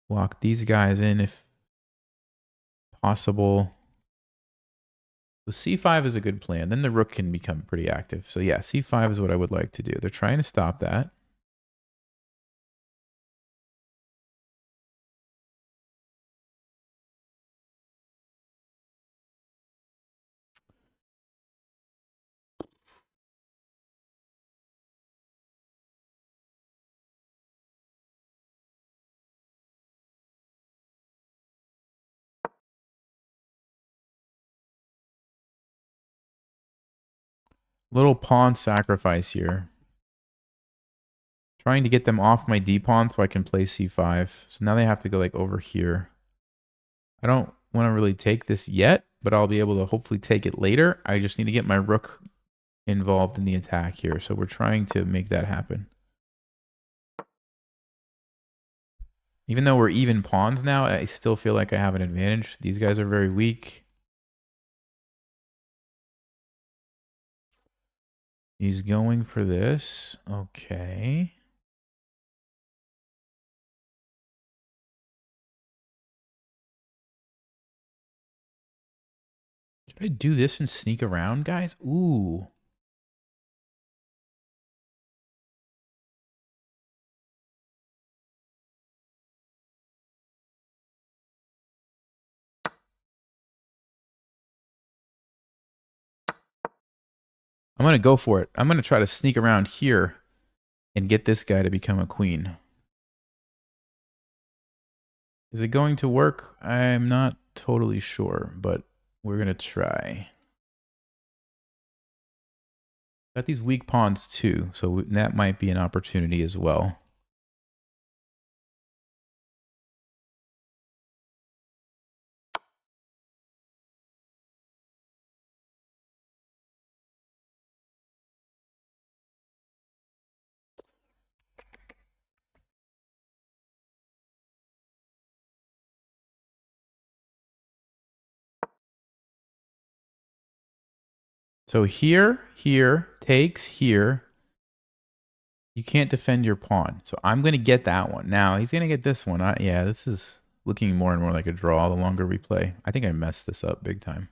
lock these guys in if possible. So c5 is a good plan. Then the rook can become pretty active. So yeah, c5 is what I would like to do. They're trying to stop that. Little pawn sacrifice here. Trying to get them off my d-pawn so I can play c5. So now they have to go like over here. I don't want to really take this yet, but I'll be able to hopefully take it later. I just need to get my rook involved in the attack here. So we're trying to make that happen. Even though we're even pawns now, I still feel like I have an advantage. These guys are very weak. He's going for this. Okay. Should I do this and sneak around, guys? Ooh. I'm going to go for it. I'm going to try to sneak around here and get this guy to become a queen. Is it going to work? I'm not totally sure, but we're going to try. Got these weak pawns too, so that might be an opportunity as well. So here, takes here. You can't defend your pawn. So I'm going to get that one. Now, he's going to get this one. Yeah, this is looking more and more like a draw the longer we play. I think I messed this up big time.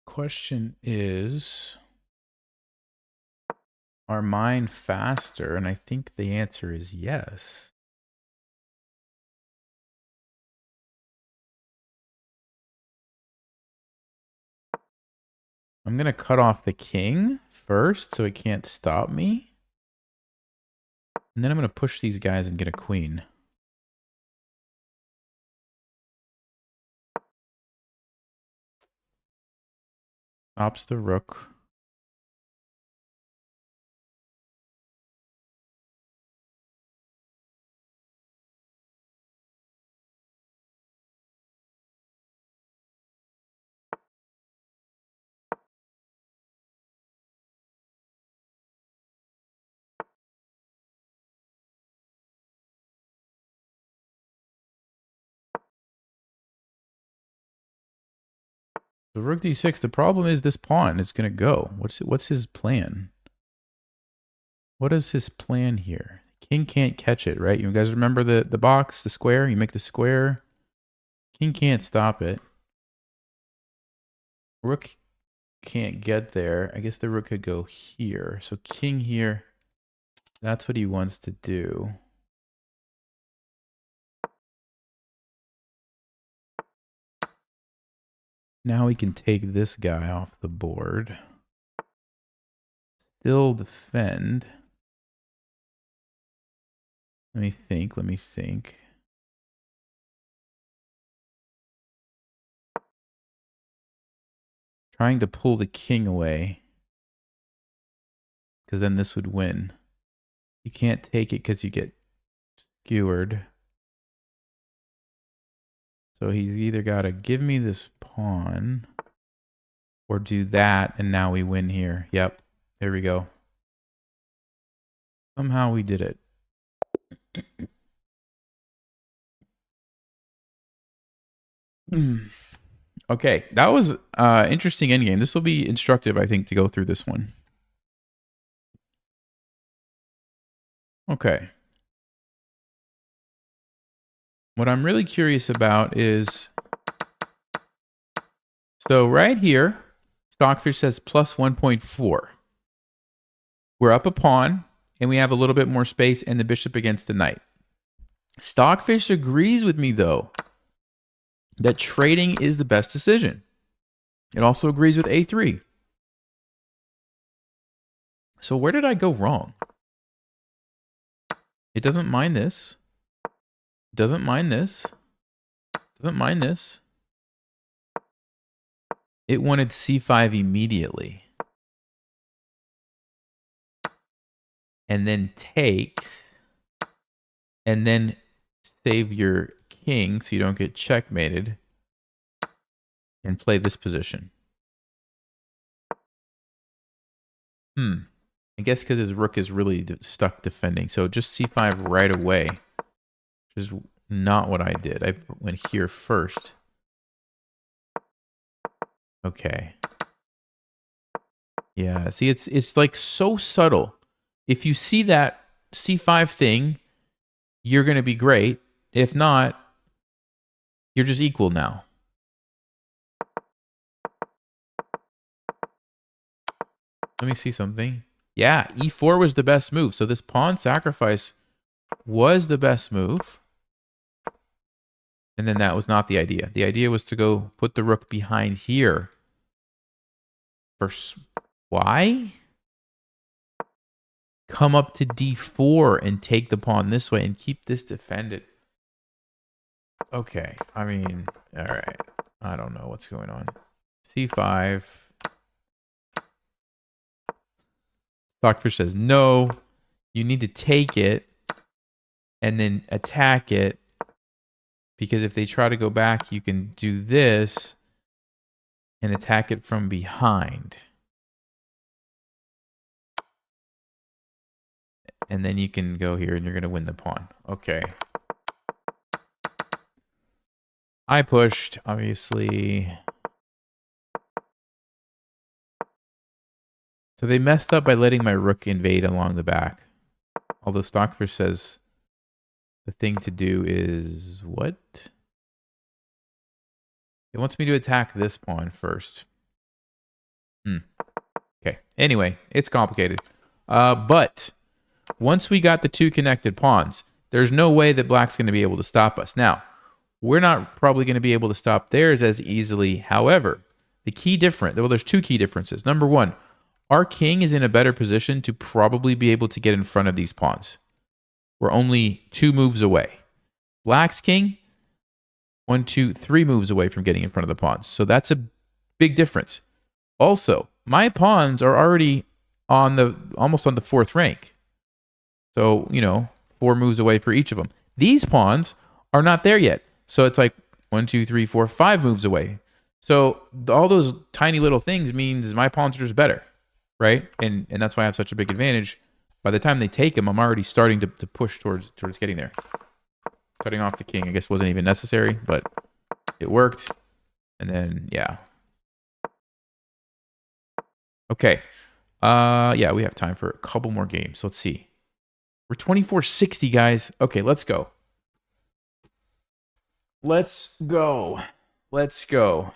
Question is, are mine faster? And I think the answer is yes. I'm going to cut off the king first so it can't stop me. And then I'm going to push these guys and get a queen. Stops the rook. So rook d6, the problem is this pawn is going to go. What's his plan? What is his plan here? King can't catch it, right? You guys remember the box, the square? You make the square. King can't stop it. Rook can't get there. I guess the rook could go here. So king here. That's what he wants to do. Now we can take this guy off the board. Still defend. Let me think. Trying to pull the king away. Because then this would win. You can't take it because you get skewered. So he's either got to give me this pawn or do that, and now we win here. Yep, there we go. Somehow we did it. Okay, that was interesting endgame. This will be instructive, I think, to go through this one. Okay. What I'm really curious about is, so right here, Stockfish says plus 1.4. We're up a pawn, and we have a little bit more space and the bishop against the knight. Stockfish agrees with me, though, that trading is the best decision. It also agrees with A3. So where did I go wrong? It doesn't mind this. It doesn't mind this. It doesn't mind this. It wanted C5 immediately. And then takes. And then save your king so you don't get checkmated. And play this position. I guess because his rook is really stuck defending. So just C5 right away. Which is not what I did. I went here first. Okay. Yeah, see, it's like so subtle. If you see that C5 thing, you're going to be great. If not, you're just equal now. Let me see something. Yeah, E4 was the best move. So this pawn sacrifice was the best move. And then that was not the idea. The idea was to go put the rook behind here. Why? Come up to d4 and take the pawn this way and keep this defended. Okay, I mean, all right. I don't know what's going on. c5. Stockfish says, no, you need to take it and then attack it. Because if they try to go back, you can do this and attack it from behind. And then you can go here and you're going to win the pawn. Okay. I pushed, obviously. So they messed up by letting my rook invade along the back. Although Stockfish says the thing to do is what? It wants me to attack this pawn first. Okay. Anyway, it's complicated. But once we got the two connected pawns, there's no way that black's going to be able to stop us. Now, we're not probably going to be able to stop theirs as easily. However, the key difference, well, there's two key differences. Number one, our king is in a better position to probably be able to get in front of these pawns. We're only 2 moves away. Black's king, 1, 2, 3 moves away from getting in front of the pawns. So that's a big difference. Also, my pawns are already on almost on the 4th rank. So, 4 moves away for each of them. These pawns are not there yet. So it's like 1, 2, 3, 4, 5 moves away. So all those tiny little things means my pawns are just better, right? And that's why I have such a big advantage. By the time they take him, I'm already starting to push towards getting there. Cutting off the king, I guess, wasn't even necessary, but it worked. And then, yeah. Okay. Yeah, we have time for a couple more games. Let's see. We're 24-60, guys. Okay, let's go. Let's go. Let's go.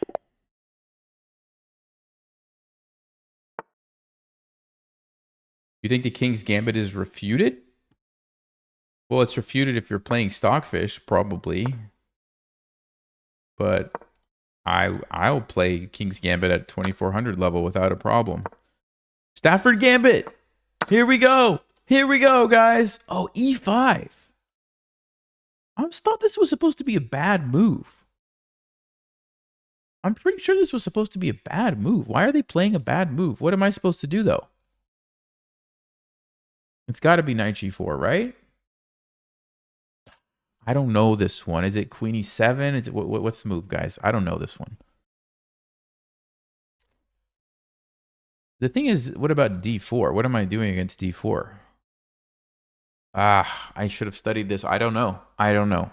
You think the King's Gambit is refuted? Well, it's refuted if you're playing Stockfish, probably. But I'll play King's Gambit at 2400 level without a problem. Stafford Gambit. Here we go. Here we go, guys. Oh, e5. I thought this was supposed to be a bad move. I'm pretty sure this was supposed to be a bad move. Why are they playing a bad move? What am I supposed to do, though? It's got to be knight g4, right? I don't know this one. Is it queen e7? Is it what's the move, guys? I don't know this one. The thing is, what about d4? What am I doing against d4? I should have studied this. I don't know. I don't know.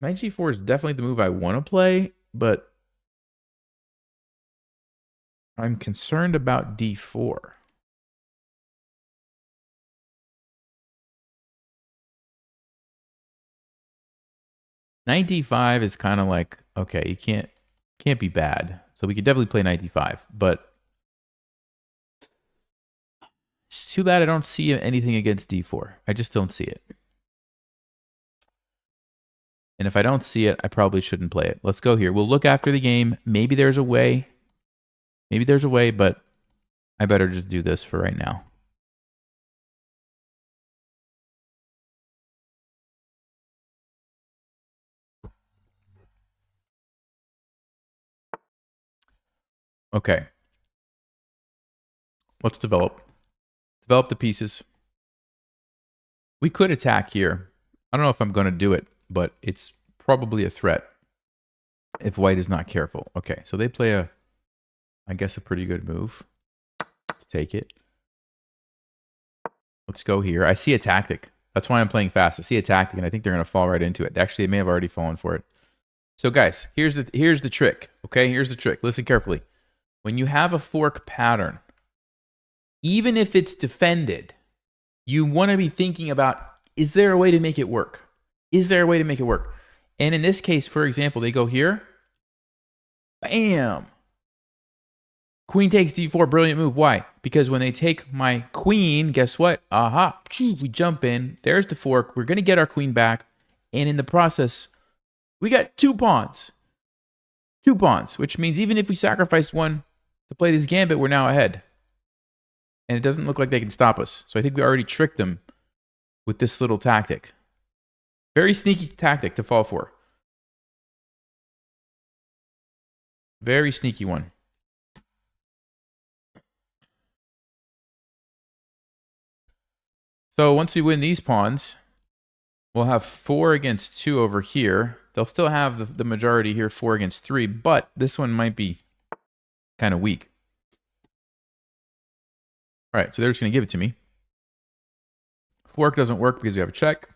Knight g4 is definitely the move I want to play, but I'm concerned about d4. Knight d5 is kind of like, okay, you can't be bad. So we could definitely play knight d5, but it's too bad I don't see anything against d4. I just don't see it. And if I don't see it, I probably shouldn't play it. Let's go here. We'll look after the game. Maybe there's a way. Maybe there's a way, but I better just do this for right now. Okay. Let's develop the pieces. We could attack here. I don't know if I'm going to do it, but it's probably a threat if white is not careful. Okay, so they play I guess a pretty good move. Let's take it. Let's go here. I see a tactic. That's why I'm playing fast. I see a tactic, and I think they're going to fall right into it. Actually, they may have already fallen for it. So, guys, here's the trick. Okay, here's the trick. Listen carefully. When you have a fork pattern, even if it's defended, you want to be thinking about, is there a way to make it work? Is there a way to make it work? And in this case, for example, they go here. Bam! Queen takes d4, brilliant move. Why? Because when they take my queen, guess what? Aha, we jump in. There's the fork. We're going to get our queen back. And in the process, we got 2 pawns. 2 pawns, which means even if we sacrificed one to play this gambit, we're now ahead. And it doesn't look like they can stop us. So I think we already tricked them with this little tactic. Very sneaky tactic to fall for. Very sneaky one. So once we win these pawns, we'll have 4 against 2 over here. They'll still have the majority here, 4 against 3, but this one might be kind of weak. All right, so they're just going to give it to me. Fork doesn't work because we have a check.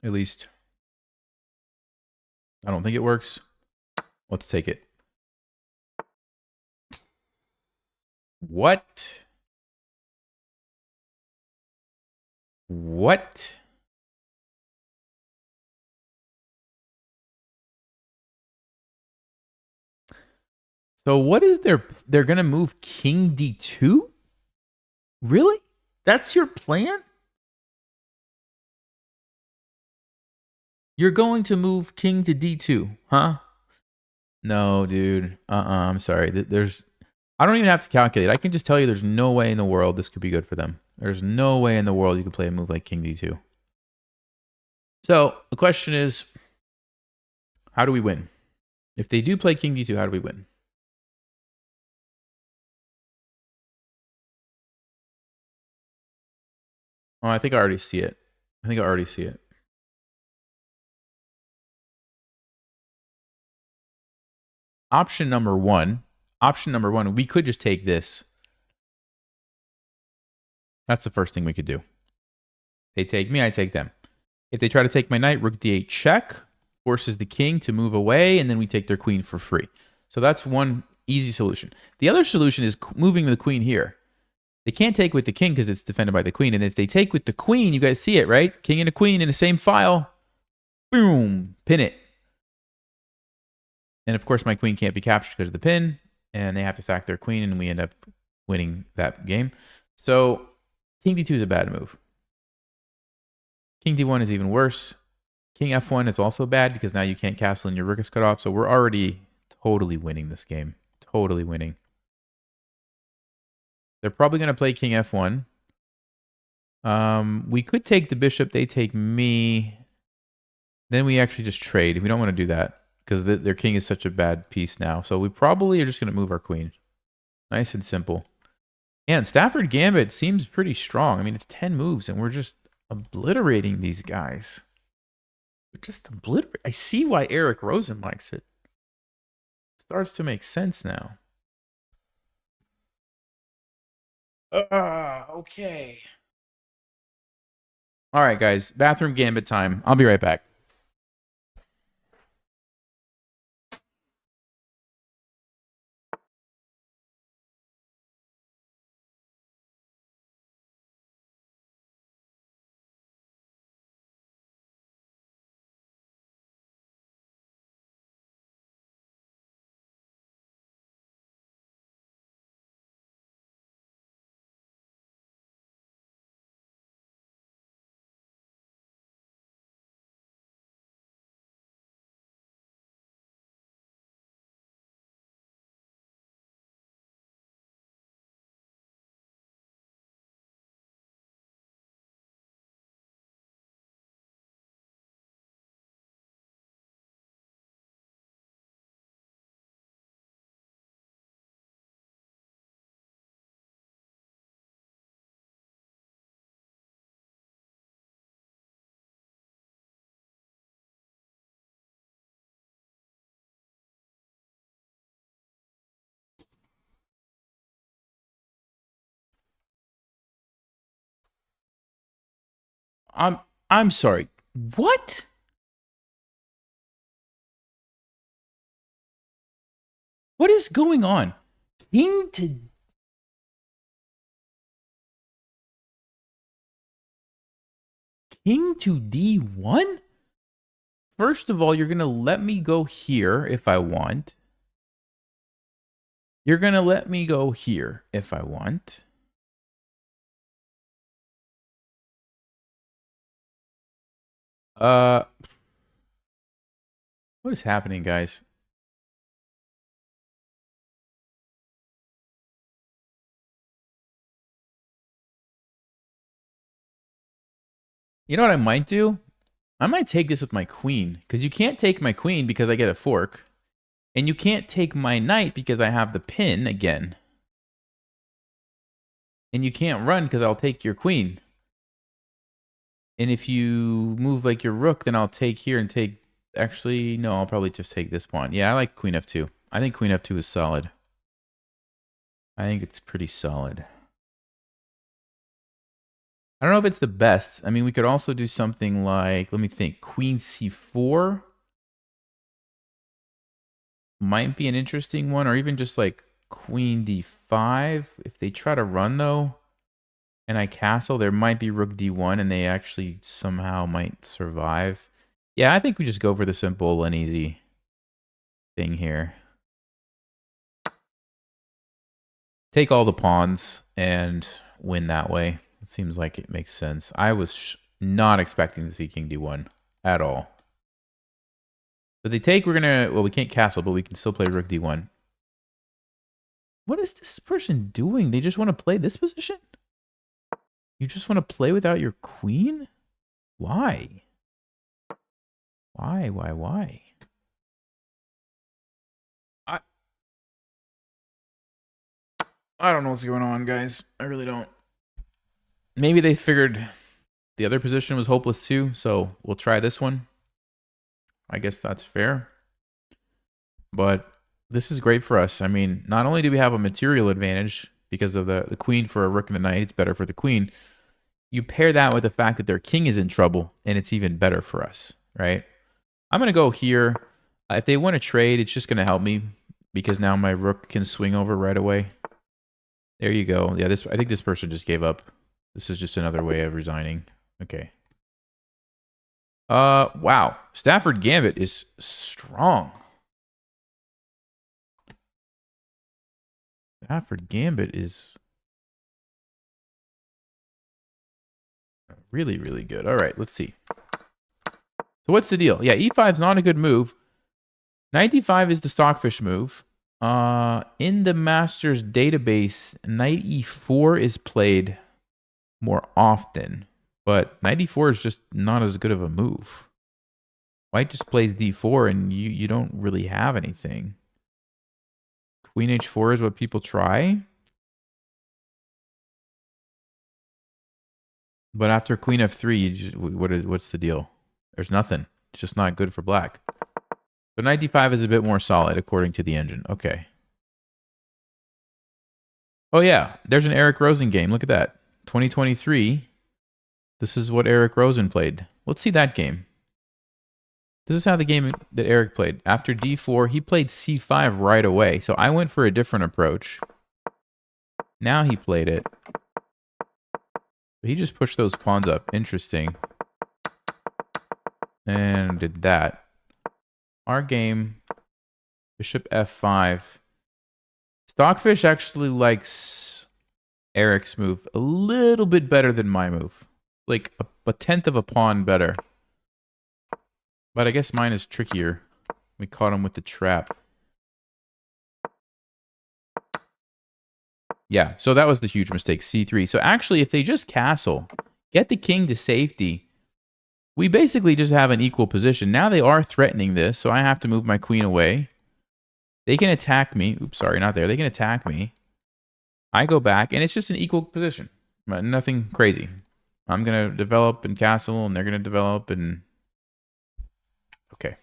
At least, I don't think it works. Let's take it. What? What? So what is they're going to move king d2? Really? That's your plan? You're going to move king to d2, huh? No, dude. I'm sorry. I don't even have to calculate. I can just tell you there's no way in the world this could be good for them. There's no way in the world you can play a move like king d2. So the question is, how do we win? If they do play king d2, how do we win? Oh, I think I already see it. I think I already see it. Option number one, we could just take this. That's the first thing we could do. They take me, I take them. If they try to take my knight, rook d8 check, forces the king to move away, and then we take their queen for free. So that's one easy solution. The other solution is moving the queen here. They can't take with the king because it's defended by the queen. And if they take with the queen, you guys see it, right? King and a queen in the same file. Boom, pin it. And of course, my queen can't be captured because of the pin, and they have to sack their queen, and we end up winning that game. So king d2 is a bad move. King d1 is even worse. King f1 is also bad because now you can't castle and your rook is cut off. So we're already totally winning this game. Totally winning. They're probably going to play king f1. We could take the bishop. They take me. Then we actually just trade. We don't want to do that because their king is such a bad piece now. So we probably are just going to move our queen. Nice and simple. Yeah, and Stafford Gambit seems pretty strong. I mean, it's 10 moves, and we're just obliterating these guys. We're just obliterating. I see why Eric Rosen likes it. Starts to make sense now. Okay. All right, guys. Bathroom Gambit time. I'll be right back. I'm sorry. What? What is going on? King to d1? First of all, you're going to let me go here if I want. You're going to let me go here if I want. What is happening, guys? You know what I might do? I might take this with my queen, because you can't take my queen because I get a fork. And you can't take my knight because I have the pin again. And you can't run because I'll take your queen. And if you move like your rook, then I'll take here and take... Actually, no, I'll probably just take this pawn. Yeah, I like queen f2. I think queen f2 is solid. I think it's pretty solid. I don't know if it's the best. I mean, we could also do something like... Let me think. Queen c4 might be an interesting one. Or even just like queen d5. If they try to run, though... and I castle, there might be rook d1, and they actually somehow might survive. Yeah, I think we just go for the simple and easy thing here. Take all the pawns and win that way. It seems like it makes sense. I was not expecting to see king d1 at all. But they take, we're going to... Well, we can't castle, but we can still play rook d1. What is this person doing? They just want to play this position? You just want to play without your queen? Why? Why? I don't know what's going on, guys. I really don't. Maybe they figured the other position was hopeless too, so we'll try this one. I guess that's fair. But this is great for us. I mean, not only do we have a material advantage because of the queen for a rook and a knight, it's better for the queen. You pair that with the fact that their king is in trouble, and it's even better for us, right? I'm going to go here. If they want to trade, it's just going to help me because now my rook can swing over right away. There you go. Yeah, I think this person just gave up. This is just another way of resigning. Okay. Wow. Stafford Gambit is strong. Stafford Gambit is really, really good. All right, let's see. So what's the deal? Yeah, e5 is not a good move. Knight d5 is the stockfish move. In the Masters database, knight e4 is played more often, but knight e4 is just not as good of a move. White just plays d4, and you don't really have anything. Queen h4 is what people try. But after queen f3, you just, what's the deal? There's nothing. It's just not good for black. So knight d5 is a bit more solid according to the engine. Okay. Oh yeah, there's an Eric Rosen game. Look at that. 2023. This is what Eric Rosen played. Let's see that game. This is how the game that Eric played. After d4, he played c5 right away. So I went for a different approach. Now he played it. He just pushed those pawns up. Interesting. And did that. Our game, bishop f5. Stockfish actually likes Eric's move a little bit better than my move. Like a tenth of a pawn better. But I guess mine is trickier. We caught him with the trap. Yeah, so that was the huge mistake, c3. So actually, if they just castle, get the king to safety, we basically just have an equal position. Now they are threatening this, so I have to move my queen away. They can attack me. Oops, sorry, not there. They can attack me. I go back, and it's just an equal position. Nothing crazy. I'm going to develop and castle, and they're going to develop, and... Okay.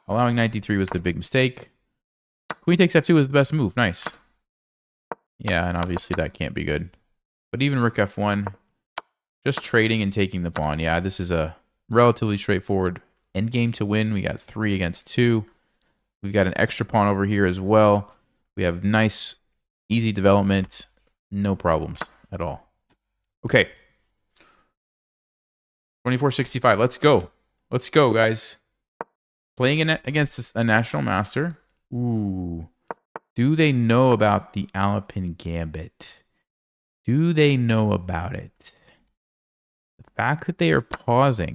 Allowing knight d3 was the big mistake. Queen takes f2 is the best move. Nice. Yeah, and obviously that can't be good. But even rook f1, just trading and taking the pawn. Yeah, this is a relatively straightforward endgame to win. We got 3 against 2. We've got an extra pawn over here as well. We have nice, easy development. No problems at all. Okay. 2465. Let's go. Let's go, guys. Playing against a national master. Ooh. Do they know about the Alapin Gambit? Do they know about it? The fact that they are pausing,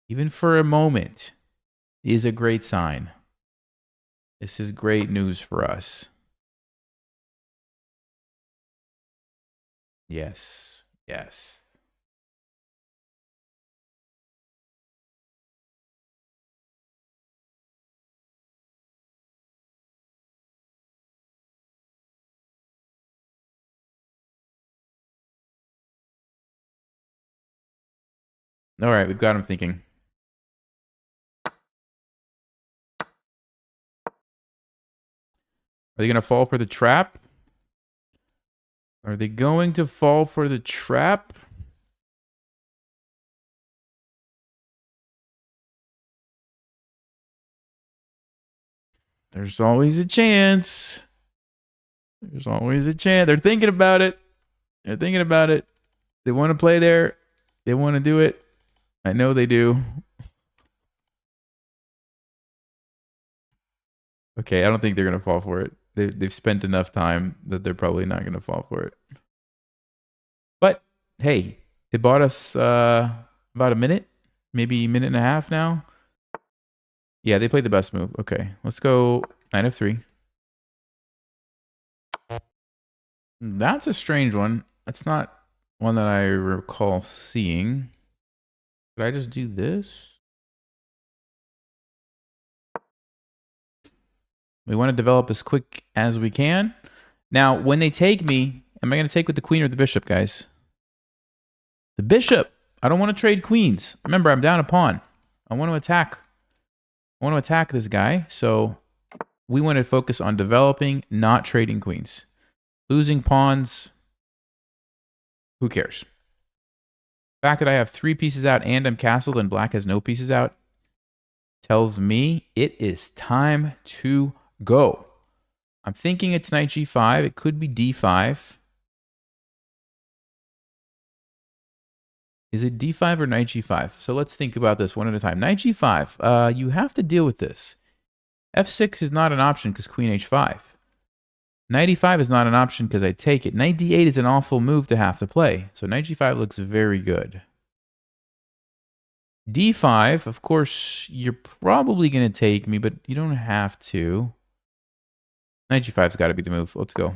even for a moment, is a great sign. This is great news for us. Yes. Yes. All right, we've got him thinking. Are they going to fall for the trap? Are they going to fall for the trap? There's always a chance. There's always a chance. They're thinking about it. They're thinking about it. They want to play there. They want to do it. I know they do. Okay, I don't think they're going to fall for it. They've spent enough time that they're probably not going to fall for it. But, hey, it bought us about a minute. Maybe a minute and a half now. Yeah, they played the best move. Okay, let's go knight f3. That's a strange one. That's not one that I recall seeing. Did I just do this? We want to develop as quick as we can. Now, when they take me, am I going to take with the queen or the bishop, guys? The bishop. I don't want to trade queens. Remember, I'm down a pawn. I want to attack. I want to attack this guy. So we want to focus on developing, not trading queens. Losing pawns, who cares? The fact that I have 3 pieces out and I'm castled and black has no pieces out tells me it is time to go. I'm thinking it's knight g5. It could be d5. Is it d5 or knight g5? So let's think about this one at a time. Knight g5. You have to deal with this. f6 is not an option because queen h5. Knight e5 is not an option because I take it. Knight d8 is an awful move to have to play. So knight g5 looks very good. d5, of course, you're probably going to take me, but you don't have to. Knight g5's got to be the move. Let's go.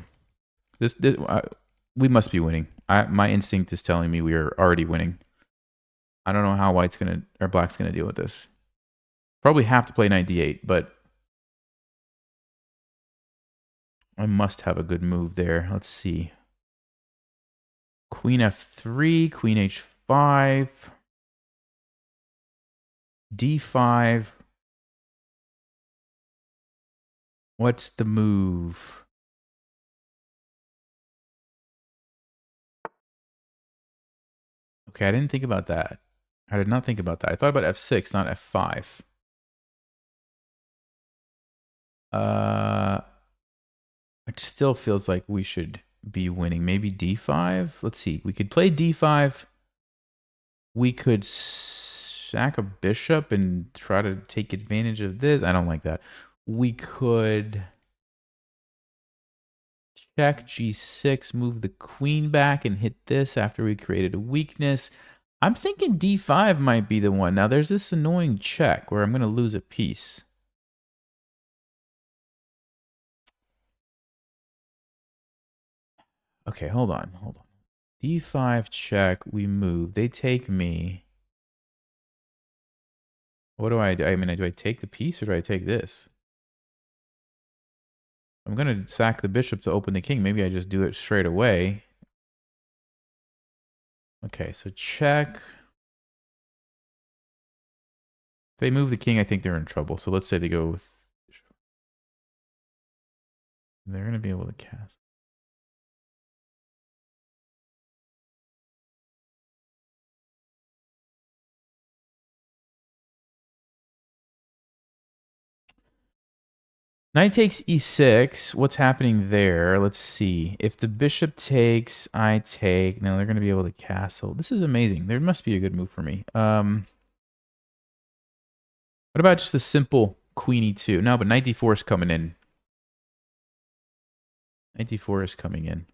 We must be winning. My instinct is telling me we are already winning. I don't know how black's gonna deal with this. Probably have to play knight d8, but I must have a good move there. Let's see. Queen f3, queen h5, d5. What's the move? Okay, I didn't think about that. I did not think about that. I thought about f6, not f5. It still feels like we should be winning. Maybe d5? Let's see. We could play d5. We could sack a bishop and try to take advantage of this. I don't like that. We could check g6, move the queen back and hit this after we created a weakness. I'm thinking d5 might be the one. Now there's this annoying check where I'm going to lose a piece. Okay, hold on. d5 check, we move. They take me. What do I do? I mean, do I take the piece or do I take this? I'm going to sack the bishop to open the king. Maybe I just do it straight away. Okay, so check. If they move the king, I think they're in trouble. So let's say they go with... They're going to be able to cast. Knight takes e6. What's happening there? Let's see. If the bishop takes, I take. No, they're going to be able to castle. This is amazing. There must be a good move for me. What about just the simple queen e2? No, but knight d4 is coming in. Knight d4 is coming in.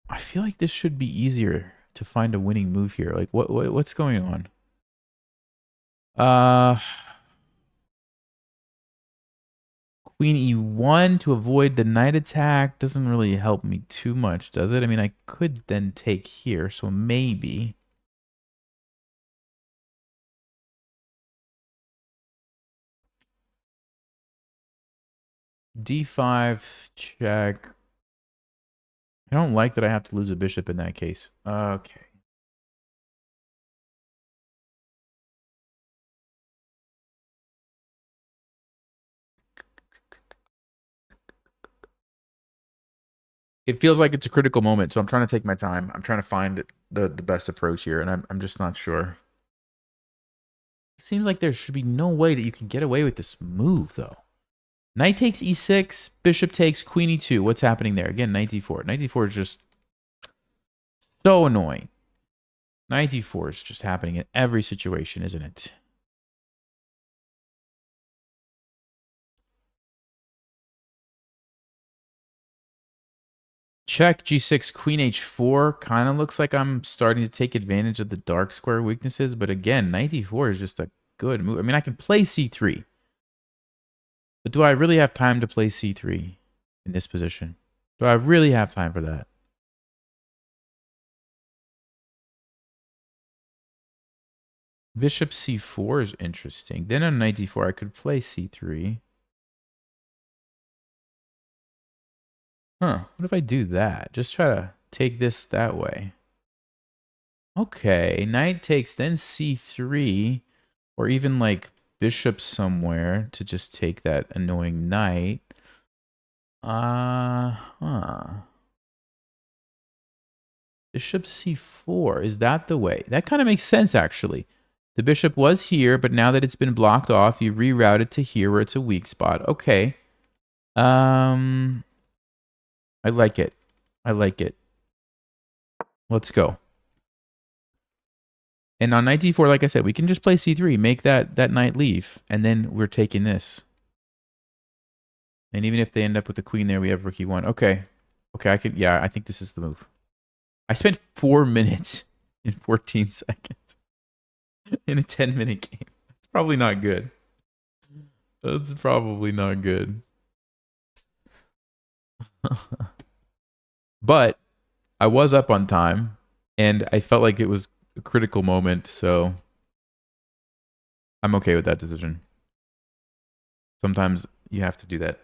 I feel like this should be easier to find a winning move here. Like what's going on? Queen e1 to avoid the knight attack doesn't really help me too much, does it? I mean, I could then take here, so maybe. d5 check. I don't like that I have to lose a bishop in that case. Okay. It feels like it's a critical moment, so I'm trying to take my time. I'm trying to find the best approach here, and I'm just not sure. It seems like there should be no way that you can get away with this move, though. Knight takes e6, bishop takes queen e2. What's happening there? Again, knight d4. Knight d4 is just so annoying. Knight d4 is just happening in every situation, isn't it? Check g6, queen h4. Kind of looks like I'm starting to take advantage of the dark square weaknesses. But again, knight d4 is just a good move. I mean, I can play c3. But do I really have time to play c3 in this position? Do I really have time for that? Bishop c4 is interesting. Then on knight d4, I could play c3. Huh. What if I do that? Just try to take this that way. Okay. Knight takes, then c3. Or even like bishop somewhere to just take that annoying knight. Bishop c4. Is that the way? That kind of makes sense, actually. The bishop was here, but now that it's been blocked off, you reroute it to here where it's a weak spot. Okay. I like it. I like it. Let's go. And on knight d4, like I said, we can just play c3, make that knight leave, and then we're taking this. And even if they end up with the queen there, we have rook e1. Okay. Okay, I think this is the move. I spent 4 minutes in 14 seconds in a 10-minute game. That's probably not good. That's probably not good. But I was up on time, and I felt like it was a critical moment, so I'm okay with that decision. Sometimes you have to do that.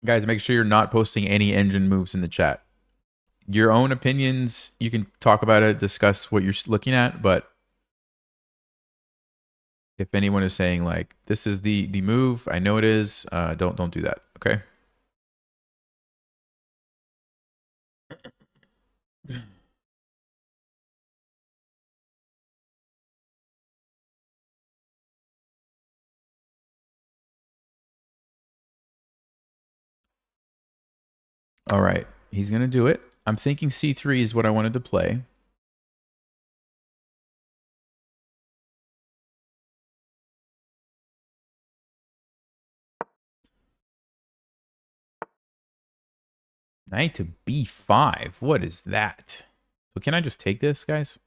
Guys, make sure you're not posting any engine moves in the chat. Your own opinions, you can talk about it, discuss what you're looking at, but if anyone is saying like, this is the move, I know it is, don't do that, okay? All right, he's going to do it. I'm thinking c3 is what I wanted to play. Knight to b5. What is that? So can I just take this, guys?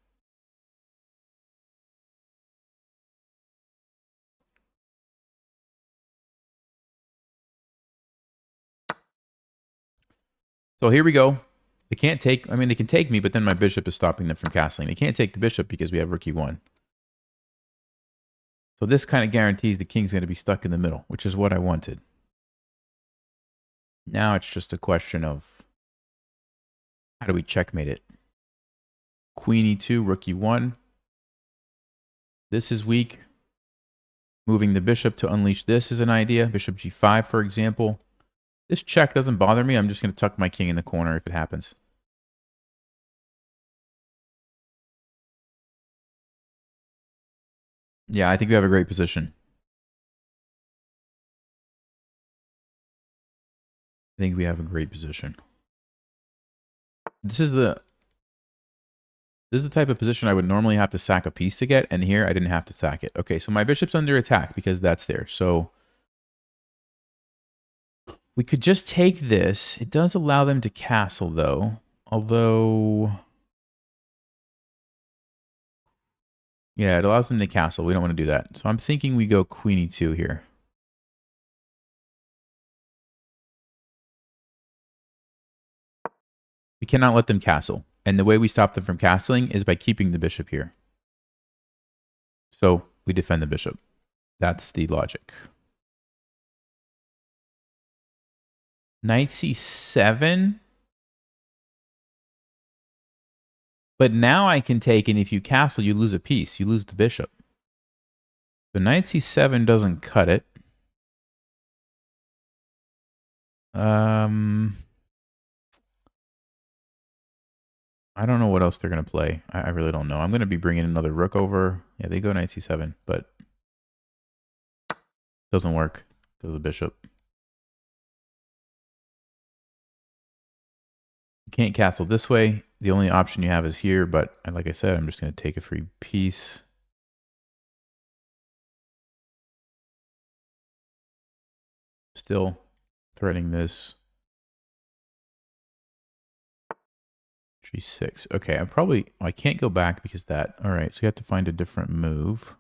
So here we go. They can't take, I mean, they can take me, but then my bishop is stopping them from castling. They can't take the bishop because we have rook e1. So this kind of guarantees the king's going to be stuck in the middle, which is what I wanted. Now it's just a question of how do we checkmate it? Queen e2, rook e1. This is weak. Moving the bishop to unleash this is an idea. Bishop g5, for example. This check doesn't bother me. I'm just going to tuck my king in the corner if it happens. Yeah, I think we have a great position. I think we have a great position. This is the type of position I would normally have to sack a piece to get, and here I didn't have to sack it. Okay, so my bishop's under attack because that's there. So we could just take this. It does allow them to castle, though. Although, yeah, it allows them to castle. We don't want to do that. So I'm thinking we go queen e2 here. We cannot let them castle. And the way we stop them from castling is by keeping the bishop here. So we defend the bishop. That's the logic. Knight c7. But now I can take, and if you castle, you lose a piece. You lose the bishop. So knight c7 doesn't cut it. I don't know what else they're going to play. I really don't know. I'm going to be bringing another rook over. Yeah, they go knight c7, but doesn't work because of the bishop. You can't castle this way. The only option you have is here, but like I said, I'm just going to take a free piece. Still threatening this. G6. Okay, I can't go back because that. All right, so you have to find a different move.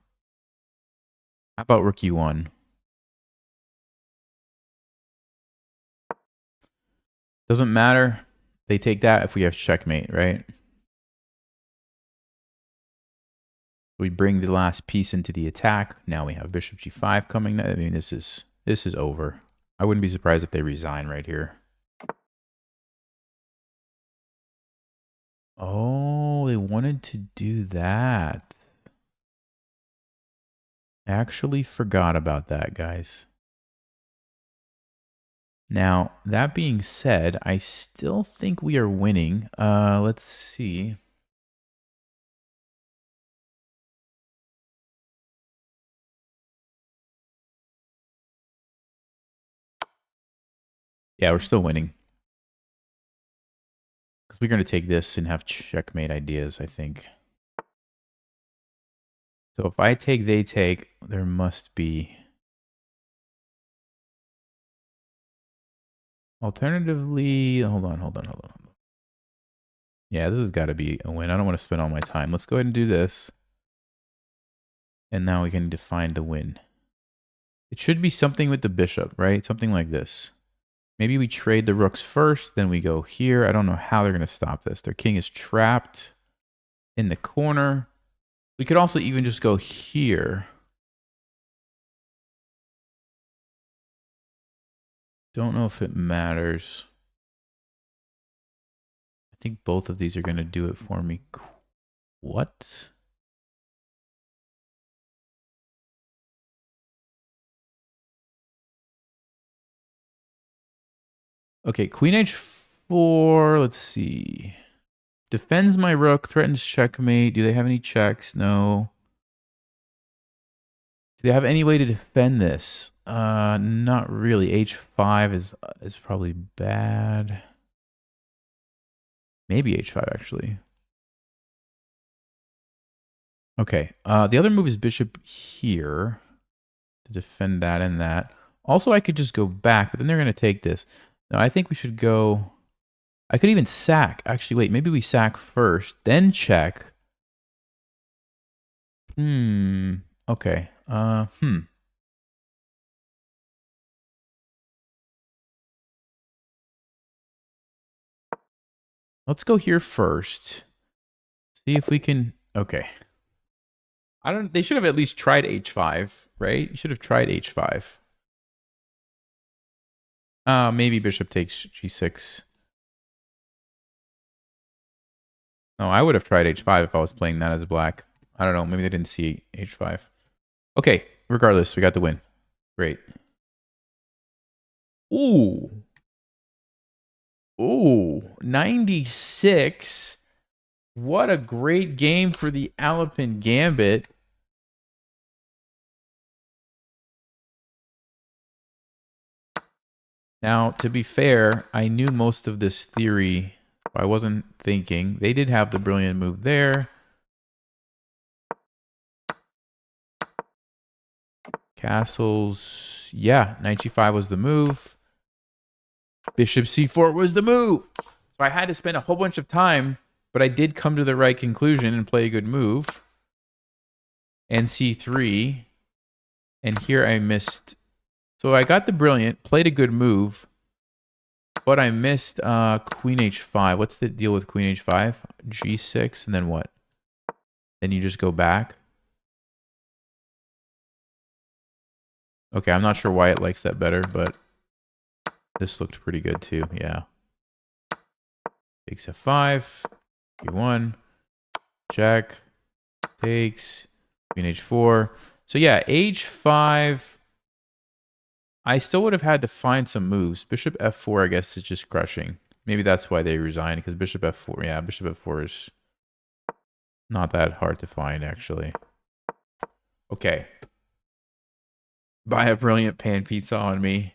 How about rook e1? Doesn't matter. They take that if we have checkmate, right? We bring the last piece into the attack. Now we have bishop g5 coming. I mean, this is over. I wouldn't be surprised if they resign right here. Oh, they wanted to do that. I actually forgot about that, guys. Now, that being said, I still think we are winning. Let's see. Yeah, we're still winning. Because we're going to take this and have checkmate ideas, I think. So if I take, they take, there must be... Alternatively, hold on. Yeah, this has got to be a win. I don't want to spend all my time. Let's go ahead and do this. And now we can define the win. It should be something with the bishop, right? Something like this. Maybe we trade the rooks first, then we go here. I don't know how they're going to stop this. Their king is trapped in the corner. We could also even just go here. Don't know if it matters. I think both of these are going to do it for me. What? Okay, queen h4. Let's see. Defends my rook, threatens checkmate. Do they have any checks? No. Do they have any way to defend this? Not really. H5 is probably bad. Maybe H5 actually. Okay. The other move is bishop here to defend that and that. Also, I could just go back, but then they're going to take this. No, I think we should go. I could even sack. Actually, wait. Maybe we sack first, then check. Okay. Let's go here first. See if we can. Okay. They should have at least tried h5, right? You should have tried h5. Maybe bishop takes g6. No, I would have tried h5 if I was playing that as black. I don't know. Maybe they didn't see h5. Okay. Regardless, we got the win. Great. Ooh. Ooh. 96. What a great game for the Alapin Gambit. Now, to be fair, I knew most of this theory. I wasn't thinking. They did have the brilliant move there. Castles. Yeah, knight g5 was the move. Bishop c4 was the move. So I had to spend a whole bunch of time, but I did come to the right conclusion and play a good move. And c3. And here I missed. So I got the brilliant, played a good move, but I missed queen h5. What's the deal with queen h5? g6, and then what? Then you just go back. Okay, I'm not sure why it likes that better, but this looked pretty good too. Yeah. Takes f5, e1, check, takes, queen h4. So yeah, h5. I still would have had to find some moves. Bishop f4, I guess, is just crushing. Maybe that's why they resigned, because bishop f4, yeah, bishop f4 is not that hard to find, actually. Okay. Buy a brilliant pan pizza on me.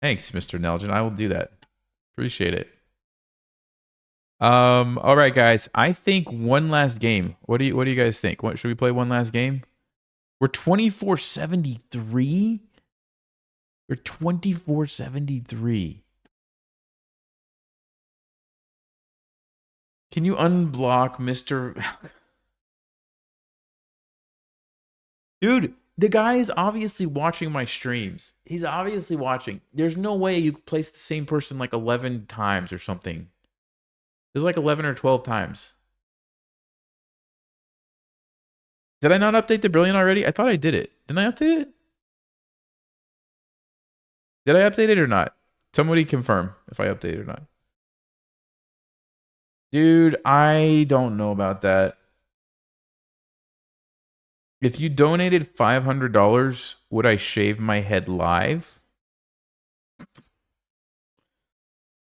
Thanks, Mr. Nelgen. I will do that. Appreciate it. All right, guys. I think one last game. What do you guys think? What should we play one last game? We're 2473. We're 2473. Can you unblock Mr. Dude, the guy is obviously watching my streams. He's obviously watching. There's no way you place the same person like 11 times or something. There's like 11 or 12 times. Did I not update the brilliant already? I thought I did it. Didn't I update it? Did I update it or not? Somebody confirm if I update it or not. Dude, I don't know about that. If you donated $500, would I shave my head live?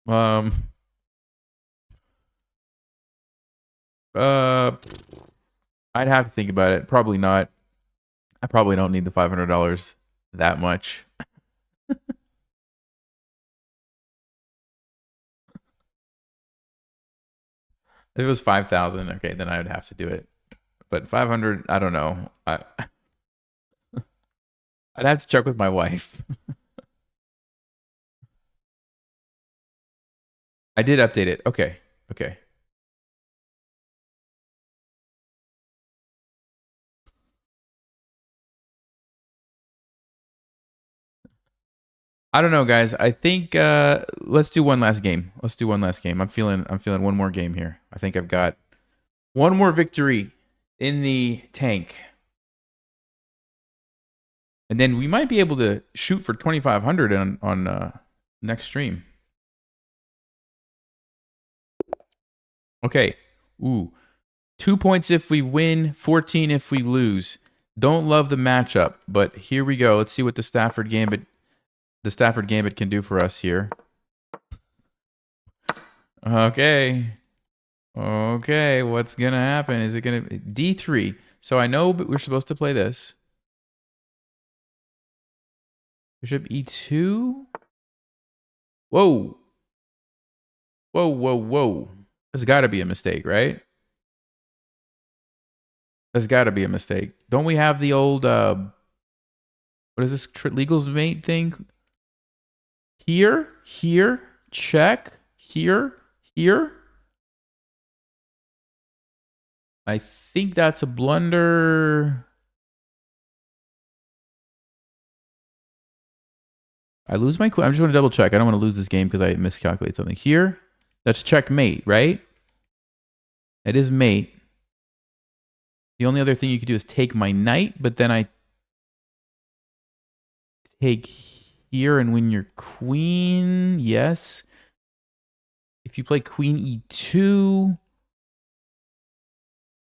I'd have to think about it. Probably not. I probably don't need the $500 that much. If it was 5,000, okay, then I would have to do it. But 500, I don't know. I'd have to check with my wife. I did update it. Okay. Okay. I don't know, guys. I think let's do one last game. Let's do one last game. I'm feeling one more game here. I think I've got one more victory in the tank. And then we might be able to shoot for 2,500 on next stream. Okay. Ooh. 2 points if we win, 14 if we lose. Don't love the matchup, but here we go. Let's see what the Stafford Gambit can do for us here. Okay. Okay, what's going to happen? Is it going to D3? So I know we're supposed to play this. Bishop E2. Whoa. Whoa, whoa, whoa. There's got to be a mistake, right? There's got to be a mistake. Don't we have the old, what is this, Legal's mate thing? Here, check, here. I think that's a blunder. I lose my queen. I'm just going to double check. I don't want to lose this game because I miscalculate something. Here, that's checkmate, right? It is mate. The only other thing you could do is take my knight, but then I take here and win your queen. Yes. If you play queen e2,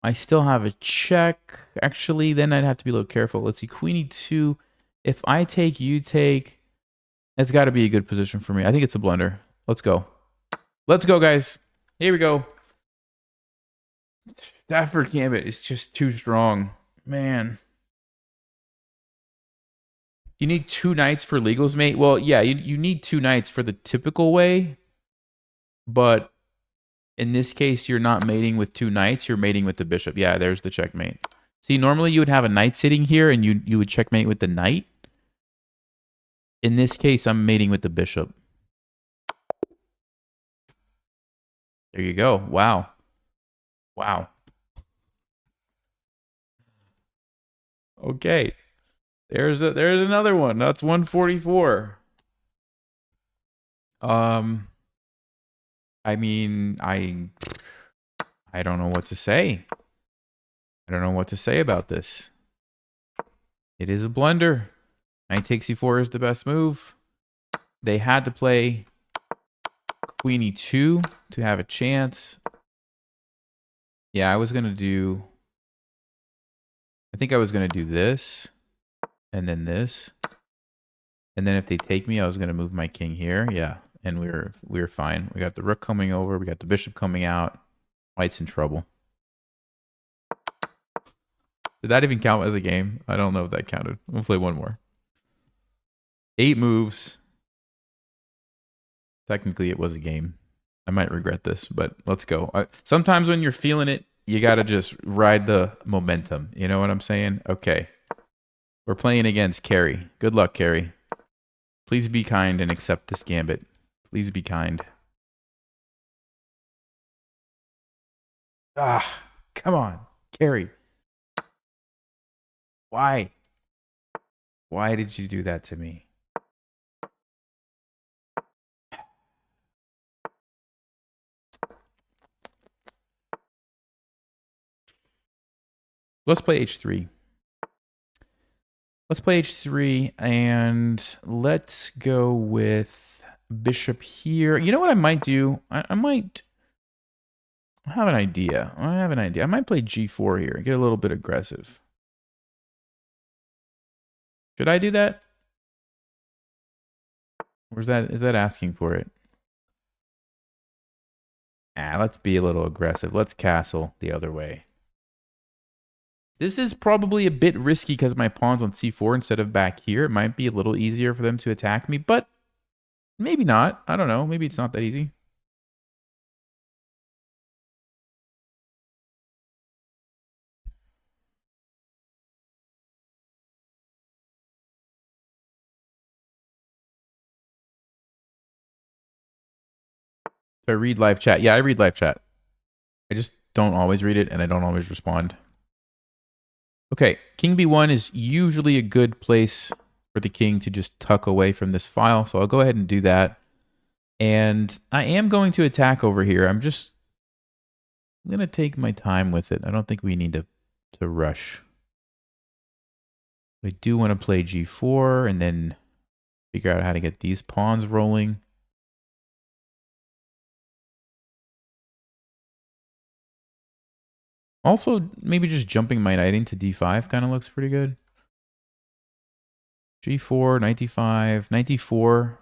I still have a check. Actually, then I'd have to be a little careful. Let's see, queen e2. If I take, you take. It's got to be a good position for me. I think it's a blunder. Let's go. Let's go, guys. Here we go. Stafford Gambit is just too strong. Man. You need 2 knights for legals mate. Well, yeah, you need 2 knights for the typical way, but in this case, you're not mating with 2 knights. You're mating with the bishop. Yeah, there's the checkmate. See, normally you would have a knight sitting here, and you would checkmate with the knight. In this case, I'm mating with the bishop. There you go. Wow. Wow. Okay. There's another one. That's 144. I mean, I don't know what to say. I don't know what to say about this. It is a blunder. Knight takes e4 is the best move. They had to play queen e2 to have a chance. Yeah, I think I was going to do this. And then this. And then if they take me, I was going to move my king here. Yeah. And we were fine. We got the rook coming over. We got the bishop coming out. White's in trouble. Did that even count as a game? I don't know if that counted. We'll play one more. 8 moves. Technically, it was a game. I might regret this, but let's go. Sometimes when you're feeling it, you got to just ride the momentum. You know what I'm saying? Okay. We're playing against Carrie. Good luck, Carrie. Please be kind and accept this gambit. Please be kind. Ah, come on, Carrie. Why? Why did you do that to me? Let's play h3. Let's play h3, and let's go with bishop here. You know what I might do? I have an idea. I might play g4 here and get a little bit aggressive. Should I do that? Or is that asking for it? Let's be a little aggressive. Let's castle the other way. This is probably a bit risky because my pawn's on c4 instead of back here. It might be a little easier for them to attack me, but maybe not. I don't know. Maybe it's not that easy. I read live chat. Yeah, I read live chat. I just don't always read it, and I don't always respond. Okay, king b1 is usually a good place for the king to just tuck away from this file, so I'll go ahead and do that. And I am going to attack over here. I'm going to take my time with it. I don't think we need to rush. I do want to play g4 and then figure out how to get these pawns rolling. Also, maybe just jumping my knight into d5 kind of looks pretty good. g4, knight d5, knight d4,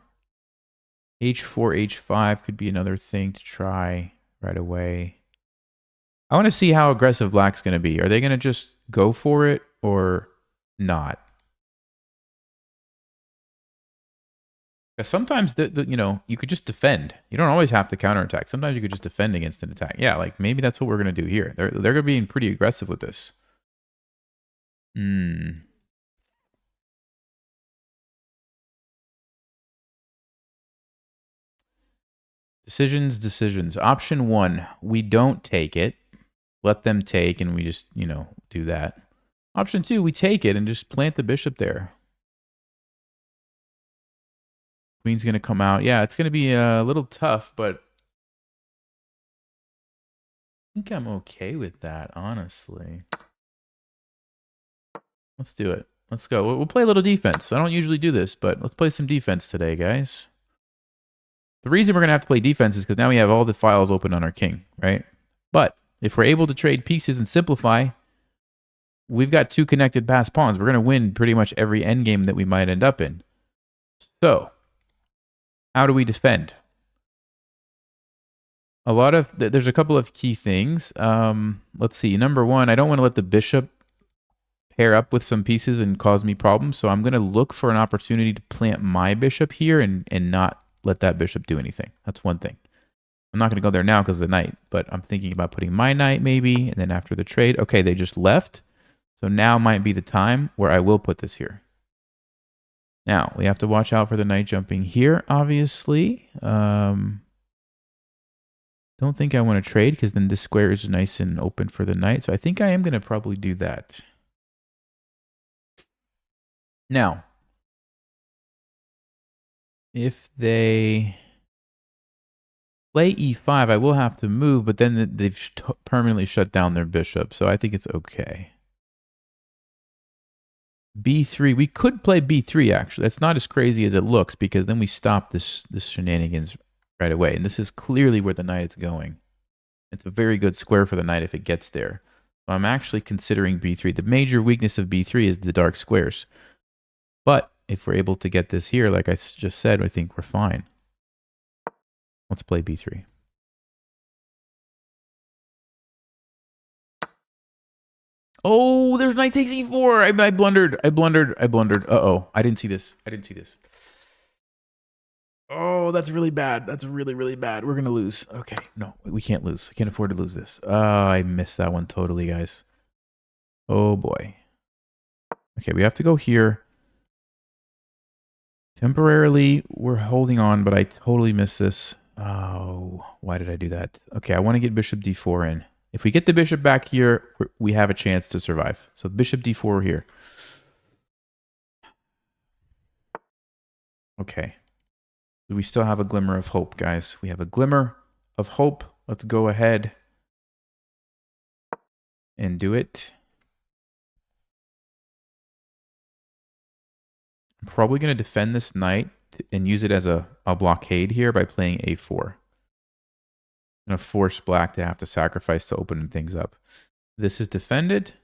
h4, h5 could be another thing to try right away. I want to see how aggressive black's going to be. Are they going to just go for it or not? Because sometimes you could just defend. You don't always have to counterattack. Sometimes you could just defend against an attack. Yeah, like maybe that's what we're gonna do here. They're gonna be pretty aggressive with this. Decisions. Option 1, we don't take it. Let them take, and we just do that. Option 2, we take it and just plant the bishop there. Queen's going to come out. Yeah, it's going to be a little tough, but I think I'm okay with that, honestly. Let's do it. Let's go. We'll play a little defense. I don't usually do this, but let's play some defense today, guys. The reason we're going to have to play defense is because now we have all the files open on our king, right? But if we're able to trade pieces and simplify, we've got 2 connected passed pawns. We're going to win pretty much every endgame that we might end up in. So, how do we defend? There's a couple of key things. Let's see. Number 1, I don't want to let the bishop pair up with some pieces and cause me problems. So I'm going to look for an opportunity to plant my bishop here and not let that bishop do anything. That's one thing. I'm not going to go there now because of the knight, but I'm thinking about putting my knight maybe, and then after the trade. Okay, they just left. So now might be the time where I will put this here. Now, we have to watch out for the knight jumping here, obviously. Don't think I want to trade because then this square is nice and open for the knight. So I think I am going to probably do that. Now, if they play e5, I will have to move, but then they've permanently shut down their bishop. So I think it's okay. b3, we could play b3 actually. That's not as crazy as it looks because then we stop this shenanigans right away. And this is clearly where the knight is going. It's a very good square for the knight if it gets there. So I'm actually considering b3. The major weakness of b3 is the dark squares. But if we're able to get this here, like I just said, I think we're fine. Let's play b3. Oh, there's knight takes e4. I blundered. Uh-oh. I didn't see this. Oh, that's really bad. That's really, really bad. We're going to lose. Okay. No, we can't lose. I can't afford to lose this. I missed that one totally, guys. Oh, boy. Okay, we have to go here. Temporarily, we're holding on, but I totally missed this. Oh, why did I do that? Okay, I want to get bishop d4 in. If we get the bishop back here, we have a chance to survive. So bishop d4 here. Okay. We still have a glimmer of hope, guys. We have a glimmer of hope. Let's go ahead and do it. I'm probably going to defend this knight and use it as a blockade here by playing a4. I'm going to force black to have to sacrifice to open things up. This is defended.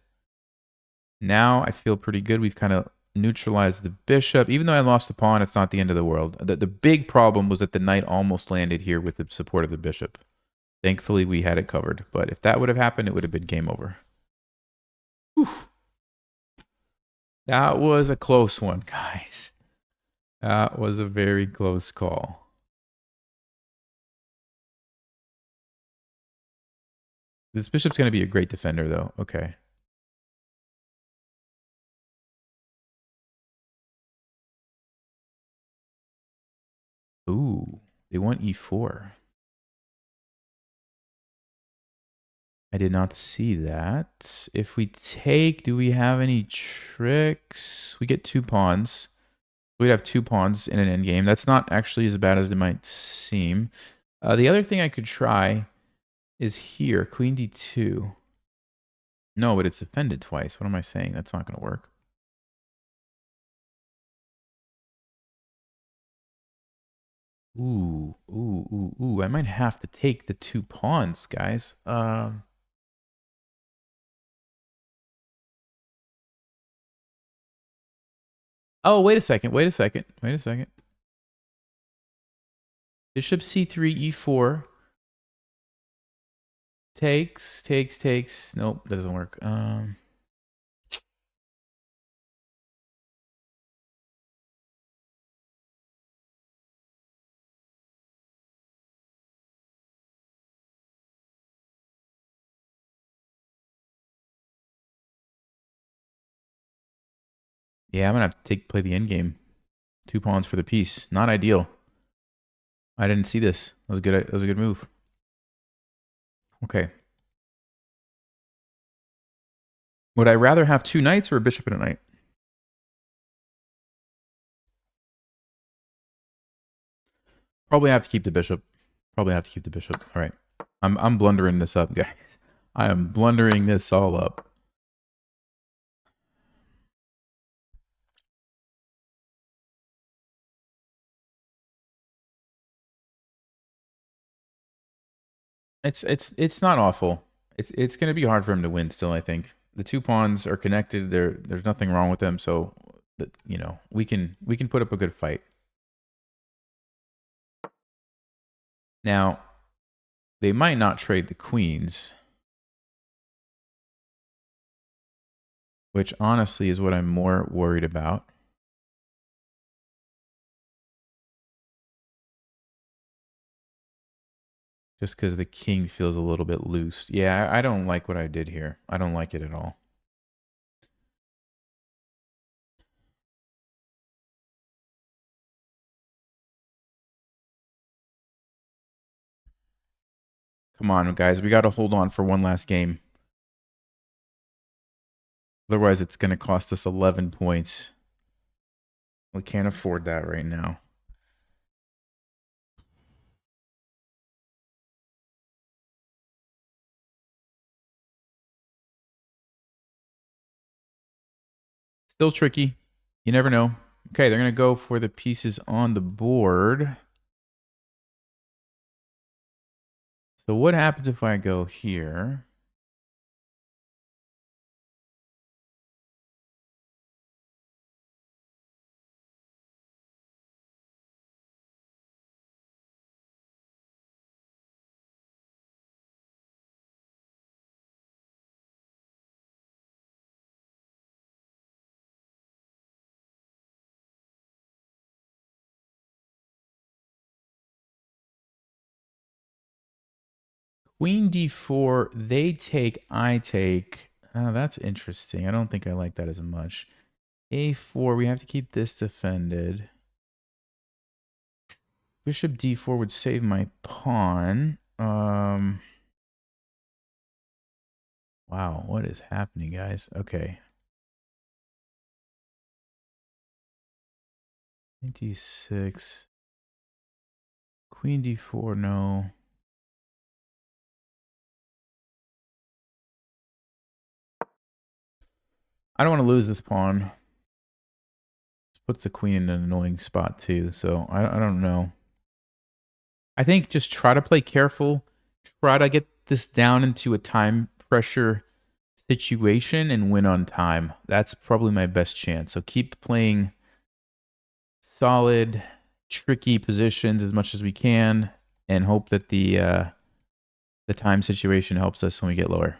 Now I feel pretty good. We've kind of neutralized the bishop. Even though I lost the pawn, it's not the end of the world. The big problem was that the knight almost landed here with the support of the bishop. Thankfully, we had it covered. But if that would have happened, it would have been game over. Whew. That was a close one, guys. That was a very close call. This bishop's going to be a great defender, though. Okay. Ooh, they want e4. I did not see that. If we take, do we have any tricks? We get 2 pawns. We'd have 2 pawns in an endgame. That's not actually as bad as it might seem. The other thing I could try is here, queen d2. No, but it's defended twice. What am I saying? That's not going to work. Ooh. I might have to take the 2 pawns, guys. Oh, wait a second. Bishop c3, e4. Takes. Nope, that doesn't work. Yeah, I'm gonna have to play the end game. 2 pawns for the piece. Not ideal. I didn't see this. That was good. That was a good move. Okay. Would I rather have 2 knights or a bishop and a knight? Probably have to keep the bishop. All right. I'm blundering this up, guys. I am blundering this all up. It's not awful. It's going to be hard for him to win still, I think. The 2 pawns are connected. There's nothing wrong with them, so you know, we can put up a good fight. Now, they might not trade the queens. which honestly is what I'm more worried about. Just because the king feels a little bit loose. Yeah, I don't like what I did here. I don't like it at all. Come on, guys. We got to hold on for one last game. Otherwise, it's going to cost us 11 points. We can't afford that right now. Still tricky. You never know. Okay, they're going to go for the pieces on the board. So what happens if I go here? Queen d4, they take, I take. Oh, that's interesting. I don't think I like that as much. a4, we have to keep this defended. Bishop d4 would save my pawn. Wow, what is happening, guys? Okay. d6. Queen d4, no. I don't want to lose this pawn. This puts the queen in an annoying spot too, so I don't know. I think just try to play careful. Try to get this down into a time pressure situation and win on time. That's probably my best chance. So keep playing solid, tricky positions as much as we can and hope that the time situation helps us when we get lower.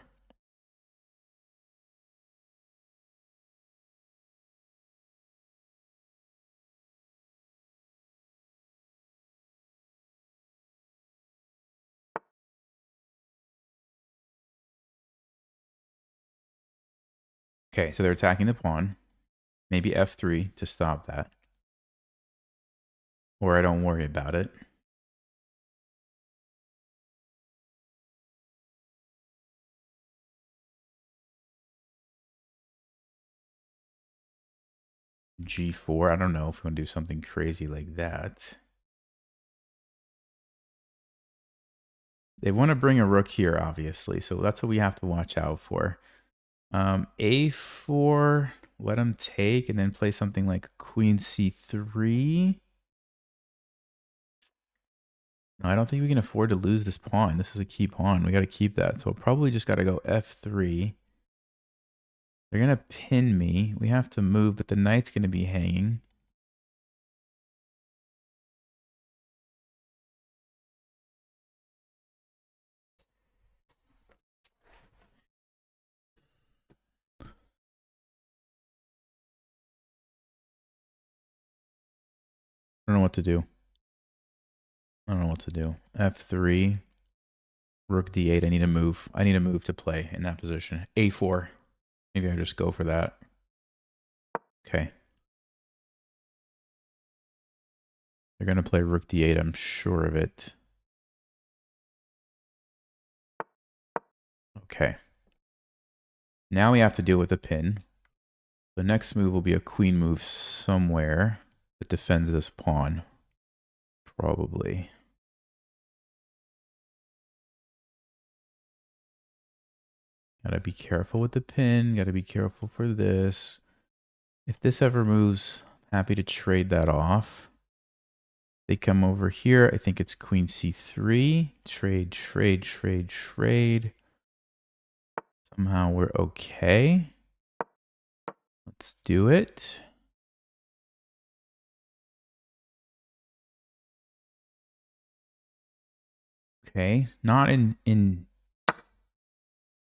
Okay, so they're attacking the pawn. Maybe f3 to stop that. Or I don't worry about it. g4. I don't know if we want to do something crazy like that. They want to bring a rook here, obviously, so that's what we have to watch out for. a4, let them take, and then play something like queen c3. No, I don't think we can afford to lose this pawn. This is a key pawn. We got to keep that. So probably just got to go f3. They're going to pin me. We have to move, but the knight's going to be hanging. I don't know what to do. I don't know what to do. f3. Rook d8. I need a move. I need a move to play in that position. a4. Maybe I just go for that. Okay. They're going to play rook d8. I'm sure of it. Okay. Now we have to deal with the pin. The next move will be a queen move somewhere that defends this pawn. Probably. Gotta be careful with the pin. Gotta be careful for this. If this ever moves, happy to trade that off. They come over here. I think it's queen c3. Trade, trade, trade, trade. Somehow we're okay. Let's do it. Okay, not in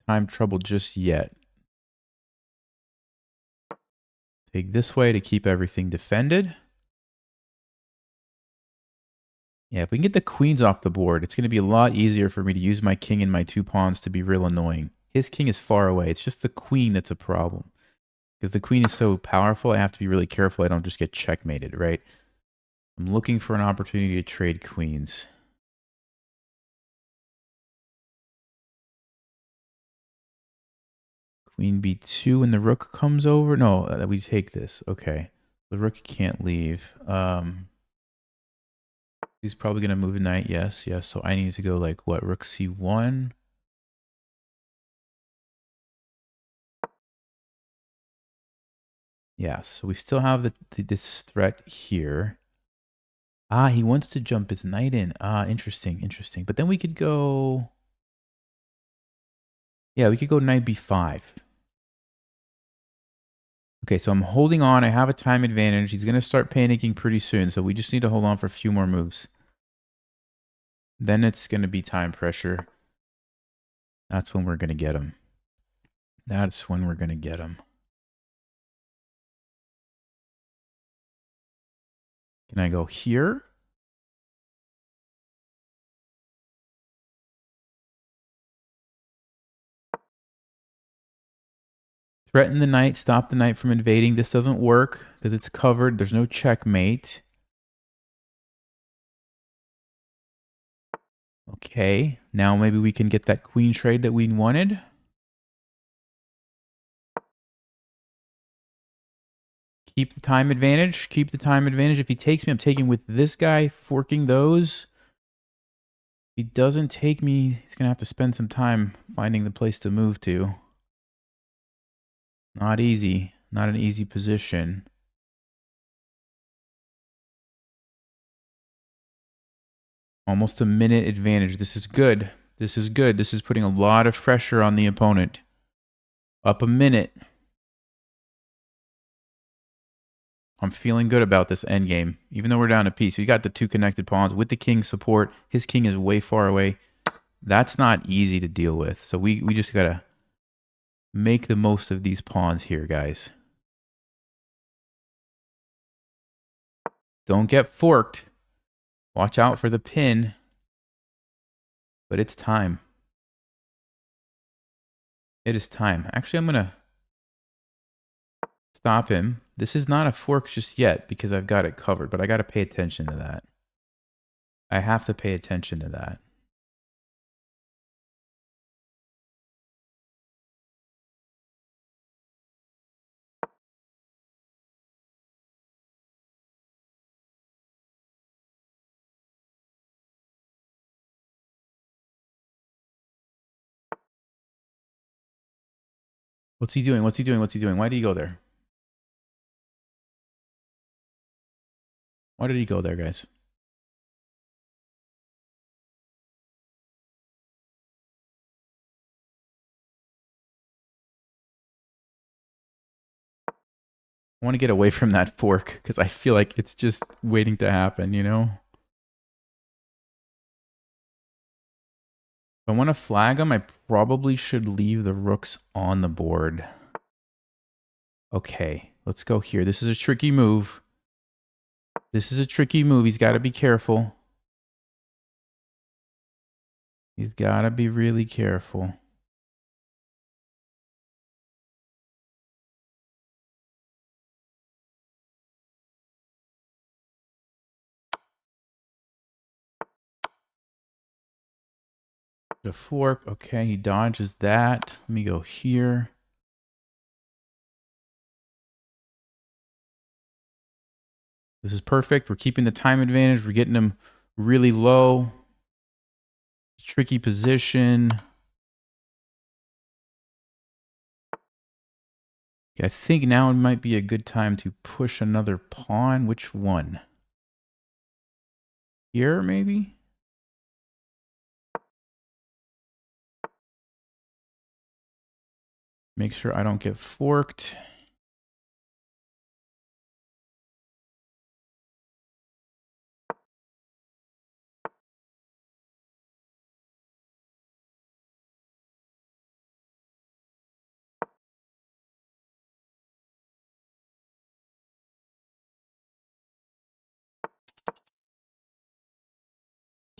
time trouble just yet. Take this way to keep everything defended. Yeah, if we can get the queens off the board, it's going to be a lot easier for me to use my king and my 2 pawns to be real annoying. His king is far away. It's just the queen that's a problem. Because the queen is so powerful, I have to be really careful I don't just get checkmated, right? I'm looking for an opportunity to trade queens. Queen b2 and the rook comes over. No, we take this. Okay. The rook can't leave. He's probably going to move a knight. Yes, yes. So I need to go like what? Rook c1. Yeah, so we still have this threat here. Ah, he wants to jump his knight in. Ah, interesting, interesting. But then we could go... Yeah, we could go knight b5. Okay, so I'm holding on. I have a time advantage. He's going to start panicking pretty soon, so we just need to hold on for a few more moves. Then it's going to be time pressure. That's when we're going to get him. That's when we're going to get him. Can I go here? Threaten the knight, stop the knight from invading. This doesn't work because it's covered. There's no checkmate. Okay, now maybe we can get that queen trade that we wanted. Keep the time advantage. Keep the time advantage. If he takes me, I'm taking with this guy, forking those. If he doesn't take me, he's going to have to spend some time finding the place to move to. Not easy. Not an easy position. Almost a minute advantage. This is good. This is good. This is putting a lot of pressure on the opponent. Up a minute. I'm feeling good about this endgame. Even though we're down a piece, we got the 2 connected pawns with the king's support. His king is way far away. That's not easy to deal with. So we just got to make the most of these pawns here, guys. Don't get forked. Watch out for the pin. But it's time. It is time. Actually, I'm going to stop him. This is not a fork just yet because I've got it covered, but I got to pay attention to that. I have to pay attention to that. What's he doing? What's he doing? What's he doing? Why did he go there? Why did he go there, guys? I want to get away from that fork because I feel like it's just waiting to happen, you know? If I want to flag him, I probably should leave the rooks on the board. Okay, let's go here. This is a tricky move. This is a tricky move. He's got to be careful. He's got to be really careful. The fork. Okay, he dodges that. Let me go here. This is perfect. We're keeping the time advantage. We're getting him really low. Tricky position. Okay, I think now it might be a good time to push another pawn. Which one? Here, maybe? Make sure I don't get forked.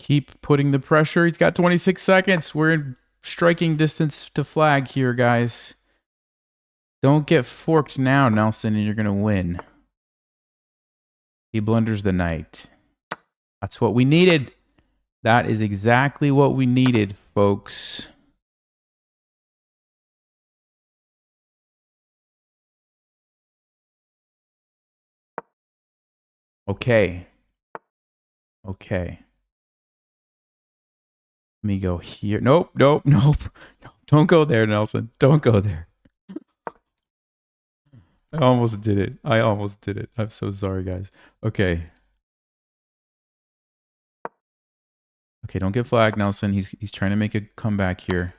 Keep putting the pressure. He's got 26 seconds. We're in striking distance to flag here, guys. Don't get forked now, Nelson, and you're going to win. He blunders the knight. That's what we needed. That is exactly what we needed, folks. Okay. Okay. Let me go here. Nope, nope, nope. Don't go there, Nelson. Don't go there. I almost did it. I almost did it. I'm so sorry, guys. Okay. Okay, don't get flagged, Nelson. He's trying to make a comeback here.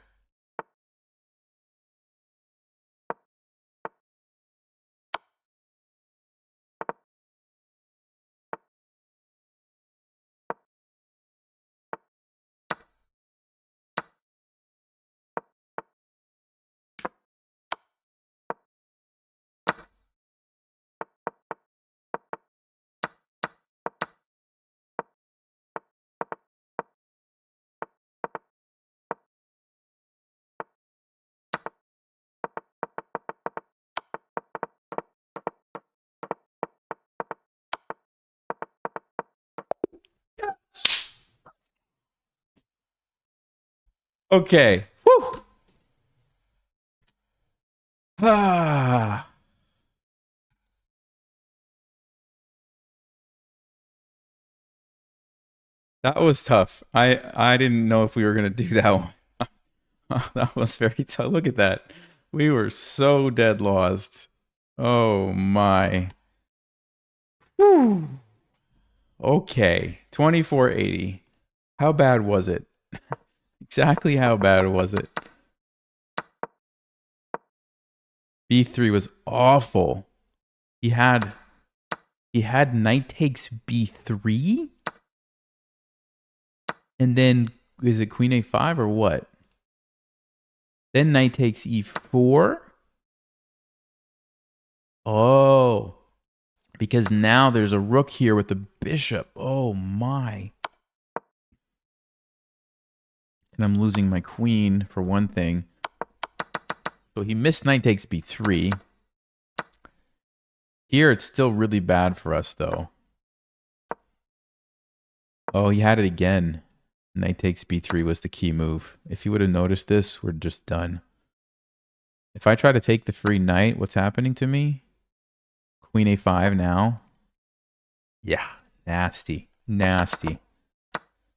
Okay. Whew. Ah. That was tough. I didn't know if we were gonna do that one. That was very tough. Look at that. We were so dead lost. Oh my. Whew. Okay. 2480. How bad was it? Exactly how bad was it? B3 was awful. He had knight takes B3? And then is it queen A5 or what? Then knight takes E4. Oh. Because now there's a rook here with the bishop. Oh my. And I'm losing my queen for one thing. So he missed knight takes B3. Here it's still really bad for us though. Oh, he had it again. Knight takes B3 was the key move. If he would have noticed this, we're just done. If I try to take the free knight, what's happening to me? Queen A5 now. Yeah, nasty. Nasty.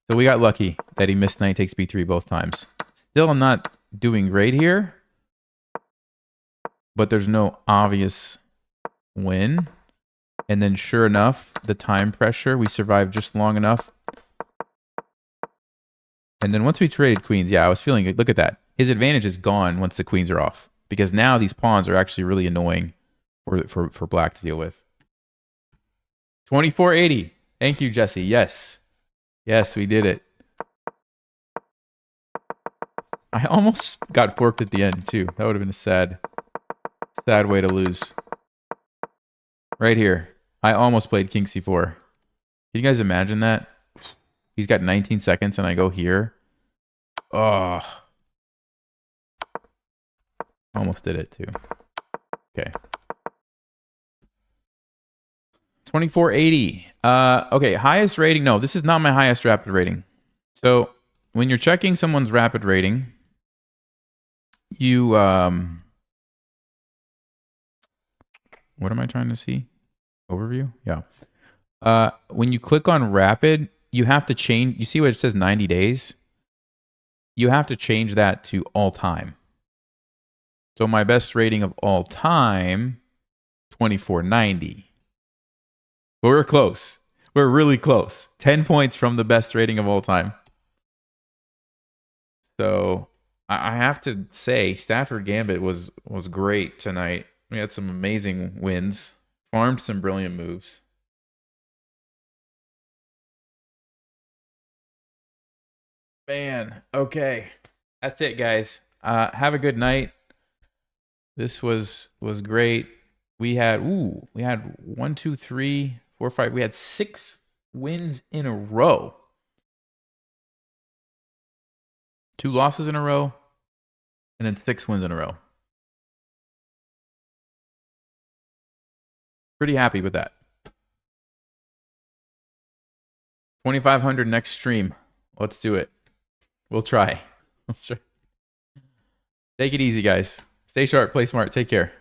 So we got lucky that he missed knight takes B3 both times. Still, I'm not doing great here. But there's no obvious win. And then sure enough, the time pressure, we survived just long enough. And then once we traded queens, yeah, I was feeling good. Look at that. His advantage is gone once the queens are off. Because now these pawns are actually really annoying for black to deal with. 2480. Thank you, Jesse. Yes. Yes, we did it. I almost got forked at the end, too. That would have been a sad way to lose. Right here. I almost played king c4. Can you guys imagine that? He's got 19 seconds and I go here. Oh. Almost did it too. Okay. 2480. Okay, highest rating. No, this is not my highest rapid rating. So when you're checking someone's rapid rating, you what am I trying to see? Overview? Yeah. When you click on rapid, you have to change. You see what it says 90 days? You have to change that to all time. So my best rating of all time, 2490. But we're close. We're really close. 10 points from the best rating of all time. So I have to say, Stafford Gambit was great tonight. We had some amazing wins. Farmed some brilliant moves. Man, okay. That's it, guys. Have a good night. This was great. We had 1, 2, 3, 4, 5. We had 6 wins in a row. 2 losses in a row, and then 6 wins in a row. Pretty happy with that. 2,500 next stream. Let's do it. We'll try. Take it easy, guys. Stay sharp, play smart. Take care.